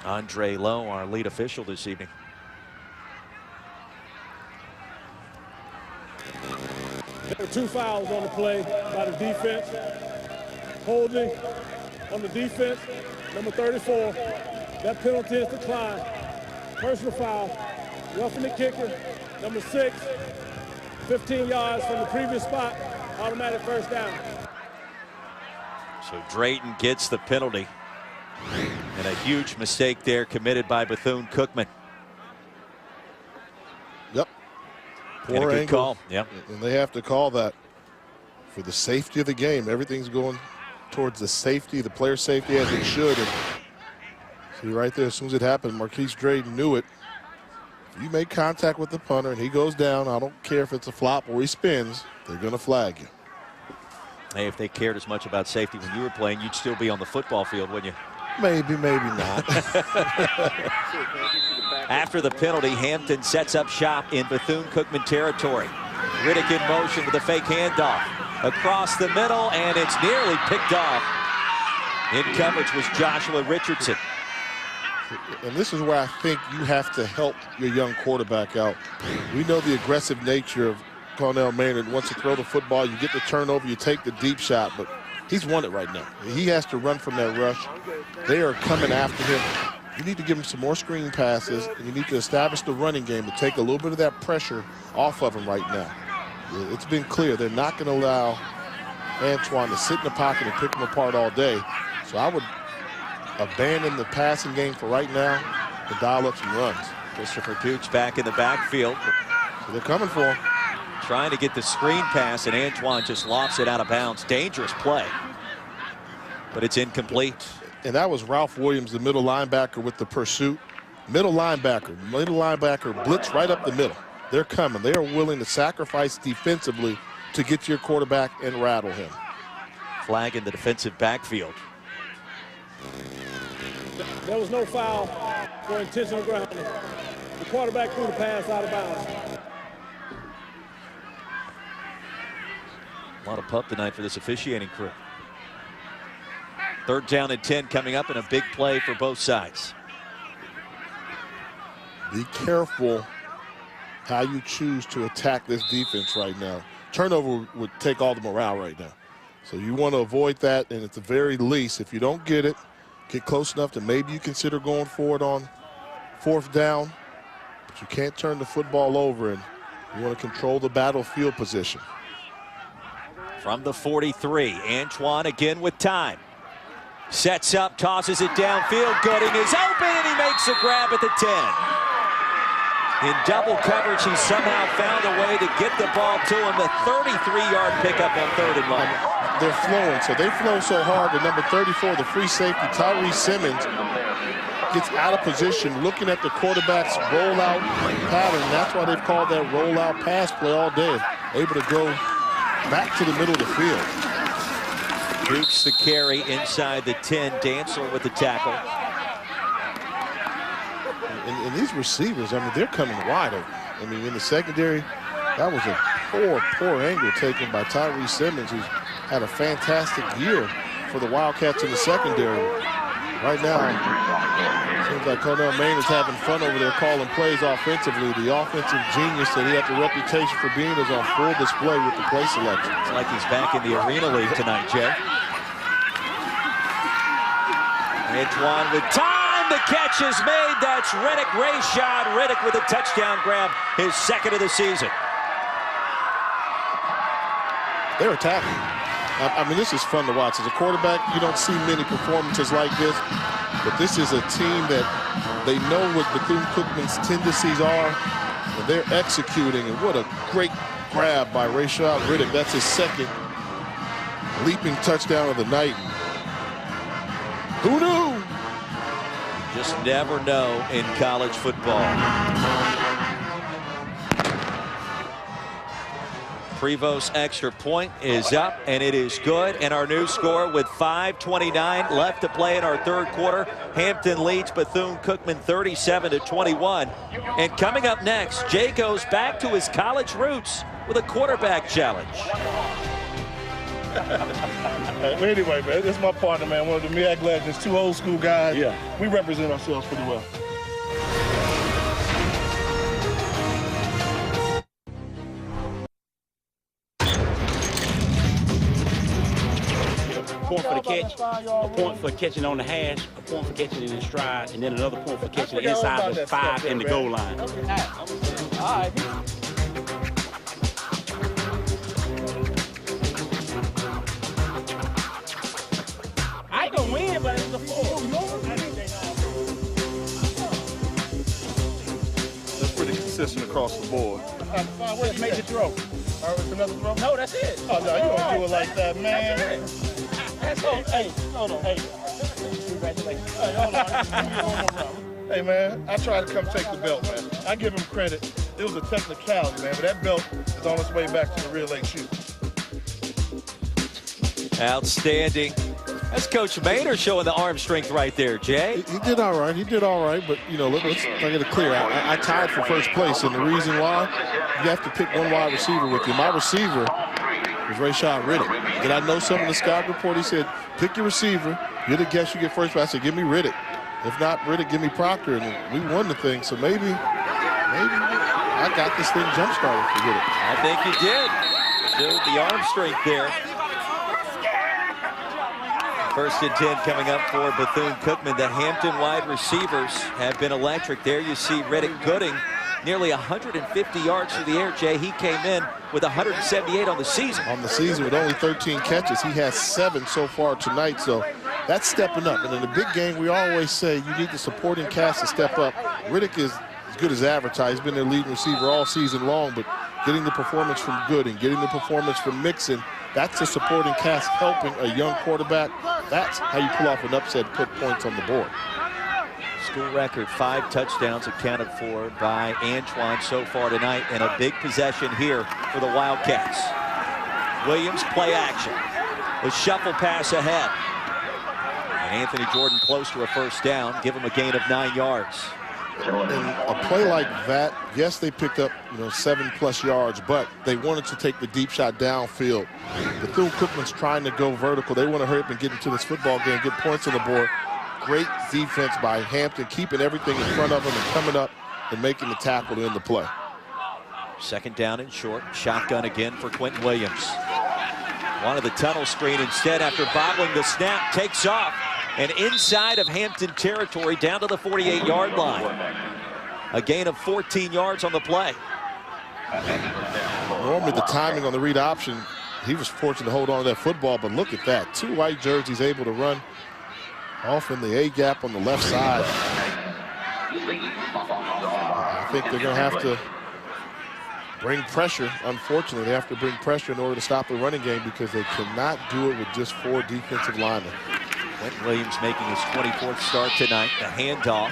Andre Lowe, our lead official this evening.
There were 2 fouls on the play by the defense. Holding on the defense, number 34. That penalty is declined. Personal foul, roughing the kicker, number 6. 15 yards from the previous spot, automatic 1st down.
So Drayton gets the penalty. And a huge mistake there committed by Bethune Cookman.
Yep. Poor
angle. Call. Yep.
And they have to call that for the safety of the game. Everything's going towards the safety, the player safety, as it should. And see right there, as soon as it happened, Marquise Drayton knew it. You make contact with the punter and he goes down, I don't care if it's a flop or he spins, they're going to flag you.
Hey, if they cared as much about safety when you were playing, you'd still be on the football field, wouldn't you?
Maybe, maybe not.
After the penalty, Hampton sets up shop in Bethune Cookman territory. Riddick in motion with a fake handoff. Across the middle, and it's nearly picked off. In coverage was Joshua Richardson.
And this is where I think you have to help your young quarterback out. We know the aggressive nature of Cornell Maynard. Wants to throw the football, you get the turnover, you take the deep shot, but he's won it right now. He has to run from that rush. They are coming after him. You need to give him some more screen passes, and you need to establish the running game to take a little bit of that pressure off of him right now. It's been clear they're not going to allow Antoine to sit in the pocket and pick him apart all day. So I would abandon the passing game for right now and dial up some runs.
Christopher Gooch back in the backfield.
So they're coming for him.
Trying to get the screen pass, and Antoine just lofts it out of bounds. Dangerous play, but it's incomplete.
And that was Ralph Williams, the middle linebacker, with the pursuit. Middle linebacker blitz right up the middle. They're coming. They are willing to sacrifice defensively to get to your quarterback and rattle him.
Flag in the defensive backfield.
There was no foul for intentional grounding. The quarterback threw the pass out of bounds.
A lot of pup tonight for this officiating crew. 3rd down and 10 coming up, and a big play for both sides.
Be careful how you choose to attack this defense right now. Turnover would take all the morale right now. So you want to avoid that, and at the very least, if you don't get it, get close enough to maybe you consider going for it on 4th down, but you can't turn the football over, and you want to control the battlefield position.
From the 43, Antoine again with time. Sets up, tosses it downfield. Gooding is open, and he makes a grab at the 10. In double coverage, he somehow found a way to get the ball to him. A 33-yard pickup on 3rd and long.
They're flowing, so they flow so hard. The number 34, the free safety, Tyree Simmons, gets out of position, looking at the quarterback's rollout pattern. That's why they've called that rollout pass play all day. Able to go back to the middle of the field.
Gooch the carry inside the 10. Dantzler with the tackle.
And these receivers, I mean, they're coming wide open. I mean, in the secondary, that was a poor angle taken by Tyree Simmons, who's had a fantastic year for the Wildcats in the secondary. Right now, it seems like Cornell Maynard's having fun over there calling plays offensively. The offensive genius that he had the reputation for being is on full display with the play selection.
It's like he's back in the Arena League tonight, Jay. Antoine with time. The catch is made. That's Riddick. Rayshad Riddick with a touchdown grab, his 2nd of the season.
They're attacking. I mean, this is fun to watch. As a quarterback, you don't see many performances like this, but this is a team that they know what Bethune Cookman's tendencies are, and they're executing. And what a great grab by Rayshad Riddick. That's his 2nd leaping touchdown of the night. Who knew?
Just never know in college football. Prevost extra point is up, and it is good. And our new score with 5:29 left to play in our 3rd quarter. Hampton leads Bethune Cookman 37-21. And coming up next, Jay goes back to his college roots with a quarterback challenge.
Anyway, man, this is my partner, man. One of the MEAC legends, 2 old school guys. Yeah. We represent ourselves pretty well.
A point for the catch, a point for catching on the hash, a point for catching in stride, and then another point for catching inside the 5 in the goal line. All right. I can win, but it's a 4.
That's pretty consistent across the board.
Where's the major throw?
It's another throw?
No, that's it.
Oh, no, you don't do it like that, man.
That's it. Hey, hold on. Hey. Congratulations. Hey, hold on.
Hey, man, I tried to come take the belt, man. I give him credit. It was a technicality, man, but that belt is on its way back to the real late shoe.
Outstanding. That's Coach Maynard showing the arm strength right there, Jay.
He did all right. He did all right, but, you know, let's get it clear. I tied for first place, and the reason why, you have to pick one wide receiver with you. My receiver was Rashad Riddick. Did I know something in the scout report? He said, pick your receiver. You're the guess you get first place. I said, give me Riddick. If not Riddick, give me Proctor, and we won the thing. So maybe I got this thing jump-started for Riddick.
I think you did. Showed the arm strength there. First and 10 coming up for Bethune-Cookman. The Hampton wide receivers have been electric. There you see Riddick Gooding, nearly 150 yards through the air. Jay, he came in with 178 on the season.
On the season with only 13 catches. He has 7 so far tonight, so that's stepping up. And in the big game, we always say you need the supporting cast to step up. Riddick is as good as advertised. He's been their leading receiver all season long, but getting the performance from Gooding, getting the performance from Mixon, that's the supporting cast helping a young quarterback. That's how you pull off an upset and put points on the board.
School record 5 touchdowns accounted for by Antoine so far tonight, and a big possession here for the Wildcats. Williams play action. The shuffle pass ahead. And Anthony Jordan close to a first down. Give him a gain of 9 yards.
In a play like that, yes, they picked up 7+ yards, but they wanted to take the deep shot downfield. Bethune-Cookman's trying to go vertical. They want to hurry up and get into this football game, get points on the board. Great defense by Hampton, keeping everything in front of them and coming up and making the tackle to end the play.
Second down and short. Shotgun again for Quentin Williams. Wanted the tunnel screen instead after bobbling the snap. Takes off. And inside of Hampton territory down to the 48-yard line. A gain of 14 yards on the play.
Normally the timing on the read option, he was fortunate to hold on to that football, but look at that. 2 white jerseys able to run off in the A gap on the left side. I think they're going to have to bring pressure. Unfortunately, they have to bring pressure in order to stop the running game because they cannot do it with just 4 defensive linemen.
Quentin Williams making his 24th start tonight. The handoff.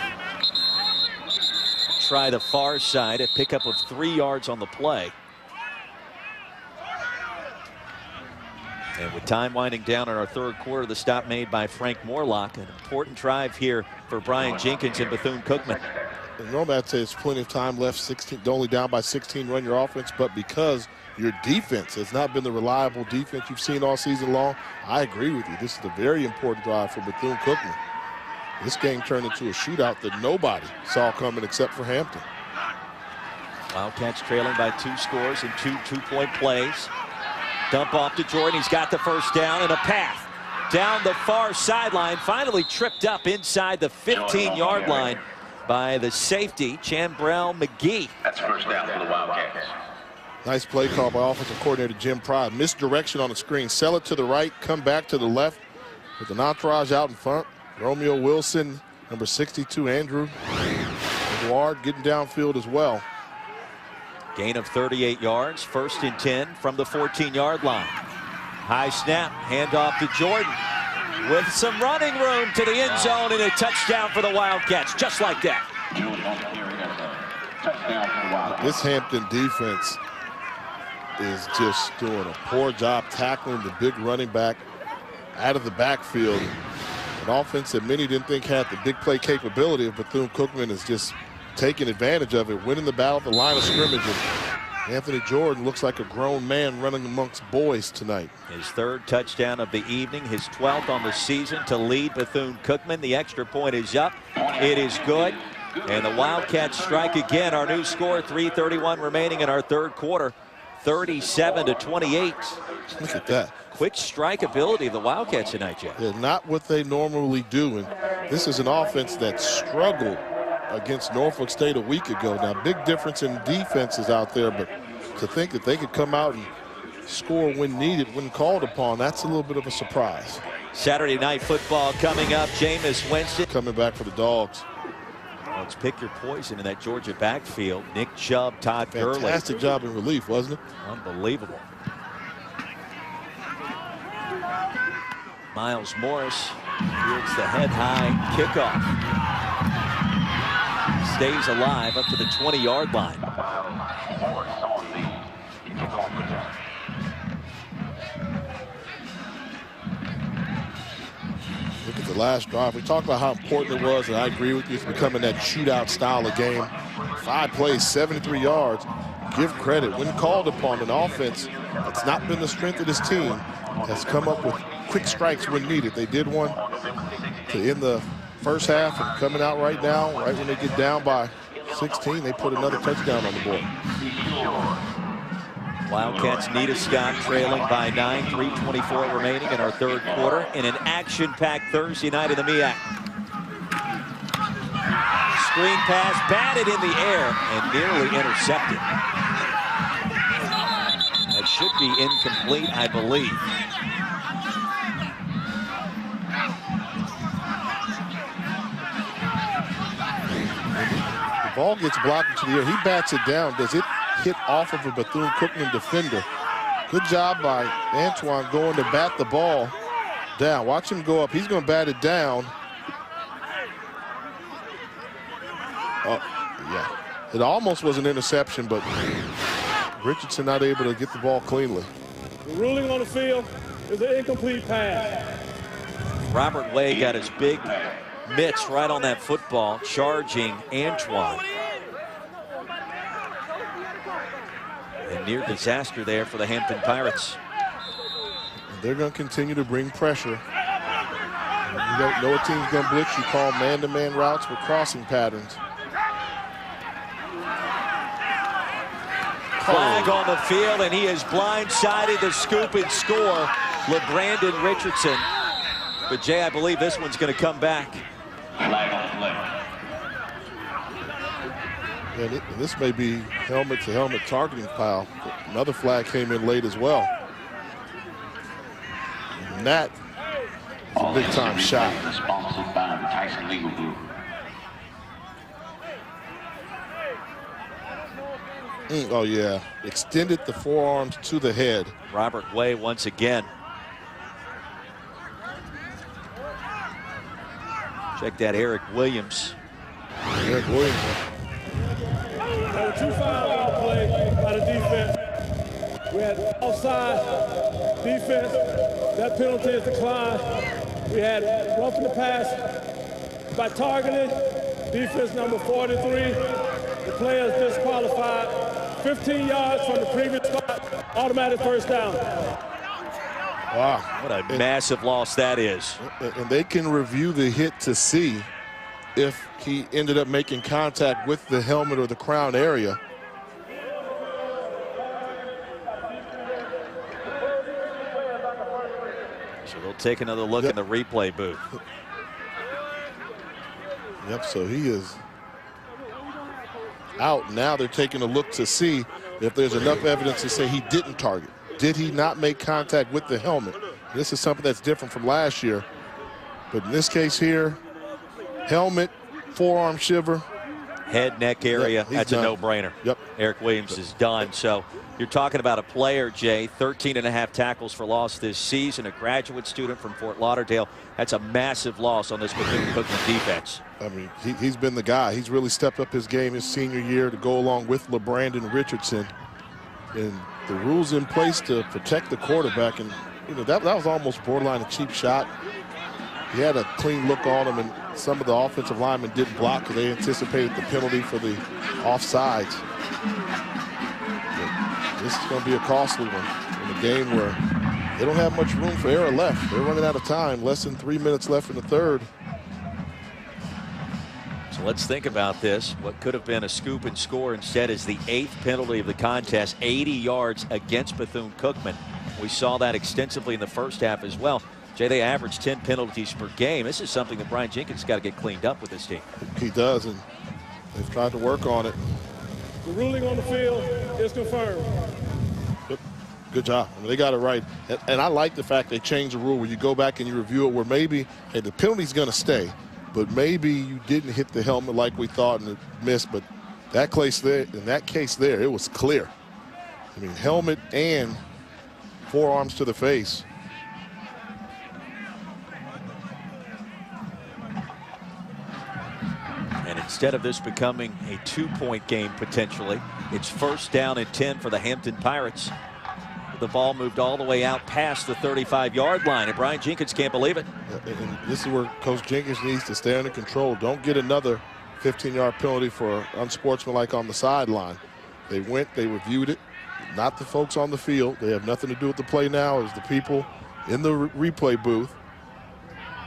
Try the far side. A pickup of 3 yards on the play. And with time winding down in our third quarter, the stop made by Frank Morlock. An important drive here for Brian Jenkins and Bethune-Cookman.
And normally I'd say it's plenty of time left. 16, only down by 16, run your offense, but because your defense has not been the reliable defense you've seen all season long, I agree with you. This is a very important drive for Bethune-Cookman. This game turned into a shootout that nobody saw coming except for Hampton.
Wildcats trailing by 2 scores and 2 two-point plays. Dump off to Jordan. He's got the first down and a path down the far sideline. Finally tripped up inside the 15-yard line by the safety, Chambrell McGee.
That's first down for the Wildcats.
Nice play call by offensive coordinator Jim Pride. Misdirection on the screen. Sell it to the right, come back to the left with an entourage out in front. Romeo Wilson, number 62, Andrew Edouard getting downfield as well.
Gain of 38 yards, first and 10 from the 14-yard line. High snap, handoff to Jordan with some running room to the end zone and a touchdown for the Wildcats, just like that.
This Hampton defense is just doing a poor job tackling the big running back out of the backfield. An offense that many didn't think had the big play capability of Bethune-Cookman is just taking advantage of it, winning the battle at the line of scrimmage. And Anthony Jordan looks like a grown man running amongst boys tonight.
His 3rd touchdown of the evening, his 12th on the season to lead Bethune-Cookman. The extra point is up. It is good. And the Wildcats strike again. Our new score, 3:31 remaining in our third quarter. 37-28.
Look at that.
Quick strike ability of the Wildcats tonight, Jeff.
Yeah, not what they normally do. And this is an offense that struggled against Norfolk State a week ago. Now, big difference in defenses out there, but to think that they could come out and score when needed, when called upon, that's a little bit of a surprise.
Saturday night football coming up. Jameis Winston
coming back for the Dogs.
Let's pick your poison in that Georgia backfield. Nick Chubb, Todd Gurley.
Fantastic job in relief, wasn't it?
Unbelievable. Miles Morris fields the head-high kickoff. stays alive up to the 20-yard line.
Look at the last drive. We talked about how important it was, and I agree with you. It's becoming that shootout style of game. 5 plays, 73 yards. Give credit. When called upon, an offense that's not been the strength of this team has come up with quick strikes when needed. They did one to end the first half, and coming out right now, right when they get down by 16, they put another touchdown on the board.
Wildcats need a stop, trailing by 9, 3:24 remaining in our third quarter in an action-packed Thursday night in the MEAC. Screen pass batted in the air and nearly intercepted. That should be incomplete, I believe.
The ball gets blocked into the air. He bats it down. Does it hit off of a Bethune Cookman defender? Good job by Antoine going to bat the ball down. Watch him go up. He's going to bat it down. Oh, yeah. It almost was an interception, but Richardson not able to get the ball cleanly.
The ruling on the field is an incomplete pass.
Robert Way got his big mitts right on that football, charging Antoine. A near disaster there for the Hampton Pirates.
They're going to continue to bring pressure. You don't know a team's going to blitz. You call man-to-man routes with crossing patterns.
Flag on the field, and he is blindsided. The scoop and score, LeBrandon Richardson. But Jay, I believe this one's going to come back.
Flag on the play.
And this may be helmet-to-helmet targeting foul. Another flag came in late as well. And that is a big-time shot.
Sponsored by the Tyson Legal Group.
Oh, yeah. Extended the forearms to the head.
Robert Way once again. Check that, Eric Williams.
Eric Williams.
There were 2 fouls on the play by the defense. We had offside defense. That penalty is declined. We had roughing the pass by targeting. Defense number 43. The player is disqualified. 15 yards from the previous spot. Automatic first down.
Wow.
What a massive loss that is.
And they can review the hit to see if he ended up making contact with the helmet or the crown area.
So they'll take another look in the replay booth.
Yep, so he is out. Now they're taking a look to see if there's enough evidence to say he didn't target. Did he not make contact with the helmet? This is something that's different from last year. But in this case here, helmet, forearm shiver.
Head, neck area, that's
done.
a no-brainer.
Yep.
Eric Williams is done. So you're talking about a player, Jay, 13.5 tackles for loss this season, a graduate student from Fort Lauderdale. That's a massive loss on this Bethune Cookman defense.
I mean, he's been the guy. He's really stepped up his game his senior year to go along with LeBrandon Richardson. And the rules in place to protect the quarterback. And, you know, that was almost borderline a cheap shot. He had a clean look on him, and some of the offensive linemen didn't block because they anticipated the penalty for the offsides. But this is going to be a costly one in a game where they don't have much room for error left. They're running out of time, less than 3 minutes left in the third.
So let's think about this. What could have been a scoop and score instead is the 8th penalty of the contest, 80 yards against Bethune Cookman. We saw that extensively in the first half as well. Jay, they averaged 10 penalties per game. This is something that Brian Jenkins got to get cleaned up with this team.
He does, and they've tried to work on it.
The ruling on the field is confirmed.
Good job. I mean, they got it right. And I like the fact they changed the rule where you go back and you review it where maybe, hey, the penalty's going to stay, but maybe you didn't hit the helmet like we thought and it missed. But that case there, in that case there, it was clear. I mean, helmet and forearms to the face.
instead of this becoming a 2-point game potentially, it's 1st down and 10 for the Hampton Pirates. The ball moved all the way out past the 35-yard line, and Brian Jenkins can't believe it.
And this is where Coach Jenkins needs to stay under control. Don't get another 15-yard penalty for unsportsmanlike on the sideline. They went, they reviewed it, not the folks on the field. They have nothing to do with the play now. It's the people in the replay booth,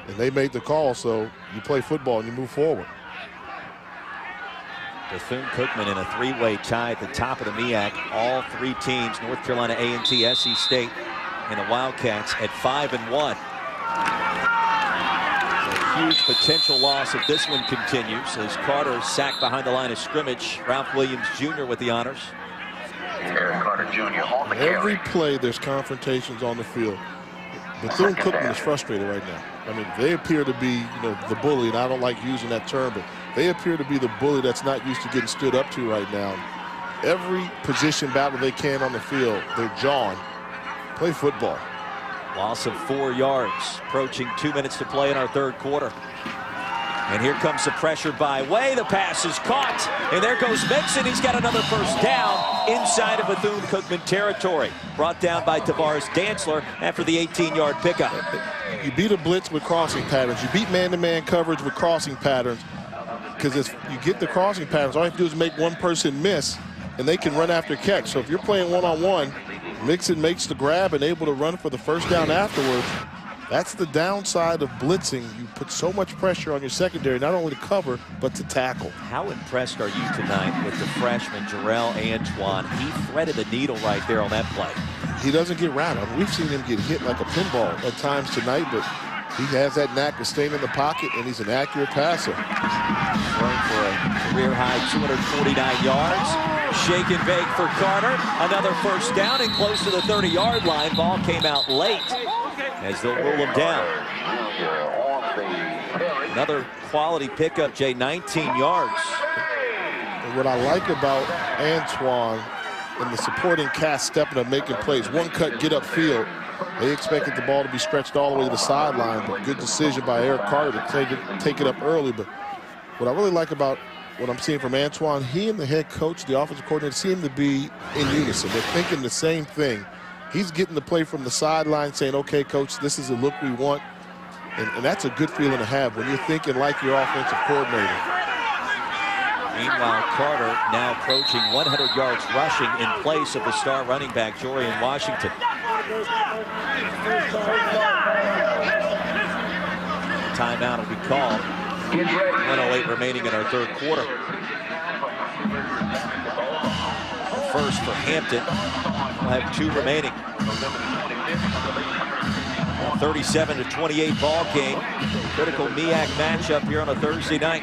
and they made the call, so you play football and you move forward.
Bethune Cookman in a 3-way tie at the top of the MEAC. All 3 teams, North Carolina A&T, SC State, and the Wildcats at 5-1. A huge potential loss if this one continues, as Carter sacked behind the line of scrimmage. Ralph Williams Jr. with the honors.
Eric Carter Jr. on the
Every play there's confrontations on the field. Bethune Cookman is frustrated right now. I mean, they appear to be, the bully, and I don't like using that term, but they appear to be the bully that's not used to getting stood up to right now. Every position battle they can on the field, they're jawing. Play football.
Loss of 4 yards, approaching 2 minutes to play in our 3rd quarter. And here comes the pressure by Way. The pass is caught, and there goes Mixon. He's got another 1st down inside of Bethune Cookman territory. Brought down by Tavares Dantzler after the 18-yard pickup.
You beat a blitz with crossing patterns. You beat man-to-man coverage with crossing patterns. Because if you get the crossing patterns, all you have to do is make one person miss, and they can run after catch. So if you're playing one-on-one, Mixon makes the grab and able to run for the 1st down afterwards. That's the downside of blitzing. You put so much pressure on your secondary, not only to cover, but to tackle.
How impressed are you tonight with the freshman, Jarrell Antoine? He threaded the needle right there on that play.
He doesn't get rattled. We've seen him get hit like a pinball at times tonight, but he has that knack of staying in the pocket, and he's an accurate passer.
Thrown for a career-high 249 yards. Shake and bake for Carter. Another 1st down and close to the 30-yard line. Ball came out late as they'll rule him down. Another quality pickup, Jay, 19 yards.
And what I like about Antoine and the supporting cast stepping up, making plays, one cut, get upfield. They expected the ball to be stretched all the way to the sideline, but good decision by Eric Carter to take it up early. But what I really like about what I'm seeing from Antoine, he and the head coach, the offensive coordinator, seem to be in unison. They're thinking the same thing. He's getting the play from the sideline saying, okay, coach, this is the look we want. And that's a good feeling to have when you're thinking like your offensive coordinator.
Meanwhile, Carter now approaching 100 yards rushing in place of the star running back, Jorian Washington. Timeout will be called. 1:08 remaining in our 3rd quarter. First for Hampton. We'll have 2 remaining. 37-28 ball game. Critical MEAC matchup here on a Thursday night.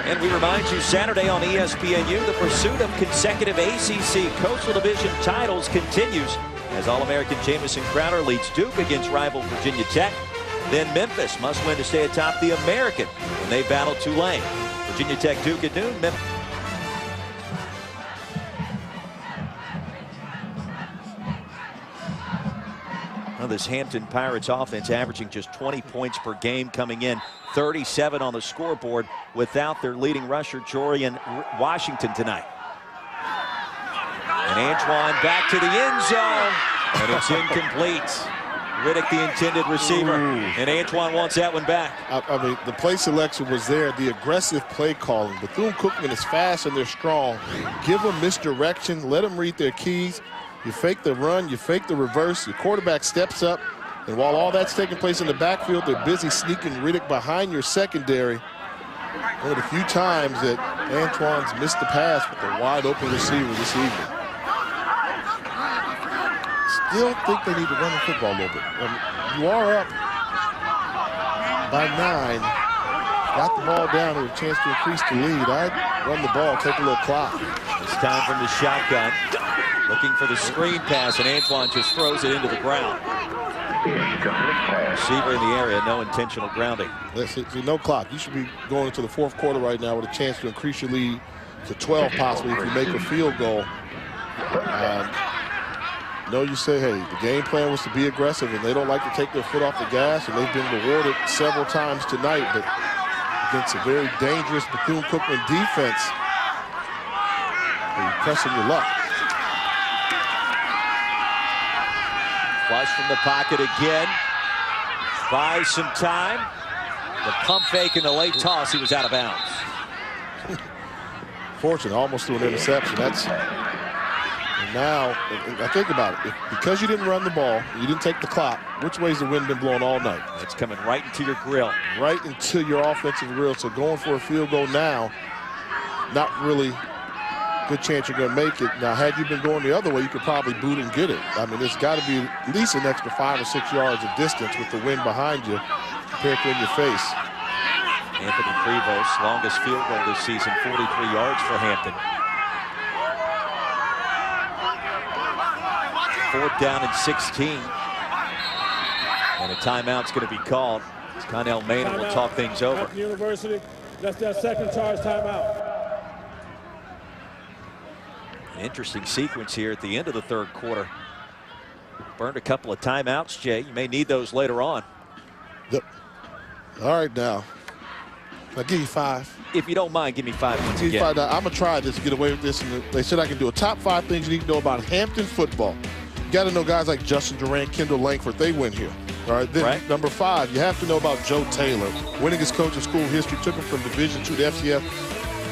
And we remind you, Saturday on ESPNU, the pursuit of consecutive ACC Coastal Division titles continues as All-American Jamison Crowder leads Duke against rival Virginia Tech. Then Memphis must win to stay atop the American when they battle Tulane. Virginia Tech, Duke at noon. Memphis. Well, this Hampton Pirates offense averaging just 20 points per game, coming in 37 on the scoreboard without their leading rusher, Jorian Washington, tonight. And Antoine back to the end zone, and it's incomplete. Riddick, the intended receiver, and Antoine wants that one back.
I mean, the play selection was there, the aggressive play calling. Bethune Cookman is fast and they're strong. Give them misdirection, let them read their keys. You fake the run, you fake the reverse, your quarterback steps up, and while all that's taking place in the backfield, they're busy sneaking Riddick behind your secondary. One of the few times that Antoine's missed the pass with a wide open receiver this evening. Still think they need to run the football a little bit. You are up by 9. Got the ball down with a chance to increase the lead. I'd run the ball, take a little clock.
It's time from the shotgun. Looking for the screen pass, and Antoine just throws it into the ground. Receiver in the area, no intentional grounding.
Listen, no clock. You should be going into the 4th quarter right now with a chance to increase your lead to 12 possibly if you make a field goal. You say, hey, the game plan was to be aggressive, and they don't like to take their foot off the gas, and they've been rewarded several times tonight. But if against a very dangerous Bethune Cookman defense. You're pressing your luck.
Flush from the pocket again. Buys some time. The pump fake and the late toss. He was out of bounds.
Fortunate, almost threw an interception. That's now. I think about it. Because you didn't run the ball, you didn't take the clock. Which way's the wind been blowing all night?
It's coming right into your grill.
Right into your offensive grill. So going for a field goal now, not really good chance you're going to make it. Now, had you been going the other way, you could probably boot and get it. I mean, it's got to be at least an extra 5 or 6 yards of distance with the wind behind you compared to in your face.
Anthony Prevost, longest field goal this season, 43 yards for Hampton. 4th down and 16. And a timeout's going to be called. Connell Maynard will talk things over.
Hampton University, that's their second charge timeout.
An interesting sequence here at the end of the 3rd quarter. Burned a couple of timeouts, Jay. You may need those later on.
Yep. All right, now. I'll give you 5.
If you don't mind, give me 5 minutes again.
I'm going to try this to get away with this. And they said I can do a top 5 things you need to know about Hampton football. You got to know guys like Justin Durant, Kendall Langford. They win here. All right. Then number 5, you have to know about Joe Taylor. Winningest coach in school history, took him from Division II to FCS.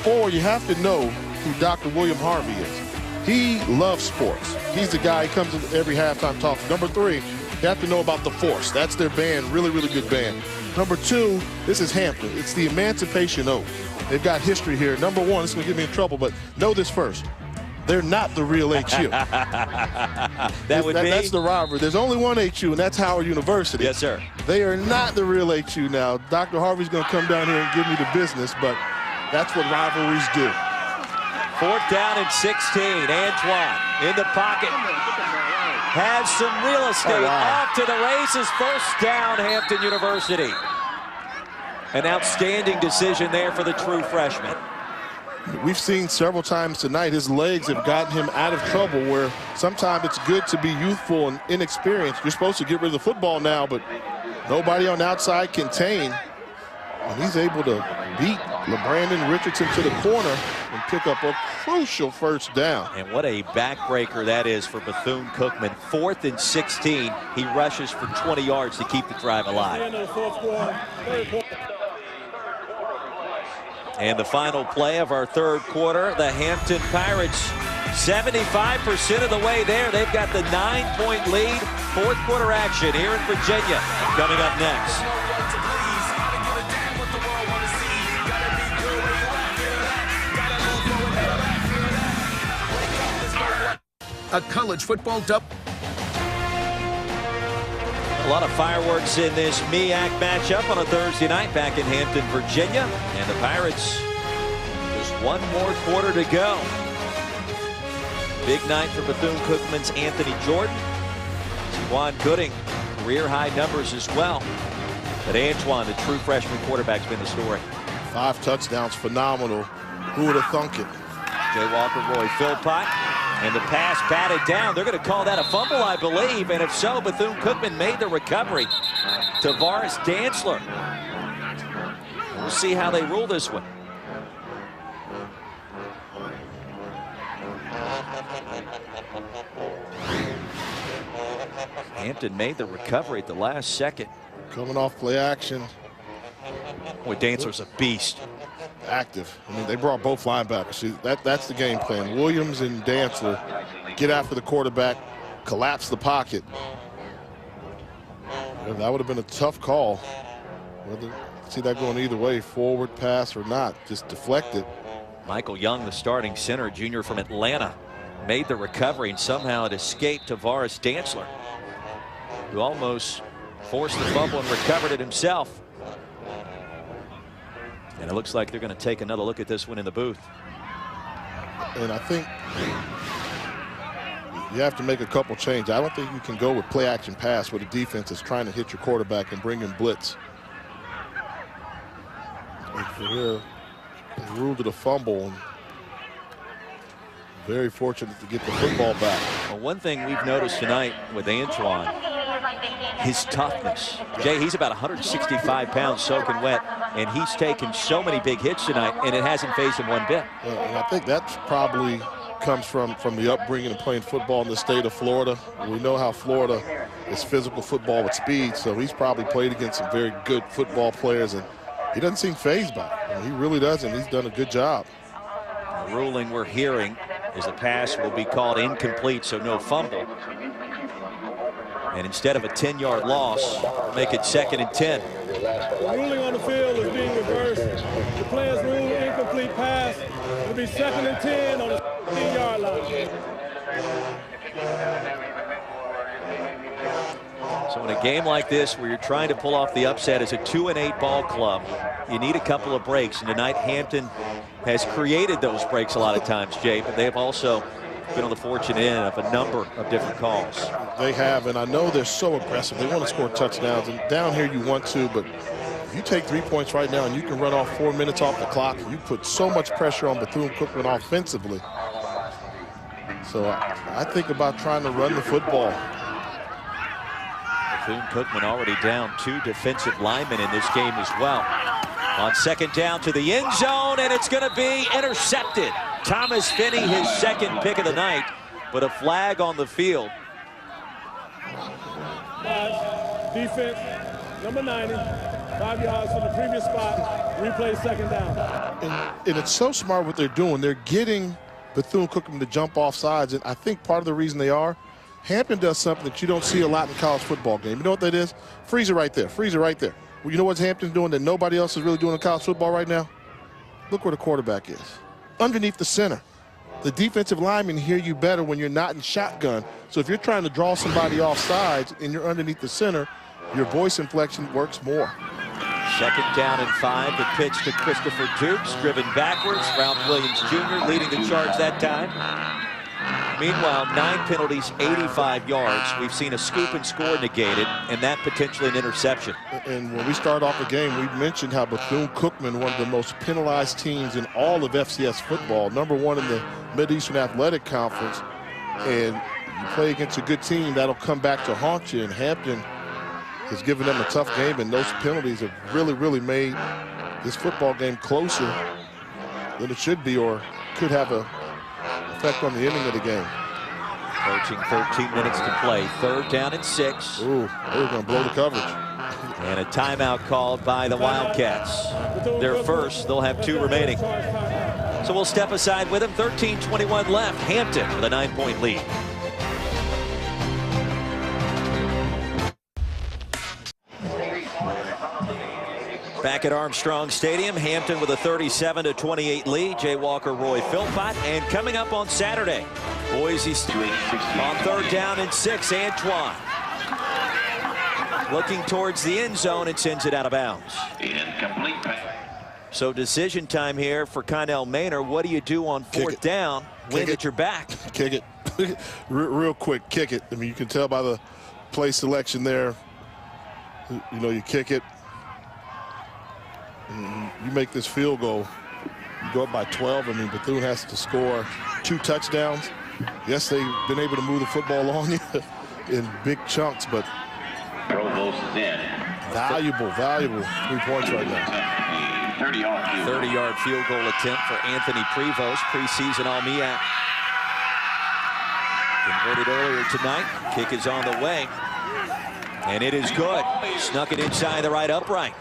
Or you have to know who Dr. William Harvey is. He loves sports. He's the guy who comes in every halftime talk. Number 3, you have to know about The Force. That's their band, really, really good band. Number 2, this is Hampton. It's the Emancipation Oath. They've got history here. Number 1, it's going to get me in trouble, but know this first. They're not the real HU. That's the rivalry. There's only one HU, and that's Howard University.
Yes, sir.
They are not the real HU now. Dr. Harvey's going to come down here and give me the business, but that's what rivalries do.
4th down and 16. Antoine in the pocket. Has some real estate. Off to the races. 1st down, Hampton University. An outstanding decision there for the true freshman.
We've seen several times tonight his legs have gotten him out of trouble where sometimes it's good to be youthful and inexperienced. You're supposed to get rid of the football now, but nobody on the outside contain. And he's able to beat LeBrandon Richardson to the corner and pick up a crucial 1st down.
And what a backbreaker that is for Bethune-Cookman. 4th and 16. He rushes for 20 yards to keep the drive alive. And the final play of our 3rd quarter, the Hampton Pirates, 75% of the way there. They've got the 9-point lead. 4th quarter action here in Virginia coming up next.
A college football dub.
A lot of fireworks in this MEAC matchup on a Thursday night back in Hampton, Virginia. And the Pirates, just 1 more quarter to go. Big night for Bethune-Cookman's Anthony Jordan. Juan Gooding, career-high numbers as well. But Antoine, the true freshman quarterback, has been the story.
5 touchdowns, phenomenal. Who would have thunk it?
Jay Walker, Roy Philpott. And the pass batted down. They're going to call that a fumble, I believe. And if so, Bethune-Cookman made the recovery. Tavares Dantzler. We'll see how they rule this one. Hampton made the recovery at the last second.
Coming off play action.
Boy, Dantzler's a beast.
Active. I mean, they brought both linebackers. See, that's the game plan. Williams and Dantzler get after the quarterback, collapse the pocket. Yeah, that would have been a tough call. Whether see that going either way, forward pass or not, just deflect it.
Michael Young, the starting center, junior from Atlanta, made the recovery, and somehow it escaped Tavares Dantzler, who almost forced the fumble and recovered it himself. And it looks like they're going to take another look at this one in the booth.
And I think you have to make a couple changes. I don't think you can go with play action pass where the defense is trying to hit your quarterback and bring in blitz. Here, they ruled it a fumble. And very fortunate to get the football back.
Well, one thing we've noticed tonight with Antoine, his toughness. Jay, he's about 165 pounds soaking wet, and he's taken so many big hits tonight, and it hasn't phased him one bit.
And I think that's probably comes from the upbringing and playing football in the state of Florida. We know how Florida is physical football with speed, so he's probably played against some very good football players, and he doesn't seem fazed by it. He really doesn't. He's done a good job.
The ruling we're hearing is the pass will be called incomplete, so no fumble. And instead of a 10-yard loss, make it 2nd and 10.
The ruling on the field is being reversed. The players rule incomplete pass. It'll be 2nd and 10 on the 15-yard line.
So in a game like this where you're trying to pull off the upset as a 2-8 ball club, you need a couple of breaks. And tonight Hampton has created those breaks a lot of times, Jay, but they have also been on the fortunate end of a number of different calls.
They have, and I know they're so aggressive. They want to score touchdowns, and down here you want to, but if you take 3 points right now and you can run off 4 minutes off the clock, you put so much pressure on Bethune-Cookman offensively. So I think about trying to run the football.
Bethune-Cookman already down 2 defensive linemen in this game as well. On 2nd down to the end zone, and it's going to be intercepted. Thomas Finney, his 2nd pick of the night, but a flag on the field.
Defense, number 90, 5 yards from the previous spot. Replay 2nd down.
And it's so smart what they're doing. They're getting Bethune-Cookman to jump off sides, and I think part of the reason they are, Hampton does something that you don't see a lot in college football game. You know what that is? Freeze it right there. Freeze it right there. Well, you know what Hampton's doing that nobody else is really doing in college football right now? Look where the quarterback is. Underneath the center. The defensive linemen hear you better when you're not in shotgun. So if you're trying to draw somebody off sides and you're underneath the center, your voice inflection works more.
2nd down and 5. The pitch to Christopher Dukes, driven backwards. Ralph Williams Jr. leading the charge that time. Meanwhile, 9 penalties, 85 yards. We've seen a scoop and score negated, and that potentially an interception.
And when we start off the game, we mentioned how Bethune-Cookman, one of the most penalized teams in all of FCS football, #1 in the Mid-Eastern Athletic Conference. And you play against a good team, that'll come back to haunt you. And Hampton has given them a tough game, and those penalties have really, really made this football game closer than it should be, or could have a effect on the ending of the game.
Approaching 13 minutes to play. 3rd down and 6.
Ooh, they're going to blow the coverage.
And a timeout called by the Wildcats. Their first, they'll have 2 remaining. So we'll step aside with them. 13:21 left. Hampton with a 9-point lead. Back at Armstrong Stadium, Hampton with a 37-28 lead. Jay Walker, Roy Philpott. And coming up on Saturday, Boise State on 3rd down and 6, Antoine. Looking towards the end zone and sends it out of bounds. So decision time here for Connell Maynor. What do you do on 4th down when at your back?
Kick it. Real quick, kick it. I mean, you can tell by the play selection there. You know, you kick it. You make this field goal, you go up by 12. I mean, Bethune has to score 2 touchdowns. Yes, they've been able to move the football on you in big chunks, but valuable 3 points right now.
30-yard field goal attempt for Anthony Prevost, preseason All-MEAC. Converted earlier tonight. Kick is on the way, and it is good. Snuck it inside the right upright.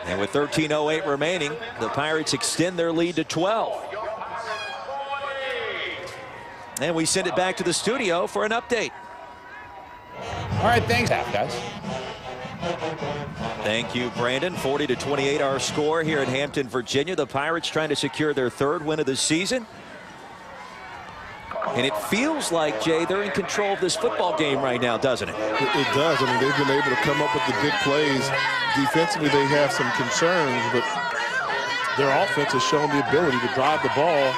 And with 13:08 remaining, the Pirates extend their lead to 12. And we send it back to the studio for an update.
All right, thanks, guys.
Thank you, Brandon. 40-28 our score here in Hampton, Virginia. The Pirates trying to secure their 3rd win of the season. And it feels like, Jay, they're in control of this football game right now, doesn't it?
It does. I mean, they've been able to come up with the big plays. Defensively, they have some concerns, but their offense has shown the ability to drive the ball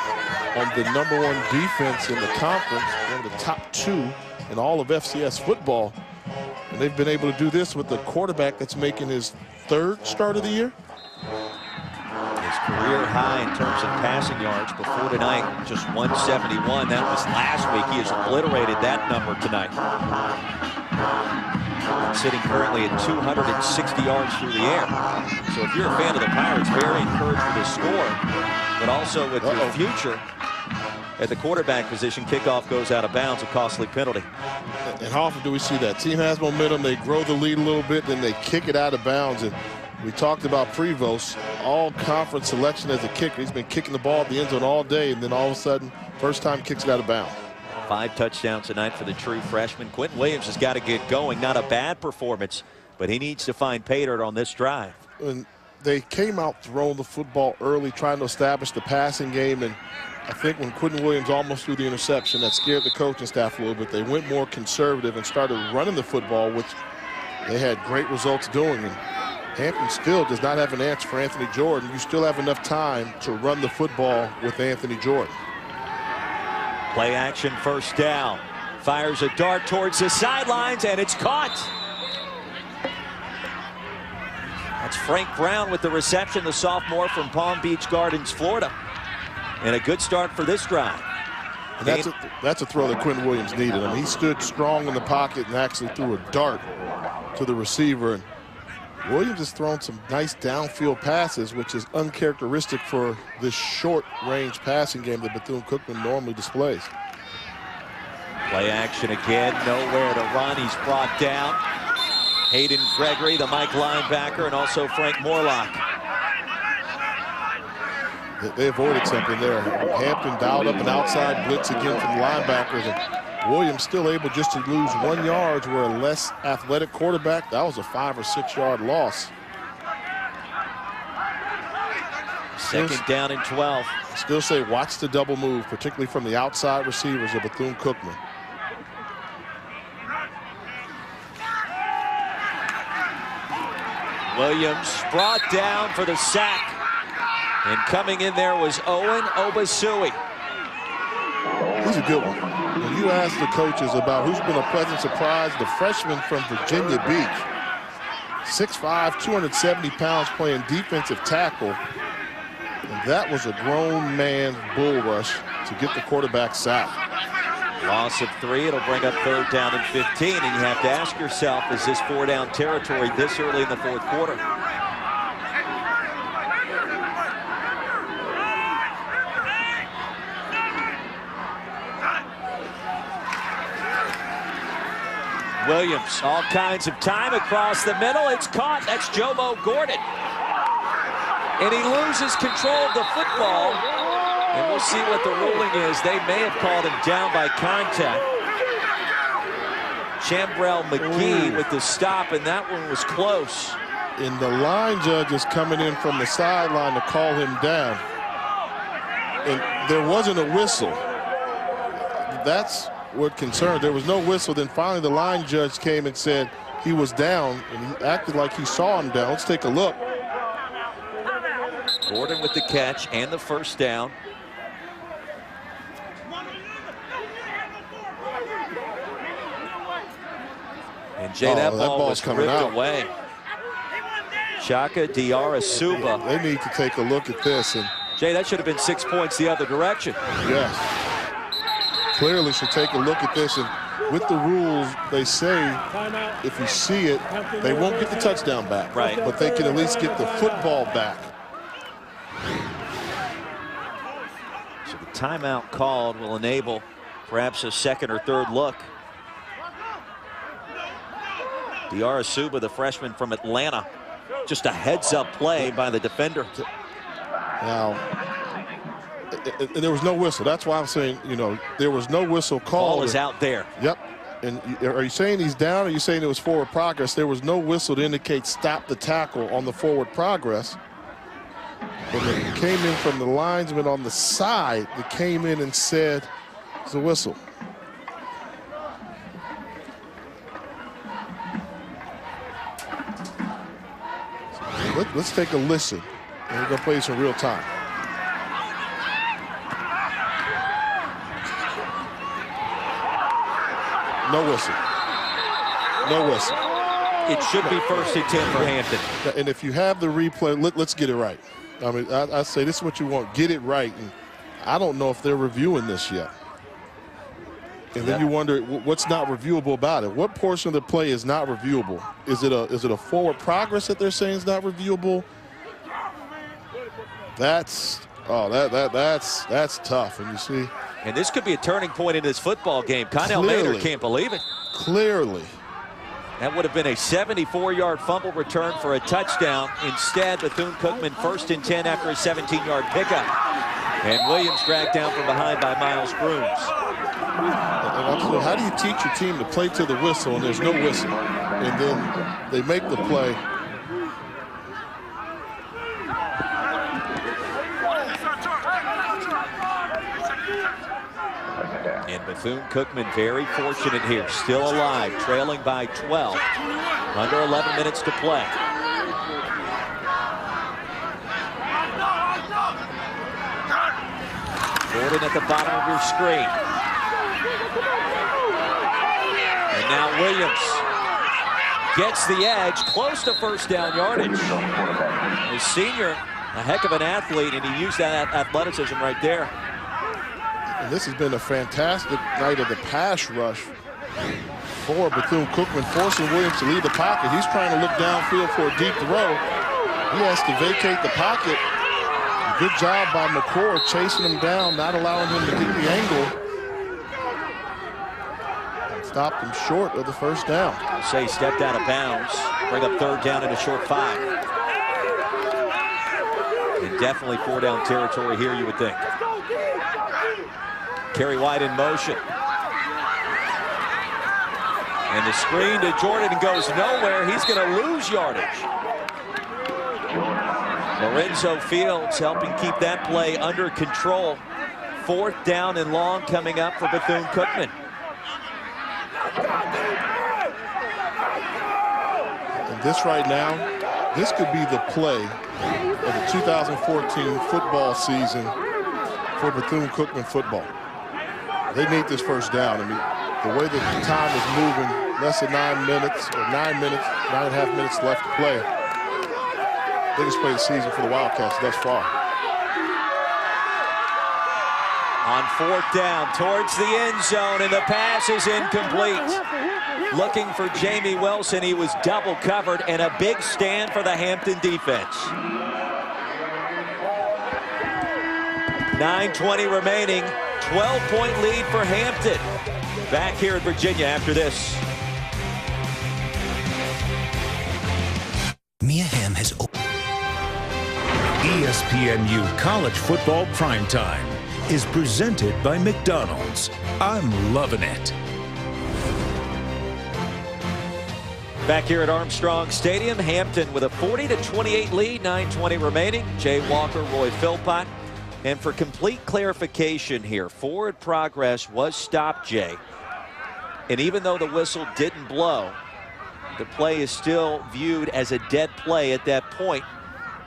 on the #1 defense in the conference, one of the top 2 in all of FCS football. And they've been able to do this with the quarterback that's making his 3rd start of the year.
His career high in terms of passing yards before tonight, just 171. That was last week. He has obliterated that number tonight. sitting currently at 260 yards through the air. So if you're a fan of the Pirates, very encouraged with his score, but also with the future. At the quarterback position, kickoff goes out of bounds, a costly penalty.
And how often do we see that? Team has momentum, they grow the lead a little bit, then they kick it out of bounds. And we talked about Prevost, all conference selection as a kicker. He's been kicking the ball at the end zone all day, and then all of a sudden, first time kicks it out of bounds. 5 touchdowns tonight for the true freshman. Quentin Williams has got to get going. Not a bad performance, but he needs to find pay dirt on this drive. And they came out throwing the football early, trying to establish the passing game, and I think when Quentin Williams almost threw the interception, that scared the coaching staff a little bit. They went more conservative and started running the football, which they had great results doing. And Hampton still does not have an answer for Anthony Jordan. You still have enough time to run the football with Anthony Jordan.
Play action, first down. Fires a dart towards the sidelines, and it's caught. That's Frank Brown with the reception, the sophomore from Palm Beach Gardens, Florida. And a good start for this drive.
And that's a throw that Quentin Williams needed. I mean, he stood strong in the pocket and actually threw a dart to the receiver. And Williams has thrown some nice downfield passes, which is uncharacteristic for this short-range passing game that Bethune-Cookman normally displays.
Play action again, nowhere to run. He's brought down. Hayden Gregory, the Mike linebacker, and also Frank Morlock.
They avoided something there. Hampton dialed up an outside blitz again from the linebackers, and Williams still able just to lose 1 yard, where a less athletic quarterback, that was a 5 or 6 yard loss.
Second down and 12.
Still say watch the double move, particularly from the outside receivers of Bethune-Cookman.
Williams brought down for the sack. And coming in there was Owen Obasui.
He's a good one. When you ask the coaches about who's been a pleasant surprise, the freshman from Virginia Beach, 6'5", 270 pounds, playing defensive tackle. And that was a grown man bull rush to get the quarterback sacked.
Loss of 3, it'll bring up 3rd down and 15, and you have to ask yourself, is this 4-down territory this early in the 4th quarter? Williams, all kinds of time across the middle. It's caught. That's Jobo Gordon. And he loses control of the football. And we'll see what the ruling is. They may have called him down by contact. Chambrell McGee with the stop, and that one was close.
And the line judge is coming in from the sideline to call him down. And there wasn't a whistle. That's what concerned. There was no whistle. Then finally the line judge came and said he was down, and he acted like he saw him down. Let's take a look.
Gordon with the catch and the first down. And Jay, that ball was ripped away. Chaka Diarra-Suba.
They need to take a look at this. And
Jay, that should have been 6 points the other direction.
Yes. Clearly should take a look at this. And with the rules, they say if you see it, they won't get the touchdown back.
Right.
But they can at least get the football back.
So the timeout called will enable perhaps a second or third look. Diarra-Suba, the freshman from Atlanta. Just a heads-up play by the defender.
Now, there was no whistle. That's why I'm saying, you know, there was no whistle called.
Ball is out there.
Yep. And are you saying he's down, or are you saying it was forward progress? There was no whistle to indicate stop the tackle on the forward progress. But it came in from the linesman on the side that came in and said it's a whistle. Let's take a listen, and we're going to play this in real time. No whistle. No whistle.
It should be 1st and 10 for Hampton.
And if you have the replay, let's get it right. I mean, I say this is what you want. Get it right. And I don't know if they're reviewing this yet. And then you wonder what's not reviewable about it. What portion of the play is not reviewable? Is it a forward progress that they're saying is not reviewable? That's tough. And you see.
And this could be a turning point in this football game. Connell Maynard can't believe it.
Clearly.
That would have been a 74-yard fumble return for a touchdown. Instead, Bethune-Cookman 1st and 10 after a 17-yard pickup. And Williams dragged down from behind by Miles Grooms.
How do you teach your team to play to the whistle and there's no whistle? And then they make the play.
And Bethune-Cookman very fortunate here, still alive, trailing by 12, under 11 minutes to play. Gordon at the bottom of your screen. And now Williams gets the edge, close to first down yardage. The senior, a heck of an athlete, and he used that athleticism right there.
And this has been a fantastic night of the pass rush for Bethune-Cookman, forcing Williams to leave the pocket. He's trying to look downfield for a deep throw. He has to vacate the pocket. Good job by McCord chasing him down, not allowing him to get the angle. And stopped him short of the first down.
I'll say he stepped out of bounds, bring up 3rd down in a short 5. And definitely 4-down territory here, you would think. Kerry White in motion. And the screen to Jordan goes nowhere. He's going to lose yardage. Lorenzo Fields helping keep that play under control. 4th down and long coming up for Bethune-Cookman.
And this right now, this could be the play of the 2014 football season for Bethune-Cookman football. They need this first down. I mean, the way that the time is moving, less than 9 minutes, or 9 minutes, 9.5 minutes left to play. Biggest play of the season for the Wildcats thus far.
On 4th down, towards the end zone, and the pass is incomplete. Looking for Jamie Wilson. He was double covered, and a big stand for the Hampton defense. 9:20 remaining. 12-point lead for Hampton. Back here in Virginia after this.
Mia Hamm has ESPNU College Football Primetime is presented by McDonald's. I'm loving it.
Back here at Armstrong Stadium, Hampton with a 40-28 lead, 9:20 remaining. Jay Walker, Roy Philpott. And for complete clarification here, forward progress was stopped, Jay. And even though the whistle didn't blow, the play is still viewed as a dead play at that point,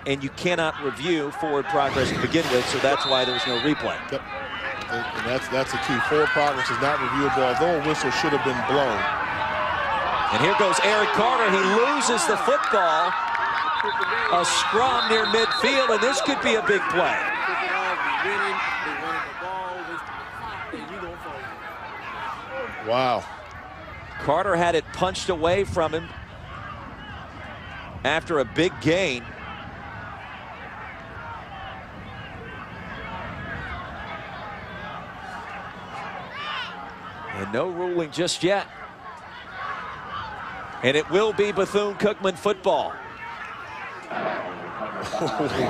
and you cannot review forward progress to begin with, so that's why there's no replay.
Yep. And that's the key. Forward progress is not reviewable, although a whistle should have been blown.
And here goes Eric Carter. He loses the football. A scrum near midfield, and this could be a big play.
Wow.
Carter had it punched away from him after a big gain. And no ruling just yet. And it will be Bethune-Cookman football.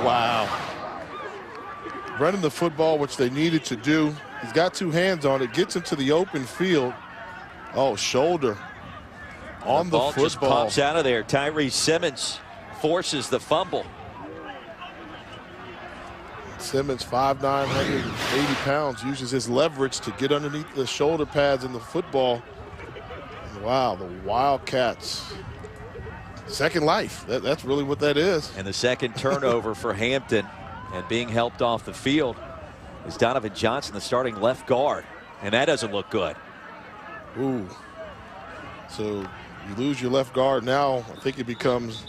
Wow. Running the football, which they needed to do. He's got 2 hands on it, gets into the open field. Oh, shoulder on the football.
Just pops out of there. Tyree Simmons forces the fumble.
Simmons, 5'9", 180 pounds, uses his leverage to get underneath the shoulder pads in the football. And wow, the Wildcats. Second life. That's really what that is.
And the second turnover for Hampton, and being helped off the field is Donovan Johnson, the starting left guard. And that doesn't look good.
Ooh. So you lose your left guard now. I think it becomes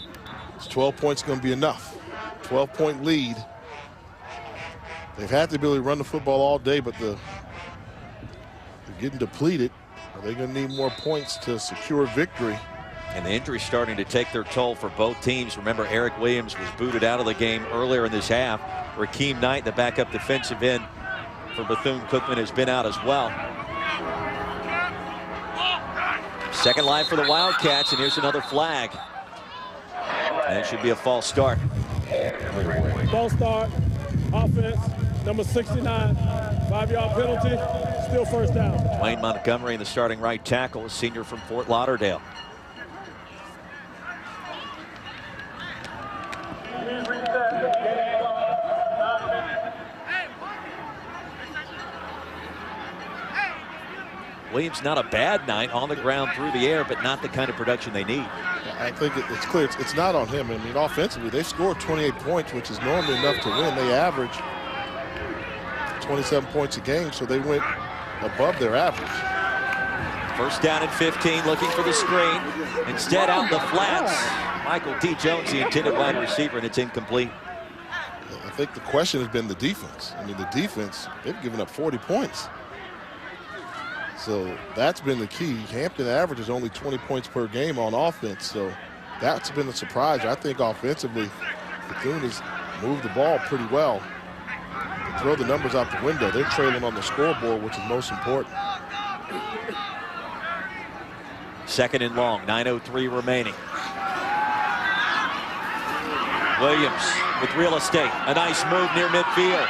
12 points going to be enough. 12-point lead. They've had the ability to run the football all day, but the They're getting depleted. Are they going to need more points to secure victory?
And the injury starting to take their toll for both teams. Remember, Eric Williams was booted out of the game earlier in this half. Rakeem Knight, the backup defensive end for Bethune-Cookman, has been out as well. Second line for the Wildcats, and here's another flag. And it should be a false start.
False start, offense, number 69, 5-yard penalty, still first down.
Wayne Montgomery, the starting right tackle, a senior from Fort Lauderdale. Williams, not a bad night on the ground through the air, but not the kind of production they need.
I think it's clear it's not on him. I mean, offensively, they scored 28 points, which is normally enough to win. They average 27 points a game, so they went above their average.
First down and 15, looking for the screen. Instead, out in the flats, Michael D. Jones, the intended wide receiver, and it's incomplete.
I think the question has been the defense. I mean, the defense, they've given up 40 points. So that's been the key. Hampton averages only 20 points per game on offense, so that's been a surprise. I think offensively, Bethune has moved the ball pretty well. They throw the numbers out the window. They're trailing on the scoreboard, which is most important.
Second and long, 9:03 remaining. Williams with real estate. A nice move near midfield.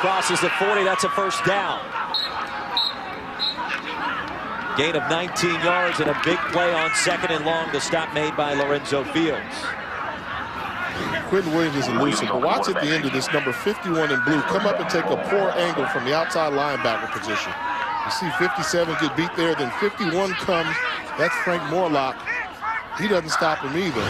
Crosses the 40, that's a first down. Gain of 19 yards and a big play on second and long. The stop made by Lorenzo Fields.
Quentin Williams is elusive, but watch at the end of this, number 51 in blue come up and take a poor angle from the outside linebacker position. You see 57 get beat there, then 51 comes. That's Frank Morlock. He doesn't stop him either.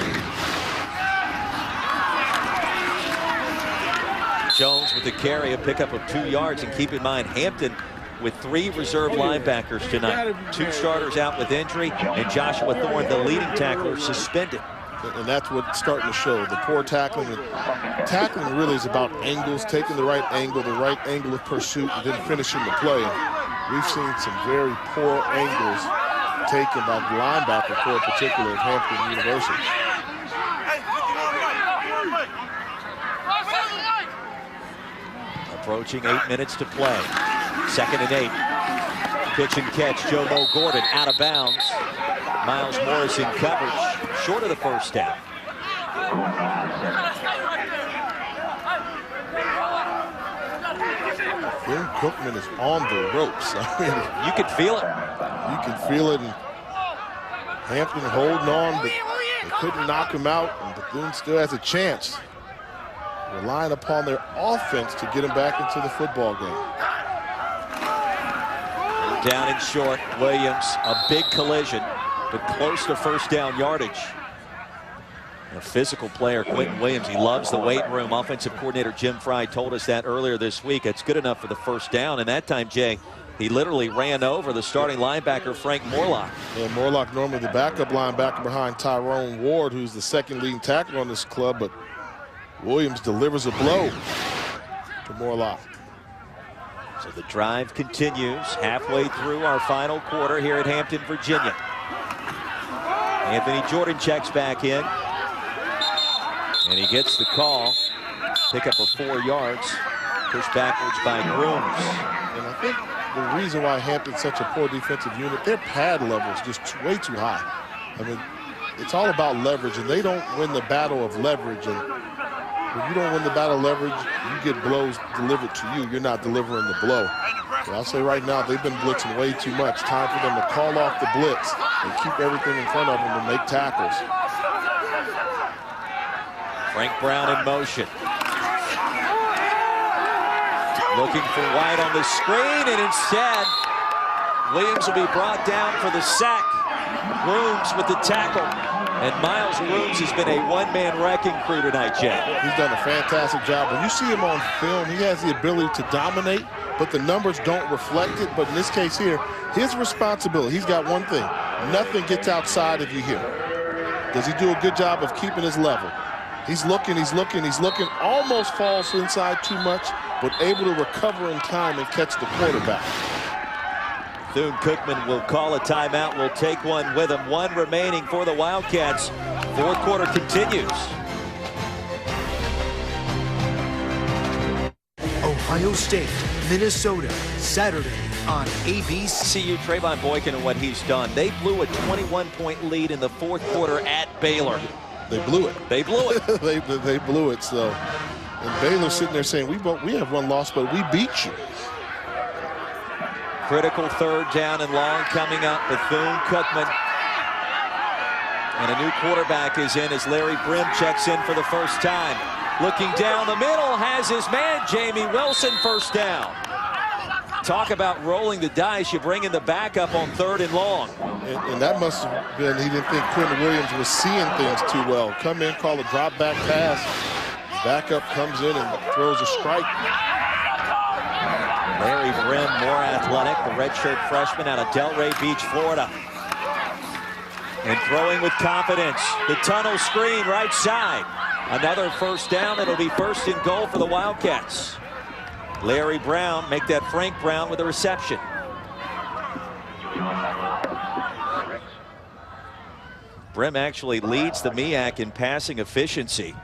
Jones with the carry, a pickup of 2 yards, and keep in mind Hampton with 3 reserve linebackers tonight. 2 starters out with injury, and Joshua Thorne, the leading tackler, suspended.
And that's what's starting to show. The poor tackling. Tackling really is about angles, taking the right angle of pursuit, and then finishing the play. We've seen some very poor angles taken by the linebacker core, particularly at Hampton University.
Approaching 8 minutes to play. Second and 8. Pitch and catch. Joe Mo Gordon out of bounds. Miles Morris in coverage, short of the first down.
Bethune Cookman is on the ropes. I mean,
you can feel it.
You can feel it. And Hampton holding on, but they couldn't knock him out. And Bethune still has a chance, relying upon their offense to get him back into the football game.
Down and short, Williams, a big collision, but close to first down yardage. A physical player, Quentin Williams, he loves the weight room. Offensive coordinator Jim Fry told us that earlier this week. It's good enough for the first down, and that time, Jay, he literally ran over the starting linebacker, Frank Morlock.
Yeah, Morlock normally the backup linebacker behind Tyrone Ward, who's the second leading tackler on this club, but Williams delivers a blow to Morlock.
So the drive continues halfway through our final quarter here at Hampton, Virginia. Anthony Jordan checks back in, and he gets the call. Pickup of 4 yards, pushed backwards by Grooms.
And I think the reason why Hampton's such a poor defensive unit, their pad level is just way too high. I mean, it's all about leverage, and they don't win the battle of leverage. And when you don't win the battle of leverage, you get blows delivered to you. You're not delivering the blow. So I'll say right now, they've been blitzing way too much. Time for them to call off the blitz and keep everything in front of them and make tackles.
Frank Brown in motion. Looking for White on the screen, and instead, Williams will be brought down for the sack. Grooms with the tackle. And Miles Grooms has been a one-man wrecking crew tonight, Jay.
He's done a fantastic job. When you see him on film, he has the ability to dominate, but the numbers don't reflect it. But in this case here, his responsibility, he's got one thing. Nothing gets outside of you here. Does he do a good job of keeping his level? He's looking, almost falls inside too much, but able to recover in time and catch the quarterback.
Bethune Cookman will call a timeout. We'll take one with him. One remaining for the Wildcats. Fourth quarter continues.
Ohio State, Minnesota, Saturday on ABC.
See Trayvon Boykin and what he's done. They blew a 21-point lead in the fourth quarter at Baylor.
They blew it.
They blew it.
they blew it. So, and Baylor's sitting there saying, we have one loss, but we beat you.
Critical third down and long coming up. Bethune Cookman. And a new quarterback is in as Larry Brim checks in for the first time. Looking down the middle, has his man, Jamie Wilson, first down. Talk about rolling the dice. You bring in the backup on third and long.
And that must have been, he didn't think Quentin Williams was seeing things too well. Come in, call a drop back pass. Backup comes in and throws a strike.
Larry Brim, more athletic, the redshirt freshman out of Delray Beach, Florida. And throwing with confidence. The tunnel screen right side. Another first down. It'll be first and goal for the Wildcats. Larry Brown, make that Frank Brown with a reception. Brim actually leads the MEAC in passing efficiency.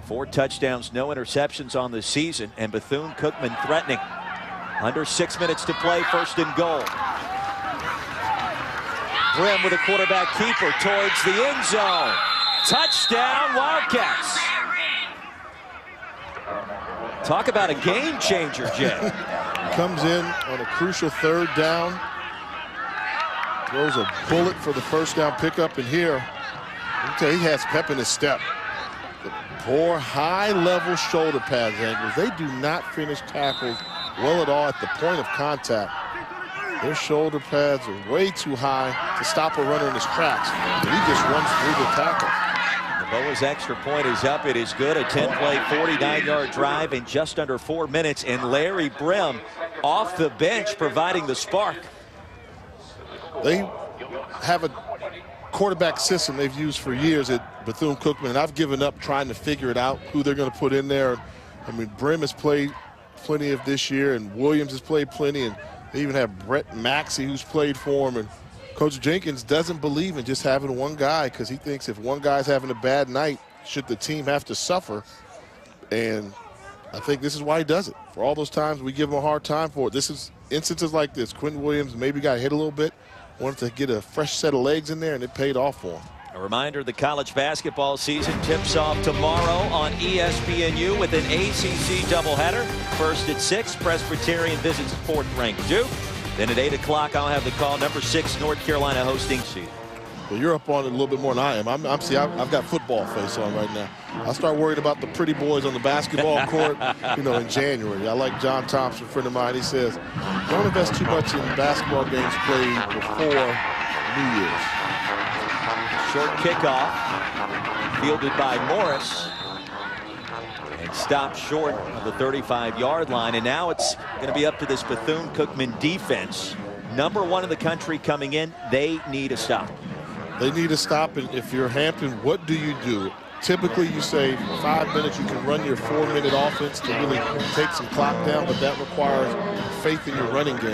4 touchdowns, no interceptions on the season, and Bethune Cookman threatening. Under 6 minutes to play, first and goal. Brim with a quarterback keeper towards the end zone. Touchdown, Wildcats. Talk about a game changer, Jay.
Comes in on a crucial third down. Throws a bullet for the first down pickup, and here, I can tell you, he has pep in his step. The poor high-level shoulder pads angles. They do not finish tackles well at all at the point of contact. Their shoulder pads are way too high to stop a runner in his tracks, and he just runs through the tackle.
Boa's extra point is up. It is good. A 10-play, 49-yard drive in just under 4 minutes. And Larry Brim off the bench providing the spark.
They have a quarterback system they've used for years at Bethune Cookman, and I've given up trying to figure it out, who they're going to put in there. I mean, Brim has played plenty of this year, and Williams has played plenty, and they even have Brett Maxey who's played for him. And Coach Jenkins doesn't believe in just having one guy because he thinks if one guy's having a bad night, should the team have to suffer? And I think this is why he does it. For all those times we give him a hard time for it. This is instances like this. Quentin Williams maybe got hit a little bit, wanted to get a fresh set of legs in there, and it paid off for him.
A reminder, the college basketball season tips off tomorrow on ESPNU with an ACC doubleheader. First at 6, Presbyterian visits 4th-ranked Duke. Then at 8 o'clock, I'll have the call. Number 6, North Carolina hosting seed.
Well, you're up on it a little bit more than I am. I've got football face on right now. I start worrying about the pretty boys on the basketball court, in January. I like John Thompson, a friend of mine. He says, don't invest too much in basketball games played before New Year's.
Short kickoff, fielded by Morris. And stopped short of the 35-yard line. And now it's going to be up to this Bethune Cookman defense. Number 1 in the country coming in. They need a stop.
They need a stop. And if you're Hampton, what do you do? Typically, you say 5 minutes, you can run your 4-minute offense to really take some clock down, but that requires faith in your running game.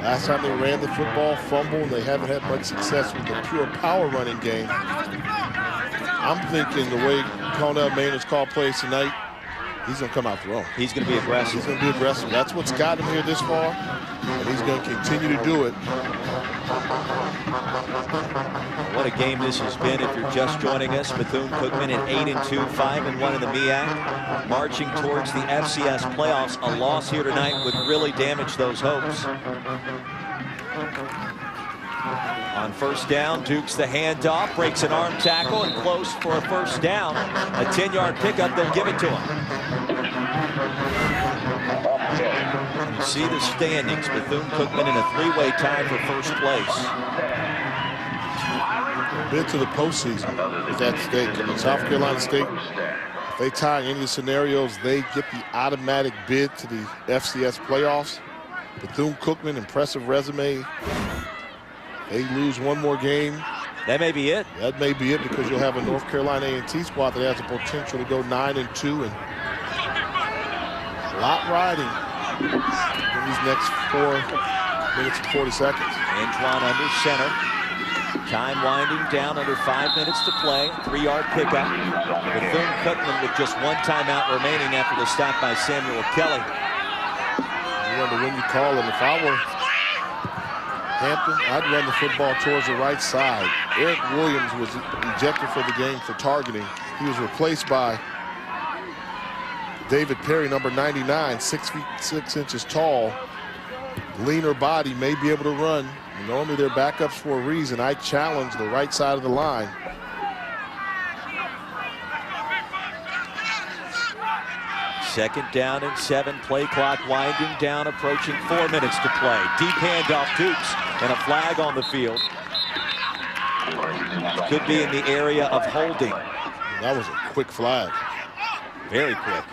Last time they ran the football, fumble, and they haven't had much success with the pure power running game. I'm thinking the way Cornell Maynard's called plays tonight, he's going to come out the wrong.
He's going to be aggressive.
He's going to be aggressive. That's what's got him here this far, and he's going to continue to do it.
What a game this has been if you're just joining us. Bethune Cookman at 8-2, 5-1 in the MEAC. Marching towards the FCS playoffs. A loss here tonight would really damage those hopes. On first down, Duke's the handoff, breaks an arm tackle, and close for a first down. A 10-yard pickup, they'll give it to him. You see the standings. Bethune Cookman in a 3-way tie for first place.
Bid to the postseason is at stake. South Carolina State, if they tie any of the scenarios, they get the automatic bid to the FCS playoffs. Bethune Cookman, impressive resume. They lose one more game.
That may be it.
That may be it, because you'll have a North Carolina A&T squad that has the potential to go 9-2, and a lot riding. these next 4 minutes and 40 seconds.
Antoine under center. Time winding down, under 5 minutes to play. 3-yard pickup. Bethune Cookman with just 1 timeout remaining after the stop by Samuel Kelly.
I wonder when you call him. If I were Hampton, I'd run the football towards the right side. Eric Williams was ejected for the game for targeting. He was replaced by David Perry, number 99, 6 feet 6 inches tall. Leaner body, may be able to run. Normally they're backups for a reason. I challenge the right side of the line.
Second down and 7. Play clock winding down, approaching 4 minutes to play. Deep handoff, Dukes, and a flag on the field. Could be in the area of holding.
That was a quick flag.
Very quick.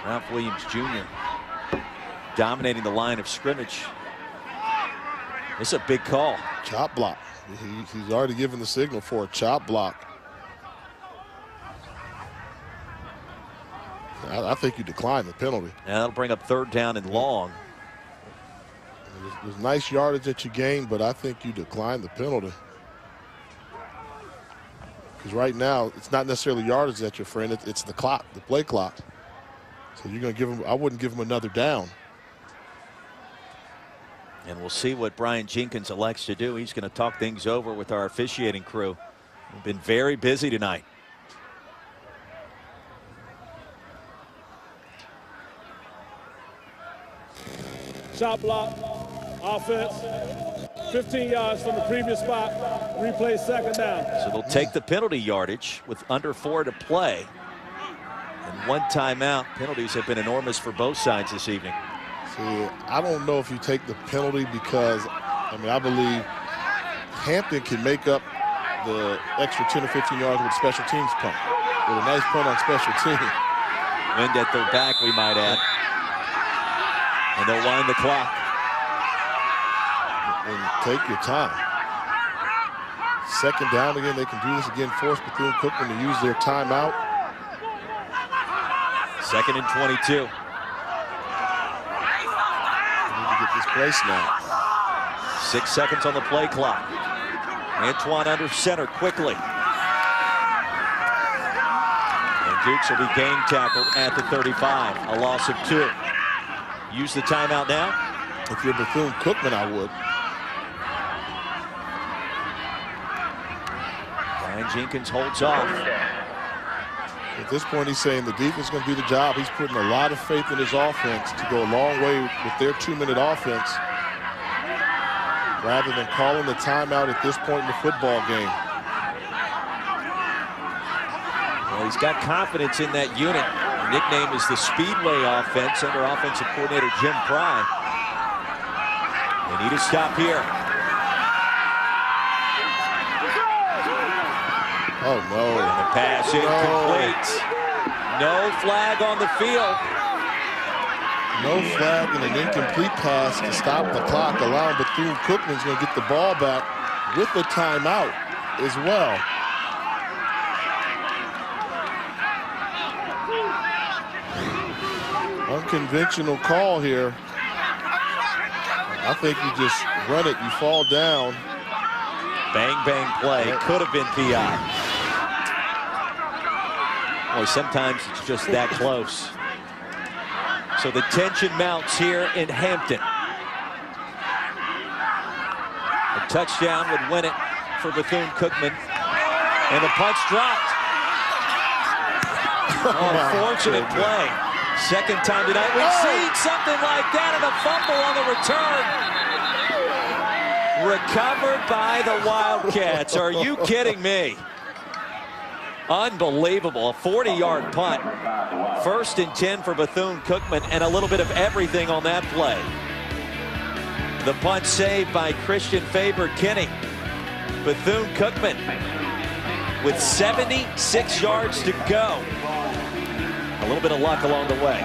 Ralph Williams Jr. dominating the line of scrimmage. It's a big call.
Chop block. He's already given the signal for a chop block. I think you decline the penalty.
And that'll bring up 3rd down and long.
There's nice yardage that you gain, but I think you decline the penalty. Because right now, it's not necessarily yardage that you're friend, it's the clock, the play clock. So you're going to give him, I wouldn't give him another down.
And we'll see what Brian Jenkins elects to do. He's going to talk things over with our officiating crew. We've been very busy tonight.
Shot block, offense, 15 yards from the previous spot, replay 2nd down.
So they'll take the penalty yardage with under 4 to play. And 1 timeout. Penalties have been enormous for both sides this evening.
See, I don't know if you take the penalty because, I mean, I believe Hampton can make up the extra 10 or 15 yards with special teams punt. With a nice punt on special teams.
Wind at their back, we might add. And they'll wind the clock.
And take your time. 2nd down again. They can do this again. Force Bethune Cookman to use their timeout.
2nd and 22.
They need to get this place now.
6 seconds on the play clock. Antoine under center quickly. And Dukes will be gang tackled at the 35. A loss of 2. Use the timeout now.
If you're Bethune Cookman, I would.
Brian Jenkins holds off.
At this point, he's saying the defense is going to do the job. He's putting a lot of faith in his offense to go a long way with their 2-minute offense, rather than calling the timeout at this point in the football game.
Well, he's got confidence in that unit. The nickname is the Speedway offense under offensive coordinator Jim Pry. They need a stop here.
Oh, no.
And the pass incomplete. No flag on the field.
No flag and an incomplete pass to stop the clock, allowing Bethune Cookman's going to get the ball back with the timeout as well. Unconventional call here. I think you just run it, you fall down.
Bang, bang play. Could have been PI. Boy, sometimes it's just that close. So the tension mounts here in Hampton. A touchdown would win it for Bethune Cookman. And the punch dropped. Unfortunate play. 2nd time tonight. We've seen something like that, and a fumble on the return. Recovered by the Wildcats. Are you kidding me? Unbelievable. A 40-yard punt. 1st and 10 for Bethune Cookman, and a little bit of everything on that play. The punt saved by Christian Faber-Kinney. Bethune Cookman with 76 yards to go. A little bit of luck along the way.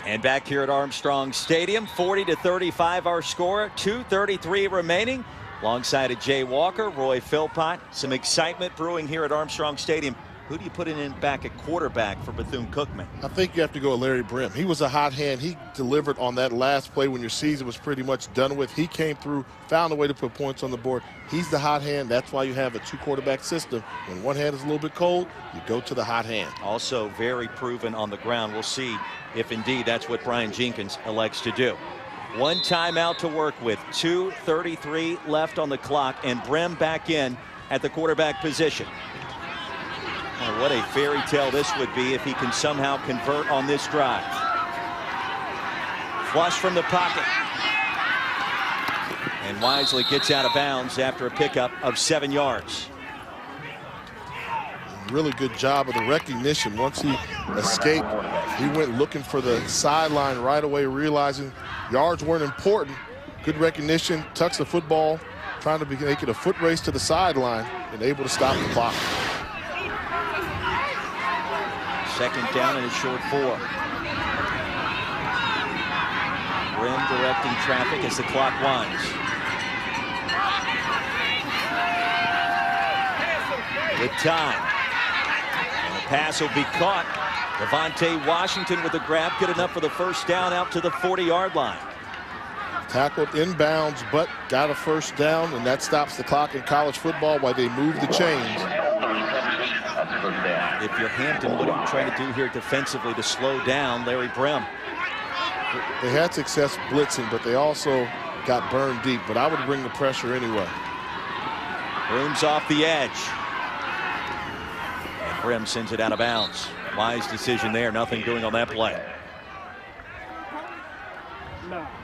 And back here at Armstrong Stadium, 40-35 our score, 2:33 remaining. Alongside of Jay Walker, Roy Philpott, some excitement brewing here at Armstrong Stadium. Who do you put in back at quarterback for Bethune-Cookman?
I think you have to go with Larry Brim. He was a hot hand. He delivered on that last play when your season was pretty much done with. He came through, found a way to put points on the board. He's the hot hand. That's why you have a 2-quarterback system. When one hand is a little bit cold, you go to the hot hand.
Also very proven on the ground. We'll see if indeed that's what Brian Jenkins elects to do. 1 timeout to work with, 2:33 left on the clock, and Brim back in at the quarterback position. Oh, what a fairy tale this would be if he can somehow convert on this drive. Flush from the pocket. And Wisely gets out of bounds after a pickup of 7 yards.
Really good job of the recognition. Once he escaped, he went looking for the sideline right away, realizing yards weren't important. Good recognition, tucks the football, trying to make it a foot race to the sideline, and able to stop the clock.
2nd down and a short 4. Brim directing traffic as the clock winds. With time. And the pass will be caught. Devontae Washington with the grab, good enough for the 1st down out to the 40-yard line.
Tackled inbounds, but got a 1st down, and that stops the clock in college football while they move the chains.
If you're Hampton, what are you trying to do here defensively to slow down Larry Brim?
They had success blitzing, but they also got burned deep. But I would bring the pressure anyway.
Brim's off the edge. And Brim sends it out of bounds. Wise decision there, nothing doing on that play.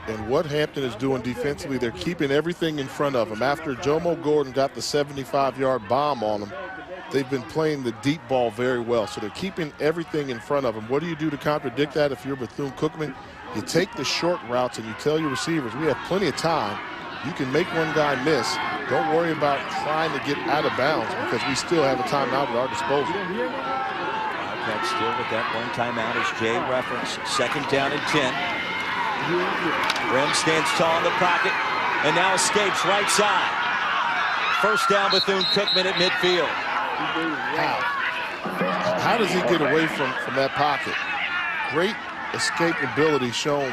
And what Hampton is doing defensively, they're keeping everything in front of them. After Jomo Gordon got the 75-yard bomb on them, they've been playing the deep ball very well. So they're keeping everything in front of them. What do you do to contradict that if you're Bethune-Cookman? You take the short routes and you tell your receivers, we have plenty of time. You can make one guy miss. Don't worry about trying to get out of bounds because we still have a timeout at our disposal.
Wildcats still with that 1 timeout as Jay referenced. 2nd down and 10. Brim stands tall in the pocket and now escapes right side. 1st down Bethune-Cookman at midfield.
How does he get away from that pocket? Great escapability shown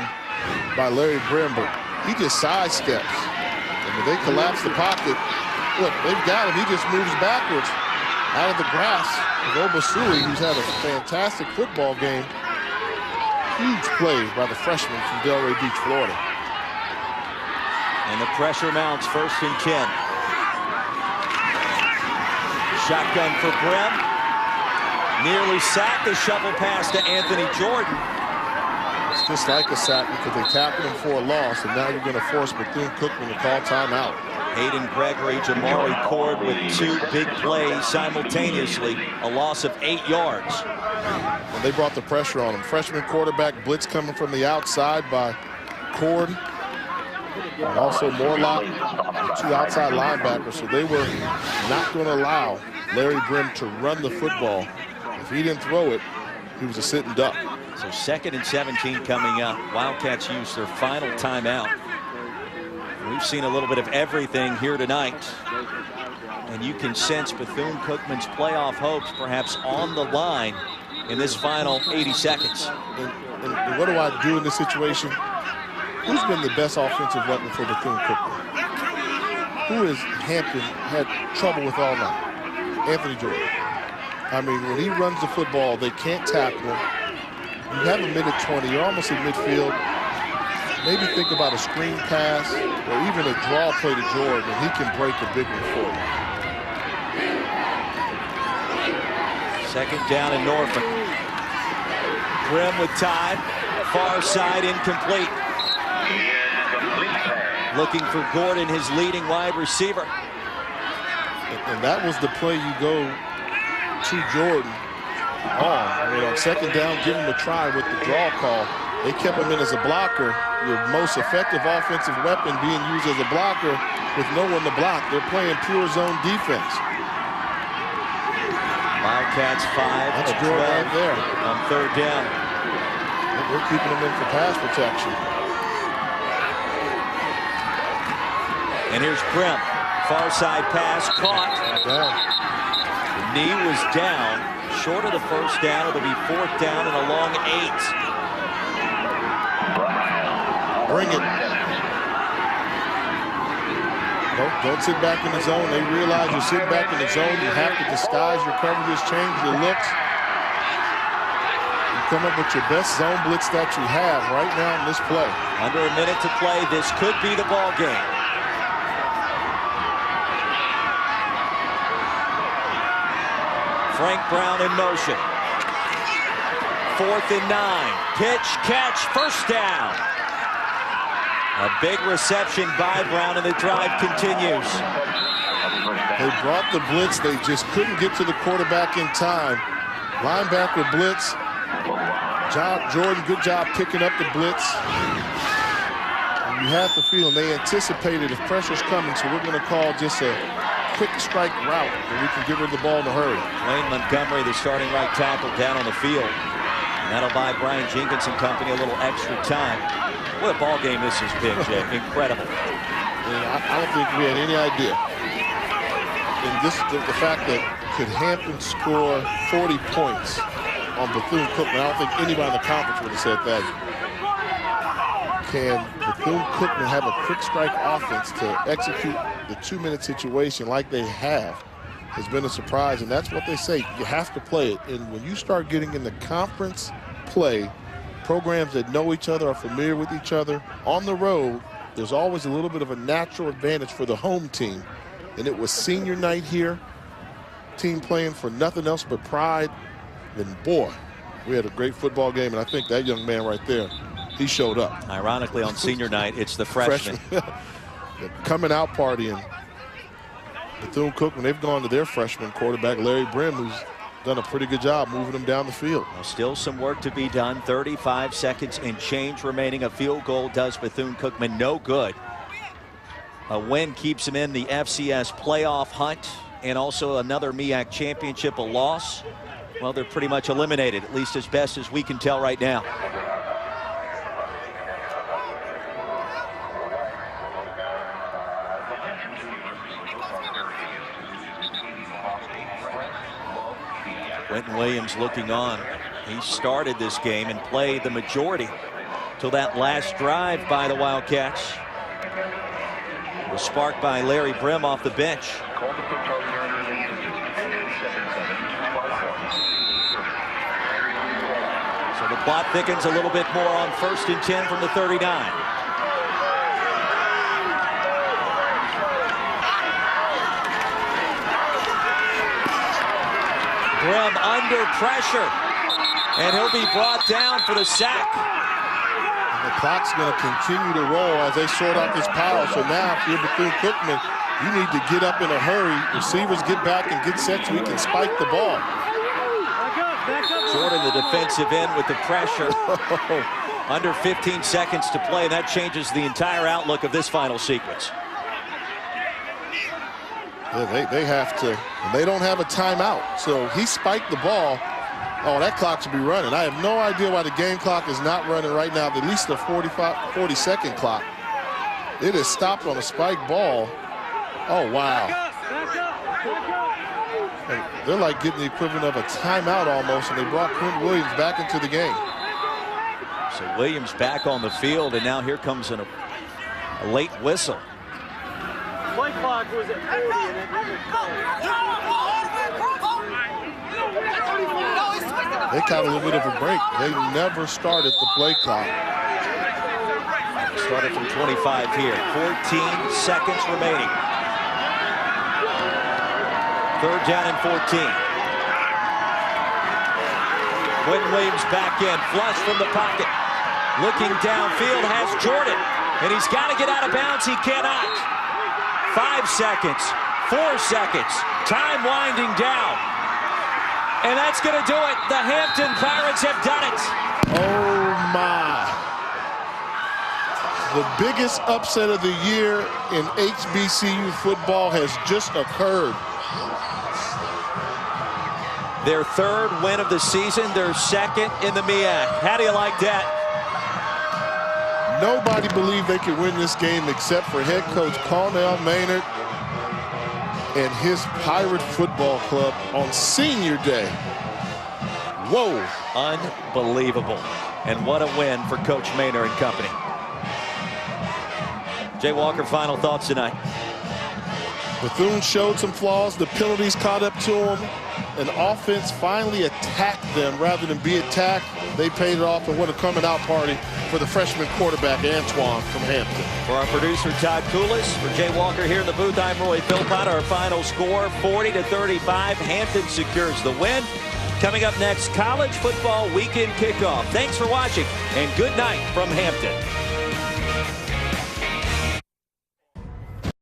by Larry Brim, but he just sidesteps. And when they collapse the pocket, look, they've got him. He just moves backwards out of the grass of Obasui, who's had a fantastic football game. Huge play by the freshman from Delray Beach, Florida.
And the pressure mounts, 1st and 10. Shotgun for Brim. Nearly sacked. The shovel pass to Anthony Jordan.
It's just like a sack because they tackled him for a loss, and now you're going to force Bethune-Cookman to call timeout.
Hayden Gregory, Jamari Cord with 2 big plays simultaneously. A loss of 8 yards.
When they brought the pressure on him. Freshman quarterback blitz coming from the outside by Cord. And also Morlock, 2 outside linebackers. So they were not going to allow Larry Brim to run the football. If he didn't throw it, he was a sitting duck.
So 2nd and 17 coming up. Wildcats use their final timeout. We've seen a little bit of everything here tonight. And you can sense Bethune-Cookman's playoff hopes perhaps on the line in this final 80 seconds.
And what do I do in this situation? Who's been the best offensive weapon for Bethune-Cookman? Who has Hampton had trouble with all night? Anthony Jordan. I mean, when he runs the football, they can't tackle him. You have a minute 20, you're almost in midfield. Maybe think about a screen pass or even a draw play to Jordan, and he can break a big one for you.
2nd down in Norfolk. Brim with time. Far side incomplete. Looking for Gordon, his leading wide receiver.
And that was the play you go to Jordan on. I mean, on 2nd down, give him a try with the draw call. They kept him in as a blocker. Your most effective offensive weapon being used as a blocker with no one to block. They're playing pure zone defense.
Wildcats 5
That's
of
good
12
right there.
on 3rd down.
We're keeping them in for pass protection.
And here's Grimm. Far side pass caught.
Down.
The knee was down. Short of the first down. It'll be 4th down and a long 8.
Bring it. Don't sit back in the zone. They realize you're sitting back in the zone. You have to disguise your coverages, change your looks. You come up with your best zone blitz that you have right now in this play.
Under a minute to play. This could be the ball game. Frank Brown in motion. 4th and 9. Pitch, catch, first down. A big reception by Brown, and the drive continues.
They brought the blitz. They just couldn't get to the quarterback in time. Linebacker blitz. Jordan, good job picking up the blitz. And you have the feeling they anticipated if pressure's coming, so we're going to call just a quick strike route where we can get rid of the ball in a hurry.
Wayne Montgomery, the starting right tackle, down on the field. And that'll buy Brian Jenkins and company a little extra time. What a ball game this has been, Jay. Incredible.
I don't think we had any idea. And the fact that could Hampton score 40 points on Bethune Cookman, I don't think anybody in the conference would have said that. Can Bethune Cookman have a quick strike offense to execute the 2-minute situation like they have has been a surprise, and that's what they say. You have to play it. And when you start getting into conference play, programs that know each other, are familiar with each other, on the road, there's always a little bit of a natural advantage for the home team. And it was senior night here, team playing for nothing else but pride. And boy, we had a great football game, and I think that young man right there, he showed up.
Ironically, on senior night, it's the freshman.
The coming out party, and Bethune Cookman, they've gone to their freshman quarterback, Larry Brim, who's done a pretty good job moving them down the field.
Well, still some work to be done. 35 seconds and change remaining. A field goal does Bethune Cookman no good. A win keeps them in the FCS playoff hunt, and also another MEAC championship. A loss, well, they're pretty much eliminated, at least as best as we can tell right now. Quentin Williams looking on. He started this game and played the majority till that last drive by the Wildcats. It was sparked by Larry Brim off the bench. So the plot thickens a little bit more on 1st and 10 from the 39. Brim under pressure, and he'll be brought down for the sack.
And the clock's going to continue to roll as they sort out this pile. So now, if you're Bethune Cookman, you need to get up in a hurry. Receivers get back and get set so we can spike the ball.
Jordan, the defensive end, with the pressure. Under 15 seconds to play, and that changes the entire outlook of this final sequence.
Yeah, they have to, and they don't have a timeout. So he spiked the ball. Oh, that clock should be running. I have no idea why the game clock is not running right now, at least the 40-second clock. It is stopped on a spike ball. Oh, wow. And they're like getting the equivalent of a timeout almost, and they brought Quentin Williams back into the game.
So Williams back on the field, and now here comes a late whistle.
Play clock was at 40 and it
They caught a little bit of a break. They never started the play clock.
Started from 25 here. 14 seconds remaining. 3rd down and 14. Quentin Williams back in, flush from the pocket. Looking downfield, has Jordan, and he's got to get out of bounds. He cannot. 5 seconds, 4 seconds, time winding down. And that's going to do it. The Hampton Pirates have done it.
Oh, my. The biggest upset of the year in HBCU football has just occurred.
Their 3rd win of the season, their 2nd in the MEAC. How do you like that?
Nobody believed they could win this game except for head coach Cornell Maynard and his Pirate Football Club on senior day.
Whoa. Unbelievable. And what a win for Coach Maynard and company. Jay Walker, final thoughts tonight.
Bethune showed some flaws. The penalties caught up to them. And offense finally attacked them rather than be attacked. They paid it off, and what a coming out party for the freshman quarterback, Antoine from Hampton.
For our producer, Todd Koulis, for Jay Walker here in the booth, I'm Roy Philpott. Our final score, 40-35. Hampton secures the win. Coming up next, college football weekend kickoff. Thanks for watching, and good night from Hampton.